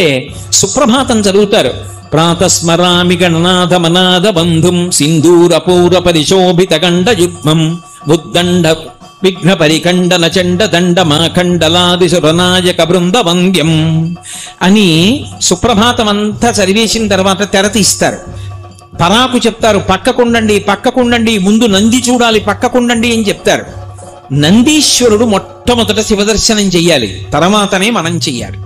సుప్రభాతం చదువుతారు. ప్రాతస్మరామి గణనాథ మనాథ బంధుం సింధూర పౌర పరిశోభిత గండ యుగ్మం ఉద్దండ విఘ్న పరిఖండన చండ దండ మాఖండలాది సురనాయక బృంద వంద్యం అని సుప్రభాతం అంతా చదివేసిన తర్వాత తెర తీస్తారు. పరాకు చెప్తారు, పక్కకుండండి పక్కకుండండి, ముందు నంది చూడాలి, పక్కకుండండి అని చెప్తారు. నందీశ్వరుడు మొట్టమొదట శివదర్శనం చెయ్యాలి, తర్వాతనే మనం చెయ్యాలి.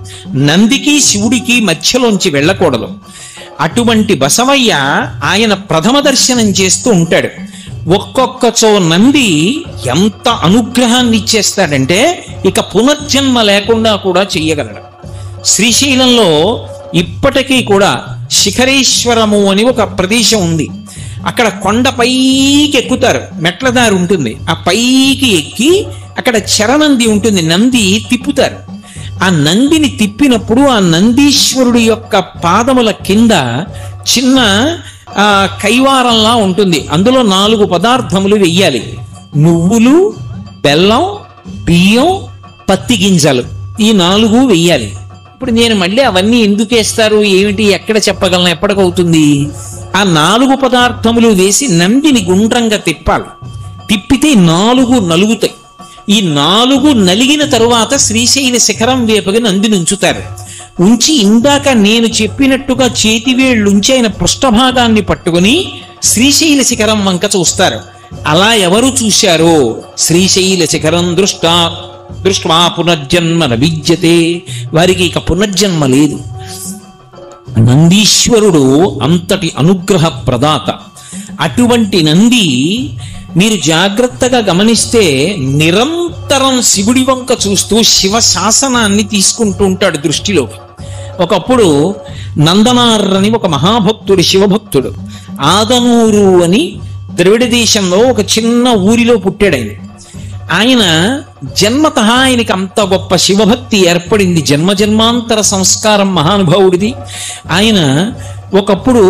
నందికి శివుడికి మధ్యలోంచి వెళ్ళకూడదు. అటువంటి బసవయ్య ఆయన ప్రథమ దర్శనం చేస్తూ ఉంటాడు. ఒక్కొక్కచో నంది ఎంత అనుగ్రహాన్ని ఇచ్చేస్తాడంటే ఇక పునర్జన్మ లేకుండా కూడా చెయ్యగలడు. శ్రీశైలంలో ఇప్పటికీ కూడా శిఖరేశ్వరము అని ఒక ప్రదేశం ఉంది. అక్కడ కొండ పైకి ఎక్కుతారు, మెట్లదారి ఉంటుంది. ఆ పైకి ఎక్కి అక్కడ చరనంది ఉంటుంది, నంది తిప్పుతారు. ఆ నందిని తిప్పినప్పుడు ఆ నందీశ్వరుడి యొక్క పాదముల కింద చిన్న కైవారంలా ఉంటుంది. అందులో 4 పదార్థములు వెయ్యాలి. నువ్వులు, బెల్లం, బియ్యం, పత్తి గింజలు, ఈ 4 వెయ్యాలి. ఇప్పుడు నేను మళ్ళీ అవన్నీ ఎందుకు వేస్తారు ఏమిటి ఎక్కడ చెప్పగలను, ఎప్పటికవుతుంది? ఆ 4 పదార్థములు వేసి నందిని గుండ్రంగా తిప్పాలి. తిప్పితే 4 నలుగుతాయి. ఈ 4 నలిగిన తరువాత శ్రీశైల శిఖరం వేపగా నందిని ఉంచుతారు. ఉంచి ఇందాక నేను చెప్పినట్టుగా చేతివేళ్లుంచి ఆయన పృష్ఠభాగాన్ని పట్టుకుని శ్రీశైల శిఖరం వంక చూస్తారు. అలా ఎవరు చూశారో శ్రీశైల శిఖరం దృష్ట్వా పునర్జన్మ నవిద్యతే, వారికి ఇక పునర్జన్మ లేదు. నందీశ్వరుడు అంతటి అనుగ్రహ ప్రదాత. అటువంటి నంది మీరు జాగ్రత్తగా గమనిస్తే నిరంతరం శివుడి వంక చూస్తూ శివ శాసనాన్ని తీసుకుంటూ ఉంటాడు దృష్టిలోకి. ఒకప్పుడు నందనార్ అని ఒక మహాభక్తుడు, శివభక్తుడు, ఆదనూరు అని ద్రవిడ దేశంలో ఒక చిన్న ఊరిలో పుట్టాడు. ఆయన జన్మత ఆయనకి అంత గొప్ప శివభక్తి ఏర్పడింది, జన్మజన్మాంతర సంస్కారం మహానుభావుడిది. ఆయన ఒకప్పుడు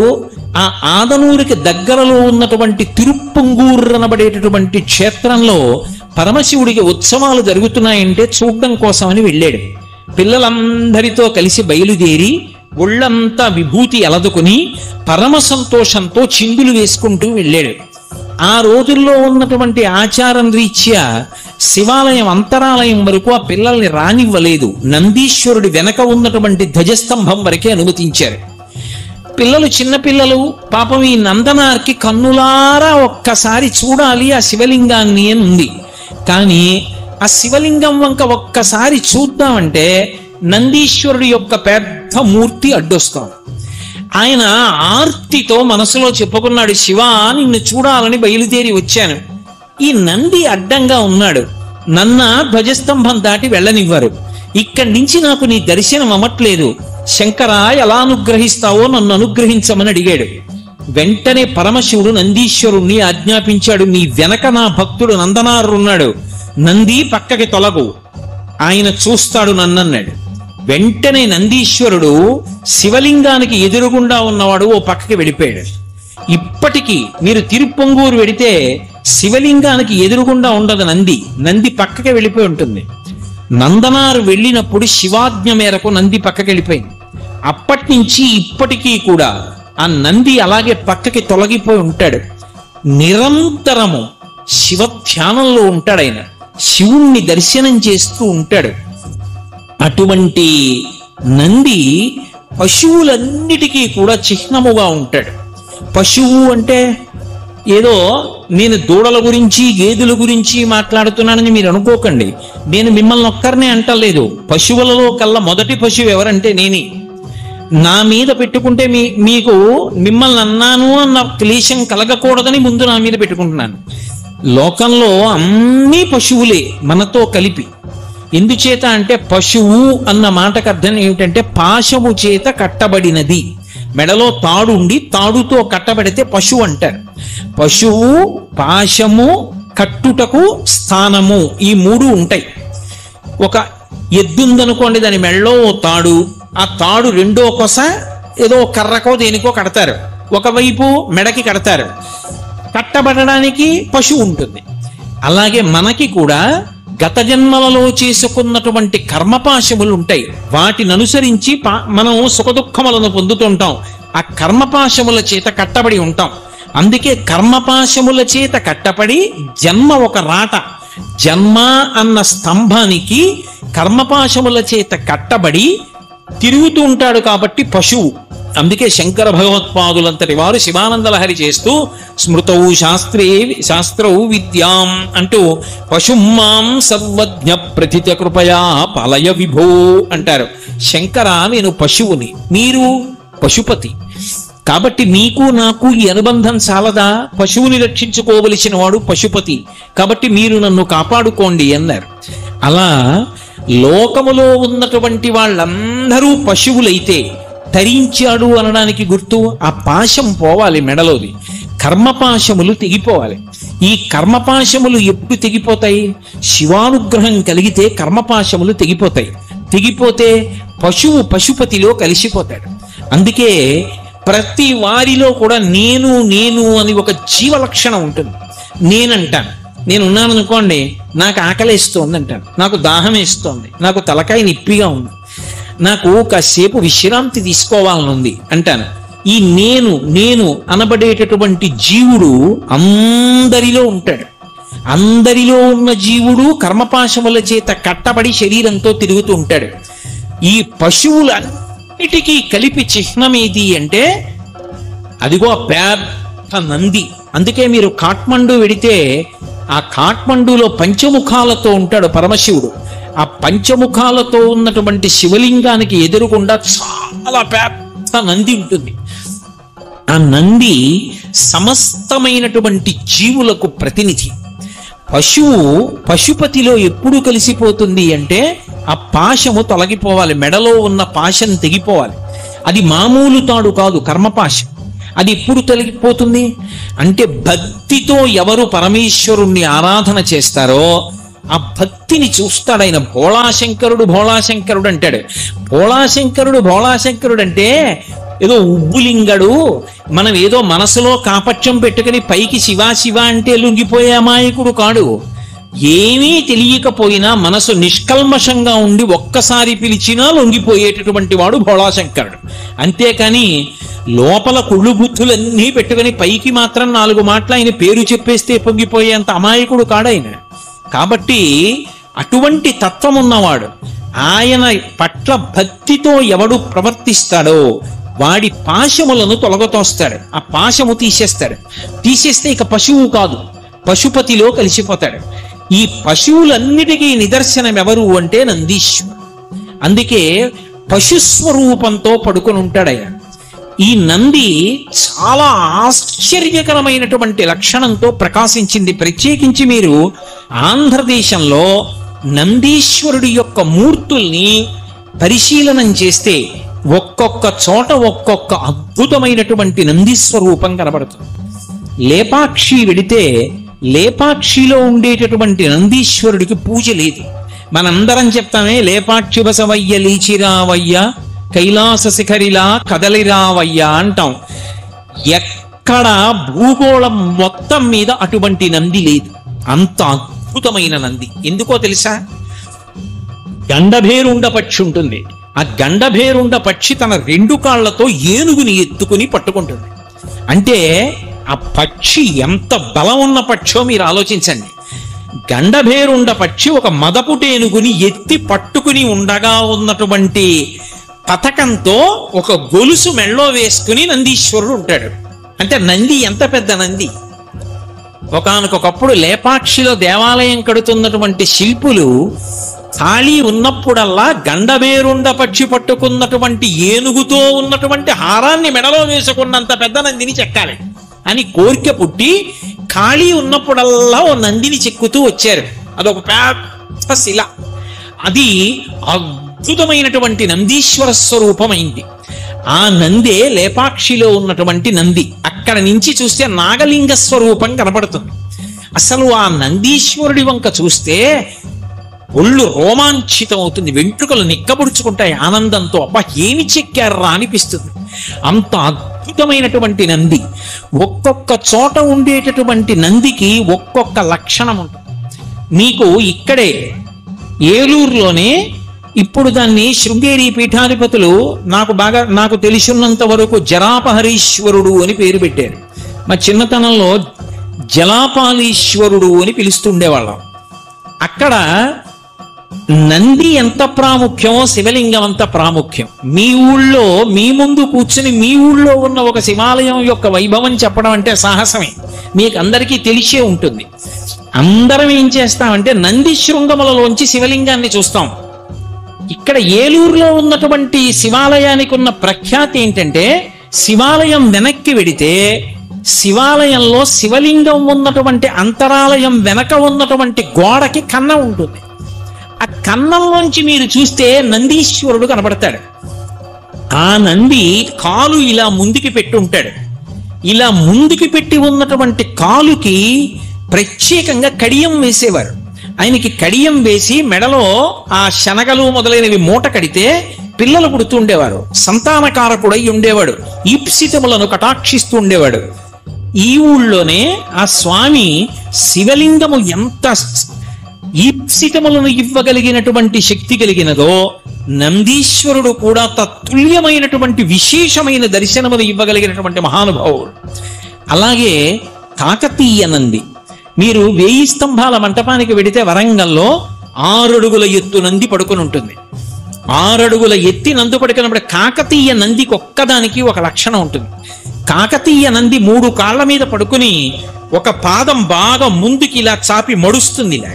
ఆ ఆదనూరికి దగ్గరలో ఉన్నటువంటి తిరుప్పంగూర్ అనబడేటటువంటి క్షేత్రంలో పరమశివుడికి ఉత్సవాలు జరుగుతున్నాయంటే చూడడం కోసమని వెళ్ళాడు. పిల్లలందరితో కలిసి బయలుదేరి ఒళ్ళంతా విభూతి అలదుకుని పరమ సంతోషంతో చిందులు వేసుకుంటూ వెళ్ళాడు. ఆ రోజుల్లో ఉన్నటువంటి ఆచారం రీత్యా శివాలయం అంతరాలయం వరకు ఆ పిల్లల్ని రానివ్వలేదు. నందీశ్వరుడి వెనక ఉన్నటువంటి ధ్వజస్తంభం వరకే అనుమతించారు. పిల్లలు, చిన్నపిల్లలు పాపం ఈ నందనార్కి కన్నులారా ఒక్కసారి చూడాలి ఆ శివలింగాన్ని అని ఉంది. కానీ ఆ శివలింగం వంక ఒక్కసారి చూద్దామంటే నందీశ్వరుడి యొక్క పెద్ద మూర్తి అడ్డొస్తాం. ఆయన ఆర్తితో మనసులో చెప్పుకున్నాడు, శివ నిన్ను చూడాలని బయలుదేరి వచ్చాను. ఈ నంది అడ్డంగా ఉన్నాడు, నన్న ధ్వజస్తంభం దాటి వెళ్ళనివ్వరు, ఇక్కడి నుంచి నాకు నీ దర్శనం అవ్వట్లేదు, శంకర ఎలా అనుగ్రహిస్తావో నన్ను అనుగ్రహించమని అడిగాడు. వెంటనే పరమశివుడు నందీశ్వరుణ్ణి ఆజ్ఞాపించాడు, నీ వెనక నా భక్తుడు నందనారున్నాడు, నంది పక్కకి తొలగు, ఆయన చూస్తాడు నన్నన్నాడు. వెంటనే నందీశ్వరుడు శివలింగానికి ఎదురుగుండా ఉన్నవాడు ఓ పక్కకి వెళ్ళిపోయాడు. ఇప్పటికీ మీరు తిరుప్పొంగూరు వెడితే శివలింగానికి ఎదురుగుండా ఉండదు నంది, నంది పక్కకి వెళ్ళిపోయి ఉంటుంది. నందనారు వెళ్ళినప్పుడు శివాజ్ఞ మేరకు నంది పక్కకి వెళ్ళిపోయింది. అప్పటి నుంచి ఇప్పటికీ కూడా ఆ నంది అలాగే పక్కకి తొలగిపోయి ఉంటాడు. నిరంతరము శివ ధ్యానంలో ఉంటాడు, ఆయన శివుణ్ణి దర్శనం చేస్తూ ఉంటాడు. అటువంటి నంది పశువులన్నిటికీ కూడా చిహ్నముగా ఉంటాడు. పశువు అంటే ఏదో నేను దూడల గురించి గేదెల గురించి మాట్లాడుతున్నానని మీరు అనుకోకండి, నేను మిమ్మల్ని ఒక్కరినే అంటలేదు. పశువులలో కల్లా మొదటి పశువు ఎవరంటే నేనే. నా మీద పెట్టుకుంటే మీకు మిమ్మల్ని అన్నాను అన్న క్లేశం కలగకూడదని ముందు నా మీద పెట్టుకుంటున్నాను. లోకంలో అన్నీ పశువులే మనతో కలిపి. ఎందుచేత అంటే పశువు అన్న మాటకు అర్థం ఏమిటంటే పాశము చేత కట్టబడినది. మెడలో తాడు ఉండి తాడుతో కట్టబడితే పశువు అంటారు. పశువు, పాశము, కట్టుటకు స్థానము, ఈ మూడు ఉంటాయి. ఒక ఎద్దుందనుకోండి, దాని మెడలో తాడు, ఆ తాడు రెండో కొస ఏదో కర్రకో దేనికో కడతారు, ఒకవైపు మెడకి కడతారు, కట్టబడడానికి పశువు ఉంటుంది. అలాగే మనకి కూడా గత జన్మలలో చేసుకున్నటువంటి కర్మపాశములు ఉంటాయి, వాటిని అనుసరించి మనం సుఖదుఖములను పొందుతుంటాం. ఆ కర్మపాశముల చేత కట్టబడి ఉంటాం. అందుకే కర్మపాశముల చేత కట్టబడి జన్మ ఒక రాట, జన్మ అన్న స్తంభానికి కర్మపాశముల చేత కట్టబడి తిరుగుతూ ఉంటాడు కాబట్టి పశువు. అందుకే శంకర భగవత్పాదులంతటి వారు శివానందలహరి చేస్తూ స్మృతౌ శాస్త్రౌ విద్యాం అంటూ పశుమాం సర్వజ్ఞ ప్రథిత కృపయా పాలయ విభో అంటారు. శంకర నేను పశువుని, మీరు పశుపతి, కాబట్టి నీకు నాకు ఈ అనుబంధం చాలదా? పశువుని రక్షించుకోవలసిన వాడు పశుపతి, కాబట్టి మీరు నన్ను కాపాడుకోండి అన్నారు. అలా లోకములో ఉన్నటువంటి వాళ్ళందరూ పశువులైతే తరించాడు అనడానికి గుర్తు ఆ పాశం పోవాలి మెడలోది, కర్మపాశములు తెగిపోవాలి. ఈ కర్మపాశములు ఎప్పుడు తెగిపోతాయి? శివానుగ్రహం కలిగితే కర్మపాశములు తెగిపోతాయి. తెగిపోతే పశువు పశుపతిలో కలిసిపోతాడు. అందుకే ప్రతి వారిలో కూడా నేను నేను అని ఒక జీవ లక్షణం ఉంటుంది. నేనంటాను, నేనున్నాను అనుకోండి, నాకు ఆకలిస్తోంది అంటాను, నాకు దాహం వేస్తోంది, నాకు తలకాయ నిప్పిగా ఉంది, నాకు కాసేపు విశ్రాంతి తీసుకోవాలనుంది అంటాను. ఈ నేను నేను అనబడేటటువంటి జీవుడు అందరిలో ఉంటాడు. అందరిలో ఉన్న జీవుడు కర్మపాశముల చేత కట్టబడి శరీరంతో తిరుగుతూ ఉంటాడు. ఈ పశువులన్నిటికీ కలిపి చిహ్నమేది అంటే అదిగో పెద్ద నంది. అందుకే మీరు కాఠ్మండు వెడితే ఆ కాఠ్మండులో పంచముఖాలతో ఉంటాడు పరమశివుడు. ఆ పంచముఖాలతో ఉన్నటువంటి శివలింగానికి ఎదురుగుండా చాలా పెద్ద నంది ఉంటుంది. ఆ నంది సమస్తమైనటువంటి జీవులకు ప్రతినిధి. పశువు పశుపతిలో ఎప్పుడు కలిసిపోతుంది అంటే ఆ పాశము తొలగిపోవాలి, మెడలో ఉన్న పాశం తెగిపోవాలి. అది మామూలు తాడు కాదు, కర్మపాశం. అది ఎప్పుడు తొలగిపోతుంది అంటే భక్తితో ఎవరు పరమేశ్వరుణ్ణి ఆరాధన చేస్తారో ఆ భక్తిని చూస్తాడు ఆయన. భోళాశంకరుడు భోళాశంకరుడు అంటాడు. భోళాశంకరుడు అంటే ఏదో ఉబ్బులింగడు, మనం ఏదో మనసులో కాపట్యం పెట్టుకుని పైకి శివ శివ అంటే లొంగిపోయే అమాయకుడు కాడు. ఏమీ తెలియకపోయినా మనసు నిష్కల్మషంగా ఉండి ఒక్కసారి పిలిచినా లొంగిపోయేటటువంటి వాడు భోళాశంకరుడు. అంతేకాని లోపల కుళ్ళు బుద్ధులన్నీ పెట్టుకుని పైకి మాత్రం 4 మాటలు ఆయన పేరు చెప్పేస్తే పొంగిపోయేంత అమాయకుడు కాడాయన. కాబట్టి అటువంటి తత్వం ఉన్నవాడు. ఆయన పట్ల భక్తితో ఎవడు ప్రవర్తిస్తాడో వాడి పాశములను తొలగతోస్తాడు, ఆ పాశము తీసేస్తాడు. తీసేస్తే ఇక పశువు కాదు, పశుపతిలో కలిసిపోతాడు. ఈ పశువులన్నిటికీ నిదర్శనం ఎవరు అంటే నందీశ్వరుడు. అందుకే పశుస్వరూపంతో పడుకొని ఉంటాడు ఆయన. ఈ నంది చాలా ఆశ్చర్యకరమైనటువంటి లక్షణంతో ప్రకాశించింది. ప్రత్యేకించి మీరు ఆంధ్రదేశంలో నందీశ్వరుడి యొక్క మూర్తుల్ని పరిశీలనం చేస్తే ఒక్కొక్క చోట ఒక్కొక్క అద్భుతమైనటువంటి నందీస్వరూపం కనబడుతుంది. లేపాక్షి వెడితే లేపాక్షిలో ఉండేటటువంటి నందీశ్వరుడికి పూజ లేదు. మనందరం చెప్తామే లేపాక్షి బసవయ్య లీచిరావయ్య కైలాస శిఖరిలా కదలిరావయ్యా అంటాం. ఎక్కడ భూగోళం మొత్తం మీద అటువంటి నంది లేదు. అంత అద్భుతమైన నంది. ఎందుకో తెలుసా? గండభేరుండ పక్షి ఉంటుంది. ఆ గండభేరుండ పక్షి తన 2 కాళ్లతో ఏనుగుని ఎత్తుకుని పట్టుకుంటుంది. అంటే ఆ పక్షి ఎంత బలం ఉన్న పక్షో మీరు ఆలోచించండి. గండభేరుండ పక్షి ఒక మదపుటేనుగుని ఎత్తి పట్టుకుని ఉండగా ఉన్నటువంటి పథకంతో ఒక గొలుసు మెళ్ళో వేసుకుని నందీశ్వరుడు ఉంటాడు. అంటే నంది ఎంత పెద్ద నంది! ఒకానొకప్పుడు లేపాక్షిలో దేవాలయం కడుతున్నటువంటి శిల్పులు ఖాళీ ఉన్నప్పుడల్లా గండభేరుండ పక్షి పట్టుకున్నటువంటి ఏనుగుతో ఉన్నటువంటి హారాన్ని మెడలో వేసుకున్నంత పెద్ద నందిని చెక్కాలి అని కోరిక పుట్టి ఖాళీ ఉన్నప్పుడల్లా ఓ నందిని చెక్కుతూ వచ్చారు. అదొక పెద్ద శిల. అది అద్భుతమైనటువంటి నందీశ్వర స్వరూపమైంది. ఆ నందే లేపాక్షిలో ఉన్నటువంటి నంది. అక్కడ నుంచి చూస్తే నాగలింగ స్వరూపం కనపడుతుంది. అసలు ఆ నందీశ్వరుడి వంక చూస్తే ఒళ్ళు రోమాంచితం అవుతుంది. వెంట్రుకలు నిక్కబుడుచుకుంటాయి ఆనందంతో. అబ్బా ఏమి చెక్కారా అనిపిస్తుంది. అంత అద్భుతమైనటువంటి నంది. ఒక్కొక్క చోట ఉండేటటువంటి నందికి ఒక్కొక్క లక్షణం ఉంటుంది. మీకు ఇక్కడే ఏలూరులోనే ఇప్పుడు దాన్ని శృంగేరి పీఠాధిపతులు నాకు తెలిసినంత వరకు జరాపహరీశ్వరుడు అని పేరు పెట్టారు. మా చిన్నతనంలో జలాపాలీశ్వరుడు అని పిలుస్తుండేవాళ్ళం. అక్కడ నంది ఎంత ప్రాముఖ్యమో శివలింగం అంత ప్రాముఖ్యం. మీ ఊళ్ళో మీ ముందు కూర్చుని మీ ఊళ్ళో ఉన్న ఒక శివాలయం యొక్క వైభవం చెప్పడం అంటే సాహసమే. మీకు అందరికీ తెలిసే ఉంటుంది. అందరం ఏం చేస్తామంటే నంది శృంగములలోంచి శివలింగాన్ని చూస్తాం. ఇక్కడ ఏలూరులో ఉన్నటువంటి శివాలయానికి ఉన్న ప్రఖ్యాతి ఏంటంటే, శివాలయం వెనక్కి వెడితే శివాలయంలో శివలింగం ఉన్నటువంటి అంతరాలయం వెనక ఉన్నటువంటి గోడకి కన్నం ఉంటుంది. ఆ కన్నంలోంచి మీరు చూస్తే నందీశ్వరుడు కనబడతాడు. ఆ నంది కాలు ఇలా ముందుకి పెట్టి ఉంటాడు. ఇలా ముందుకి పెట్టి ఉన్నటువంటి కాలుకి ప్రత్యేకంగా కడియం వేసేవారు. ఆయనకి కడియం వేసి మెడలో ఆ శనగలు మొదలైనవి మూట కడితే పిల్లలు పుడుతూ ఉండేవారు. సంతానకారకుడై ఉండేవాడు. ఈప్సితములను కటాక్షిస్తూ ఉండేవాడు. ఈ ఊళ్ళోనే ఆ స్వామి శివలింగము ఎంత ఈప్సితములను ఇవ్వగలిగినటువంటి శక్తి కలిగినదో, నందీశ్వరుడు కూడా తత్తుల్యమైనటువంటి విశేషమైన దర్శనములు ఇవ్వగలిగినటువంటి మహానుభావుడు. అలాగే కాకతీయ నంది. మీరు 1000 స్తంభాల మంటపానికి వెడితే వరంగల్లో 6 అడుగుల ఎత్తు నంది పడుకుని ఉంటుంది. 6 అడుగుల ఎత్తి నంది పడుకున్నప్పుడు కాకతీయ నందికి ఒక్కదానికి ఒక లక్షణం ఉంటుంది. కాకతీయ నంది 3 కాళ్ల మీద పడుకుని ఒక పాదం బాగా ముందుకి ఇలా చాపి మడుస్తుంది. ఇలా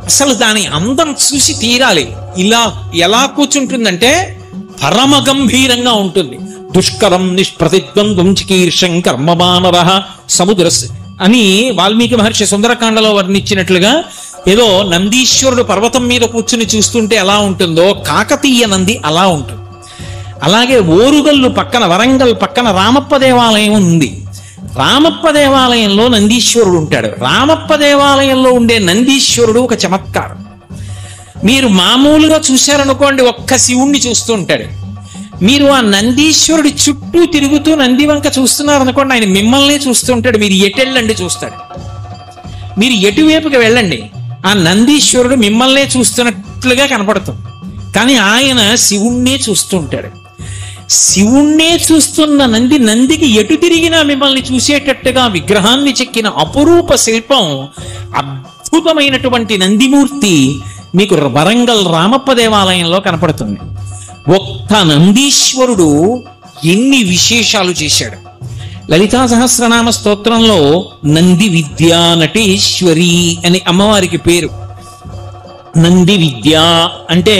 అసలు దాని అందం చూసి తీరాలి. ఇలా ఎలా కూర్చుంటుందంటే పరమ గంభీరంగా ఉంటుంది. దుష్కరం నిష్ప్రతిద్వంద్వం చికీర్షం కర్మమానరః సముద్ర అని వాల్మీకి మహర్షి సుందరకాండలో వర్ణించినట్లుగా ఏదో నందీశ్వరుడు పర్వతం మీద కూర్చుని చూస్తుంటే ఎలా ఉంటుందో కాకతీయ నంది అలా ఉంటుంది. అలాగే ఓరుగల్లు పక్కన వరంగల్ పక్కన రామప్ప దేవాలయం ఉంది. రామప్ప దేవాలయంలో నందీశ్వరుడు ఉంటాడు. రామప్ప దేవాలయంలో ఉండే నందీశ్వరుడు ఒక చమత్కారం. మీరు మామూలుగా చూశారనుకోండి, ఒక్క శివుణ్ణి చూస్తూ ఉంటాడు. మీరు ఆ నందీశ్వరుడి చుట్టూ తిరుగుతూ నంది వంక చూస్తున్నారనుకోండి, ఆయన మిమ్మల్ని చూస్తూ ఉంటాడు. మీరు ఎటెళ్ళండి చూస్తాడు. మీరు ఎటువైపుకి వెళ్ళండి, ఆ నందీశ్వరుడు మిమ్మల్నే చూస్తున్నట్లుగా కనపడుతుంది. కానీ ఆయన శివుణ్ణే చూస్తూ ఉంటాడు. శివుణ్ణే చూస్తున్న నందికి ఎటు తిరిగినా మిమ్మల్ని చూసేటట్టుగా విగ్రహాన్ని చెక్కిన అపురూప శిల్పం, అద్భుతమైనటువంటి నందిమూర్తి మీకు వరంగల్ రామప్ప దేవాలయంలో కనపడుతుంది. ఒక్క నందీశ్వరుడు ఎన్ని విశేషాలు చేశాడు. లలితా సహస్రనామ స్తోత్రంలో నంది విద్యా నటేశ్వరి అని అమ్మవారికి పేరు. నంది విద్య అంటే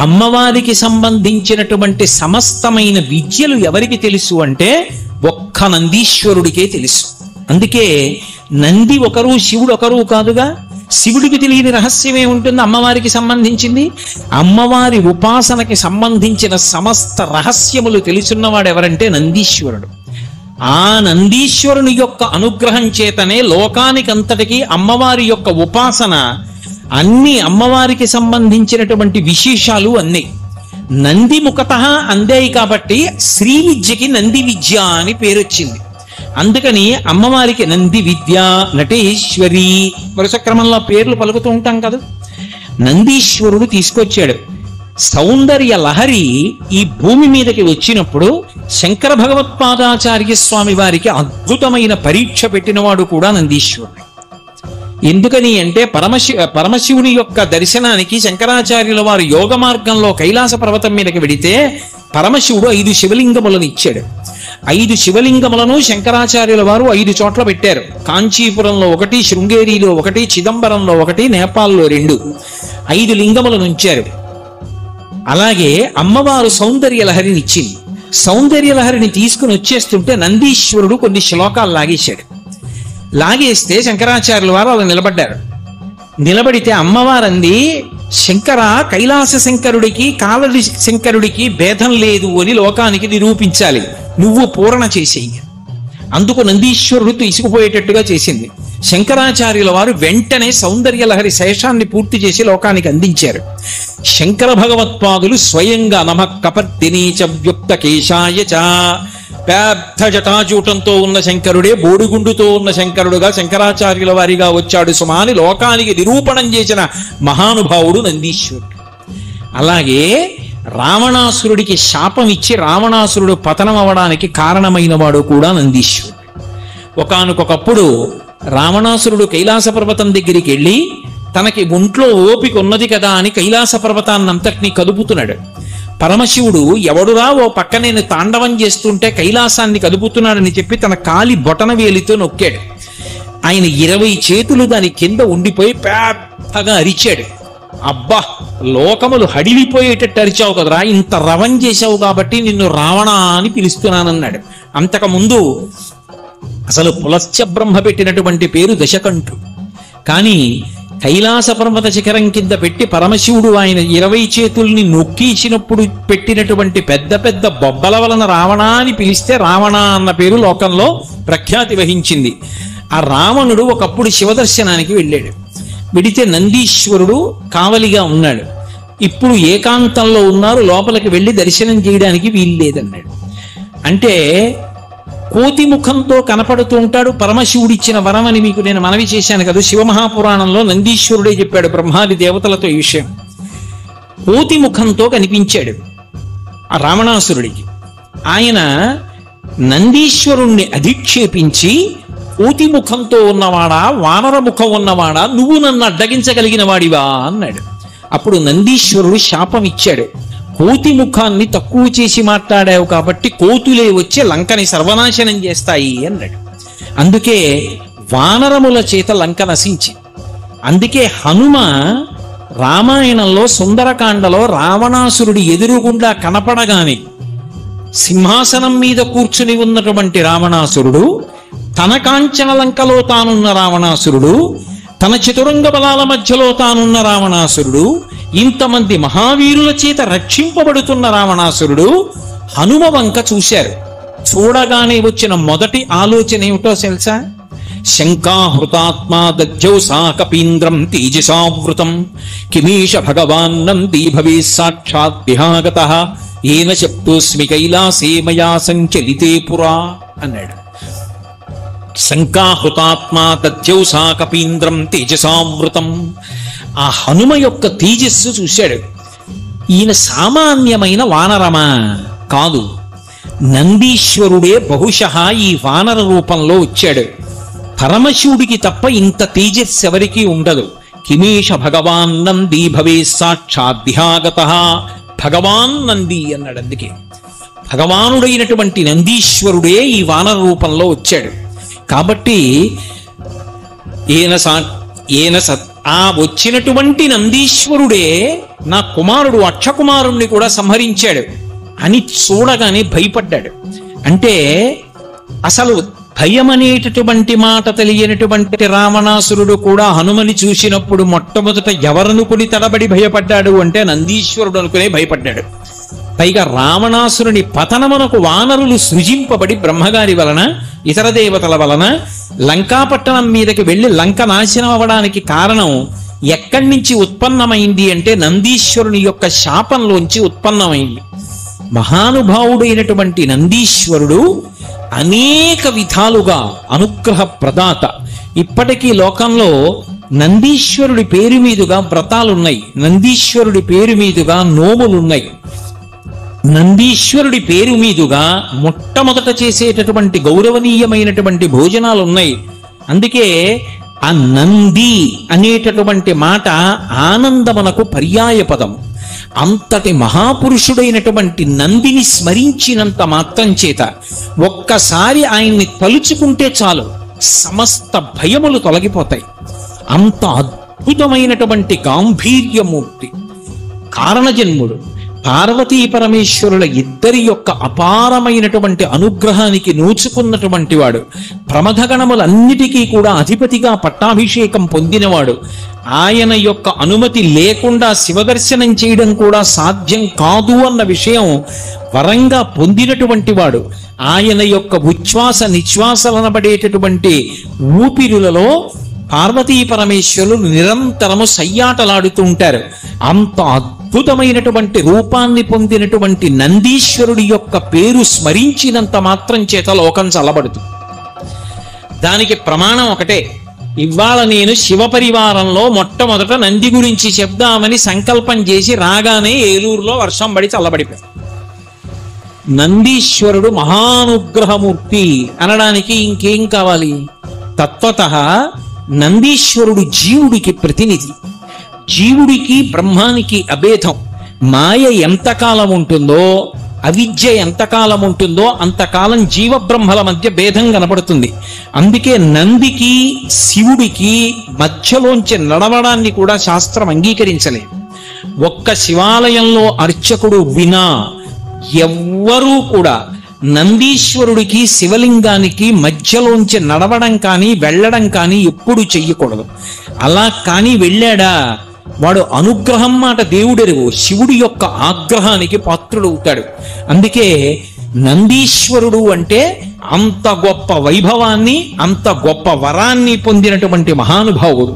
అమ్మవారికి సంబంధించినటువంటి సమస్తమైన విద్యలు ఎవరికి తెలుసు అంటే ఒక్క నందీశ్వరుడికే తెలుసు. అందుకే నంది ఒకరు శివుడు ఒకరు కాదుగా. శివుడికి తెలియని రహస్యమే ఉంటుంది అమ్మవారికి సంబంధించింది. అమ్మవారి ఉపాసనకి సంబంధించిన సమస్త రహస్యములు తెలుసున్నవాడు ఎవరంటే నందీశ్వరుడు. ఆ నందీశ్వరుని యొక్క అనుగ్రహం చేతనే లోకానికంతటికీ అమ్మవారి యొక్క ఉపాసన అన్ని అమ్మవారికి సంబంధించినటువంటి విశేషాలు అన్నీ నంది ముఖతః అందాయి కాబట్టి శ్రీ విద్యకి నంది విద్య అని పేరు వచ్చింది. అందుకని అమ్మవారికి నంది విద్య, నటేశ్వరి వరుస క్రమంలో పేర్లు పలుకుతూ ఉంటాం కదా. నందీశ్వరుడు తీసుకొచ్చాడు. సౌందర్య లహరి ఈ భూమి మీదకి వచ్చినప్పుడు శంకర భగవత్పాదాచార్య స్వామి వారికి అద్భుతమైన పరీక్ష పెట్టినవాడు కూడా నందీశ్వరుడు. ఎందుకని అంటే పరమశివుని యొక్క దర్శనానికి శంకరాచార్యుల వారు యోగ మార్గంలో కైలాస పర్వతం మీదకి వెడితే పరమశివుడు 5 శివలింగములను ఇచ్చాడు. 5 శివలింగములను శంకరాచార్యుల వారు 5 చోట్ల పెట్టారు. కాంచీపురంలో 1, శృంగేరిలో 1, చిదంబరంలో 1, నేపాల్లో 2, 5 లింగములను ఉంచారు. అలాగే అమ్మవారు సౌందర్య లహరిని ఇచ్చింది. సౌందర్య లహరిని తీసుకుని వచ్చేస్తుంటే నందీశ్వరుడు కొన్ని శ్లోకాలు లాగేశాడు. లాగేస్తే శంకరాచార్యుల వారు అలా నిలబడ్డారు. నిలబడితే అమ్మవారంది, శంకర కైలాస శంకరుడికి కాలడి శంకరుడికి భేదం లేదు అని లోకానికి నిరూపించాలి, నువ్వు పూరణ చేసేయి. అందుకు నందీశ్వరుడు తీసుకుపోయేటట్టుగా చేసింది. శంకరాచార్యుల వారు వెంటనే సౌందర్య లహరి శేషాన్ని పూర్తి చేసి లోకానికి అందించారు. శంకర భగవత్పాదులు స్వయంగా నమః కపర్దినీచ వ్యుక్త కేశాయ చ, పెద్ద జటాజూటంతో ఉన్న శంకరుడే బోడిగుండుతో ఉన్న శంకరుడుగా శంకరాచార్యుల వారిగా వచ్చాడు సుమాని లోకానికి నిరూపణం చేసిన మహానుభావుడు నందీశ్వరుడు. అలాగే రావణాసురుడికి శాపం ఇచ్చి రావణాసురుడు పతనం అవడానికి కారణమైన వాడు కూడా నందీశ్వరుడు. ఒకానొకప్పుడు రావణాసురుడు కైలాస పర్వతం దగ్గరికి వెళ్ళి తనకి ఒంట్లో ఓపిక ఉన్నది కదా అని కైలాస పర్వతాన్నంతటినీ కదుపుతున్నాడు. పరమశివుడు ఎవడురా ఓ పక్క నేను తాండవం చేస్తుంటే కైలాసాన్ని కదుపుతున్నాడని చెప్పి తన కాలి బొటన వేలితో నొక్కాడు. ఆయన 20 చేతులు దాని కింద ఉండిపోయి పెద్దగా అరిచాడు. అబ్బా, లోకములు హడిలిపోయేటట్టు అరిచావు కదరా, ఇంత రవం చేశావు కాబట్టి నిన్ను రావణ అని పిలుస్తున్నానన్నాడు. అంతకుముందు అసలు పులస్త్య బ్రహ్మ పెట్టినటువంటి పేరు దశకంఠుడు. కానీ కైలాస పర్వత శిఖరం కింద పెట్టి పరమశివుడు ఆయన 20 చేతుల్ని నొక్కించినప్పుడు పెట్టినటువంటి పెద్ద పెద్ద బొబ్బల వలన రావణ అని పిలిస్తే రావణ అన్న పేరు లోకంలో ప్రఖ్యాతి వహించింది. ఆ రావణుడు ఒకప్పుడు శివదర్శనానికి వెళ్ళాడు. వెడితే నందీశ్వరుడు కావలిగా ఉన్నాడు. ఇప్పుడు ఏకాంతంలో ఉన్నారు, లోపలికి వెళ్ళి దర్శనం చేయడానికి వీలు లేదన్నాడు. అంటే కోతి ముఖంతో కనపడుతూ ఉంటాడు. పరమశివుడిచ్చిన వరం అని మీకు నేను మనవి చేశాను కదా. శివమహాపురాణంలో నందీశ్వరుడే చెప్పాడు బ్రహ్మాది దేవతలతో ఈ విషయం. కోతి ముఖంతో కనిపించాడు ఆ రావణాసురుడికి. ఆయన నందీశ్వరుణ్ణి అధిక్షేపించి, కోతి ముఖంతో ఉన్నవాడా వానర ముఖం ఉన్నవాడా, నువ్వు నన్ను అడ్డగించగలిగిన వాడివా అన్నాడు. అప్పుడు నందీశ్వరుడు శాపం ఇచ్చాడు, కోతి ముఖాన్ని తక్కువ చేసి మాట్లాడావు కాబట్టి కోతులే వచ్చి లంకని సర్వనాశనం చేస్తాయి అన్నాడు. అందుకే వానరముల చేత లంక నశించి. అందుకే హనుమ రామాయణంలో సుందరకాండలో రావణాసురుడి ఎదురుగుండా కనపడగానే సింహాసనం మీద కూర్చుని ఉన్నటువంటి రావణాసురుడు, తన కాంచన లంకలో తానున్న రావణాసురుడు, తన చతురంగ బలాల మధ్యలో తానున్న రావణాసురుడు, ఇంతమంది మహావీరుల చేత రక్షింపబడుతున్న రావణాసురుడు హనుమ వంక చూశారు. చూడగానే వచ్చిన మొదటి ఆలోచన ఏమిటో తెలుసా? శంకాహృతాత్మా దధ్యౌసా కపీంద్రం తేజసావృతం కిమీష భగవాన్ నందీ భవే సాక్షాత్ విహాగతః ఏన శప్తోస్మి కైలాసే మయా సంచలితే పురా అన్నాడు. శంకాహృతాత్మా దధ్యౌసా కపీంద్రం తేజసావృతం. ఆ హనుమ యొక్క తేజస్సు చూశాడు. ఈయన సామాన్యమైన వానరమా కాదు, నందీశ్వరుడే బహుశః ఈ వానర రూపంలో వచ్చాడు. పరమశివుడికి తప్ప ఇంత తేజస్సు ఎవరికీ ఉండదు. కిమేష భగవాన్ నందీ భవే సాక్షాత్ విహాగతః. భగవాన్ నంది అన్నాడు. అందుకే భగవానుడైనటువంటి నందీశ్వరుడే ఈ వానర రూపంలో వచ్చాడు. కాబట్టి ఆ వచ్చినటువంటి నందీశ్వరుడే నా కుమారుడు అక్షకుమారుణ్ణి కూడా సంహరించాడు అని చూడగానే భయపడ్డాడు. అంటే అసలు భయం అనేటటువంటి మాట తెలియనటువంటి రావణాసురుడు కూడా హనుమని చూసినప్పుడు మొట్టమొదట ఎవరనుకుని తడబడి భయపడ్డాడు అంటే నందీశ్వరుడు అనుకునే భయపడ్డాడు. పైగా రావణాసురుని పతనమునకు వానరులు సృజింపబడి బ్రహ్మగారి వలన ఇతర దేవతల వలన లంకాపట్టణం మీదకి వెళ్లి లంక నాశనం అవ్వడానికి కారణం ఎక్కడి నుంచి ఉత్పన్నమైంది అంటే నందీశ్వరుని యొక్క శాపంలోంచి ఉత్పన్నమైంది. మహానుభావుడైనటువంటి నందీశ్వరుడు అనేక విధాలుగా అనుగ్రహ ప్రదాత. ఇప్పటికీ లోకంలో నందీశ్వరుడి పేరు మీదుగా వ్రతాలున్నాయి, నందీశ్వరుడి పేరు మీదుగా నోములున్నాయి, నందీశ్వరుడి పేరు మీదుగా మొట్టమొదట చేసేటటువంటి గౌరవనీయమైనటువంటి భోజనాలు ఉన్నాయి. అందుకే ఆ నంది అనేటటువంటి మాట ఆనందమునకు పర్యాయ పదం. అంతటి మహాపురుషుడైనటువంటి నందిని స్మరించినంత మాత్రం చేత ఒక్కసారి ఆయన్ని తలుచుకుంటే చాలు సమస్త భయములు తొలగిపోతాయి. అంత అద్భుతమైనటువంటి గాంభీర్యమూర్తి, కారణజన్ముడు. పార్వతీ పరమేశ్వరుల ఇద్దరి యొక్క అపారమైనటువంటి అనుగ్రహానికి నోచుకున్నటువంటి వాడు, ప్రమథగణములన్నిటికీ కూడా అధిపతిగా పట్టాభిషేకం పొందినవాడు. ఆయన యొక్క అనుమతి లేకుండా శివదర్శనం చేయడం కూడా సాధ్యం కాదు అన్న విషయం వరంగా పొందినటువంటి వాడు. ఆయన యొక్క ఉచ్ఛ్వాస నిశ్వాసలనబడేటటువంటి ఊపిరులలో పార్వతీ పరమేశ్వరులు నిరంతరము సయ్యాటలాడుతూ ఉంటారు. అంత అద్భుతమైనటువంటి రూపాన్ని పొందినటువంటి నందీశ్వరుడి యొక్క పేరు స్మరించినంత మాత్రం చేత లోకం చల్లబడుతుంది. దానికి ప్రమాణం ఒకటే. ఇవాళ నేను శివ పరివారంలో మొట్టమొదట నంది గురించి చెప్దామని సంకల్పం చేసి రాగానే ఏలూరులో వర్షం పడి చల్లబడిపోయింది. నందీశ్వరుడు మహానుగ్రహమూర్తి అనడానికి ఇంకేం కావాలి? తత్వతః నందీశ్వరుడు జీవుడికి ప్రతినిధి. జీవుడికి బ్రహ్మానికి అభేదం. మాయ ఎంతకాలం ఉంటుందో, అవిద్య ఎంతకాలం ఉంటుందో అంతకాలం జీవబ్రహ్మల మధ్య భేదం కనపడుతుంది. అందుకే నందికి శివుడికి మధ్యలోంచి నడవడాన్ని కూడా శాస్త్రం అంగీకరించలేదు. ఒక్క శివాలయంలో అర్చకుడు వినా ఎవ్వరూ కూడా నందీశ్వరుడికి శివలింగానికి మధ్యలోంచి నడవడం కానీ వెళ్ళడం కానీ ఎప్పుడు చెయ్యకూడదు. అలా కానీ వెళ్ళాడా వాడు అనుగ్రహం మాట దేవుడెరువు, శివుడి యొక్క ఆగ్రహానికి పాత్రుడవుతాడు. అందుకే నందీశ్వరుడు అంటే అంత గొప్ప వైభవాన్ని, అంత గొప్ప వరాన్ని పొందినటువంటి మహానుభావుడు.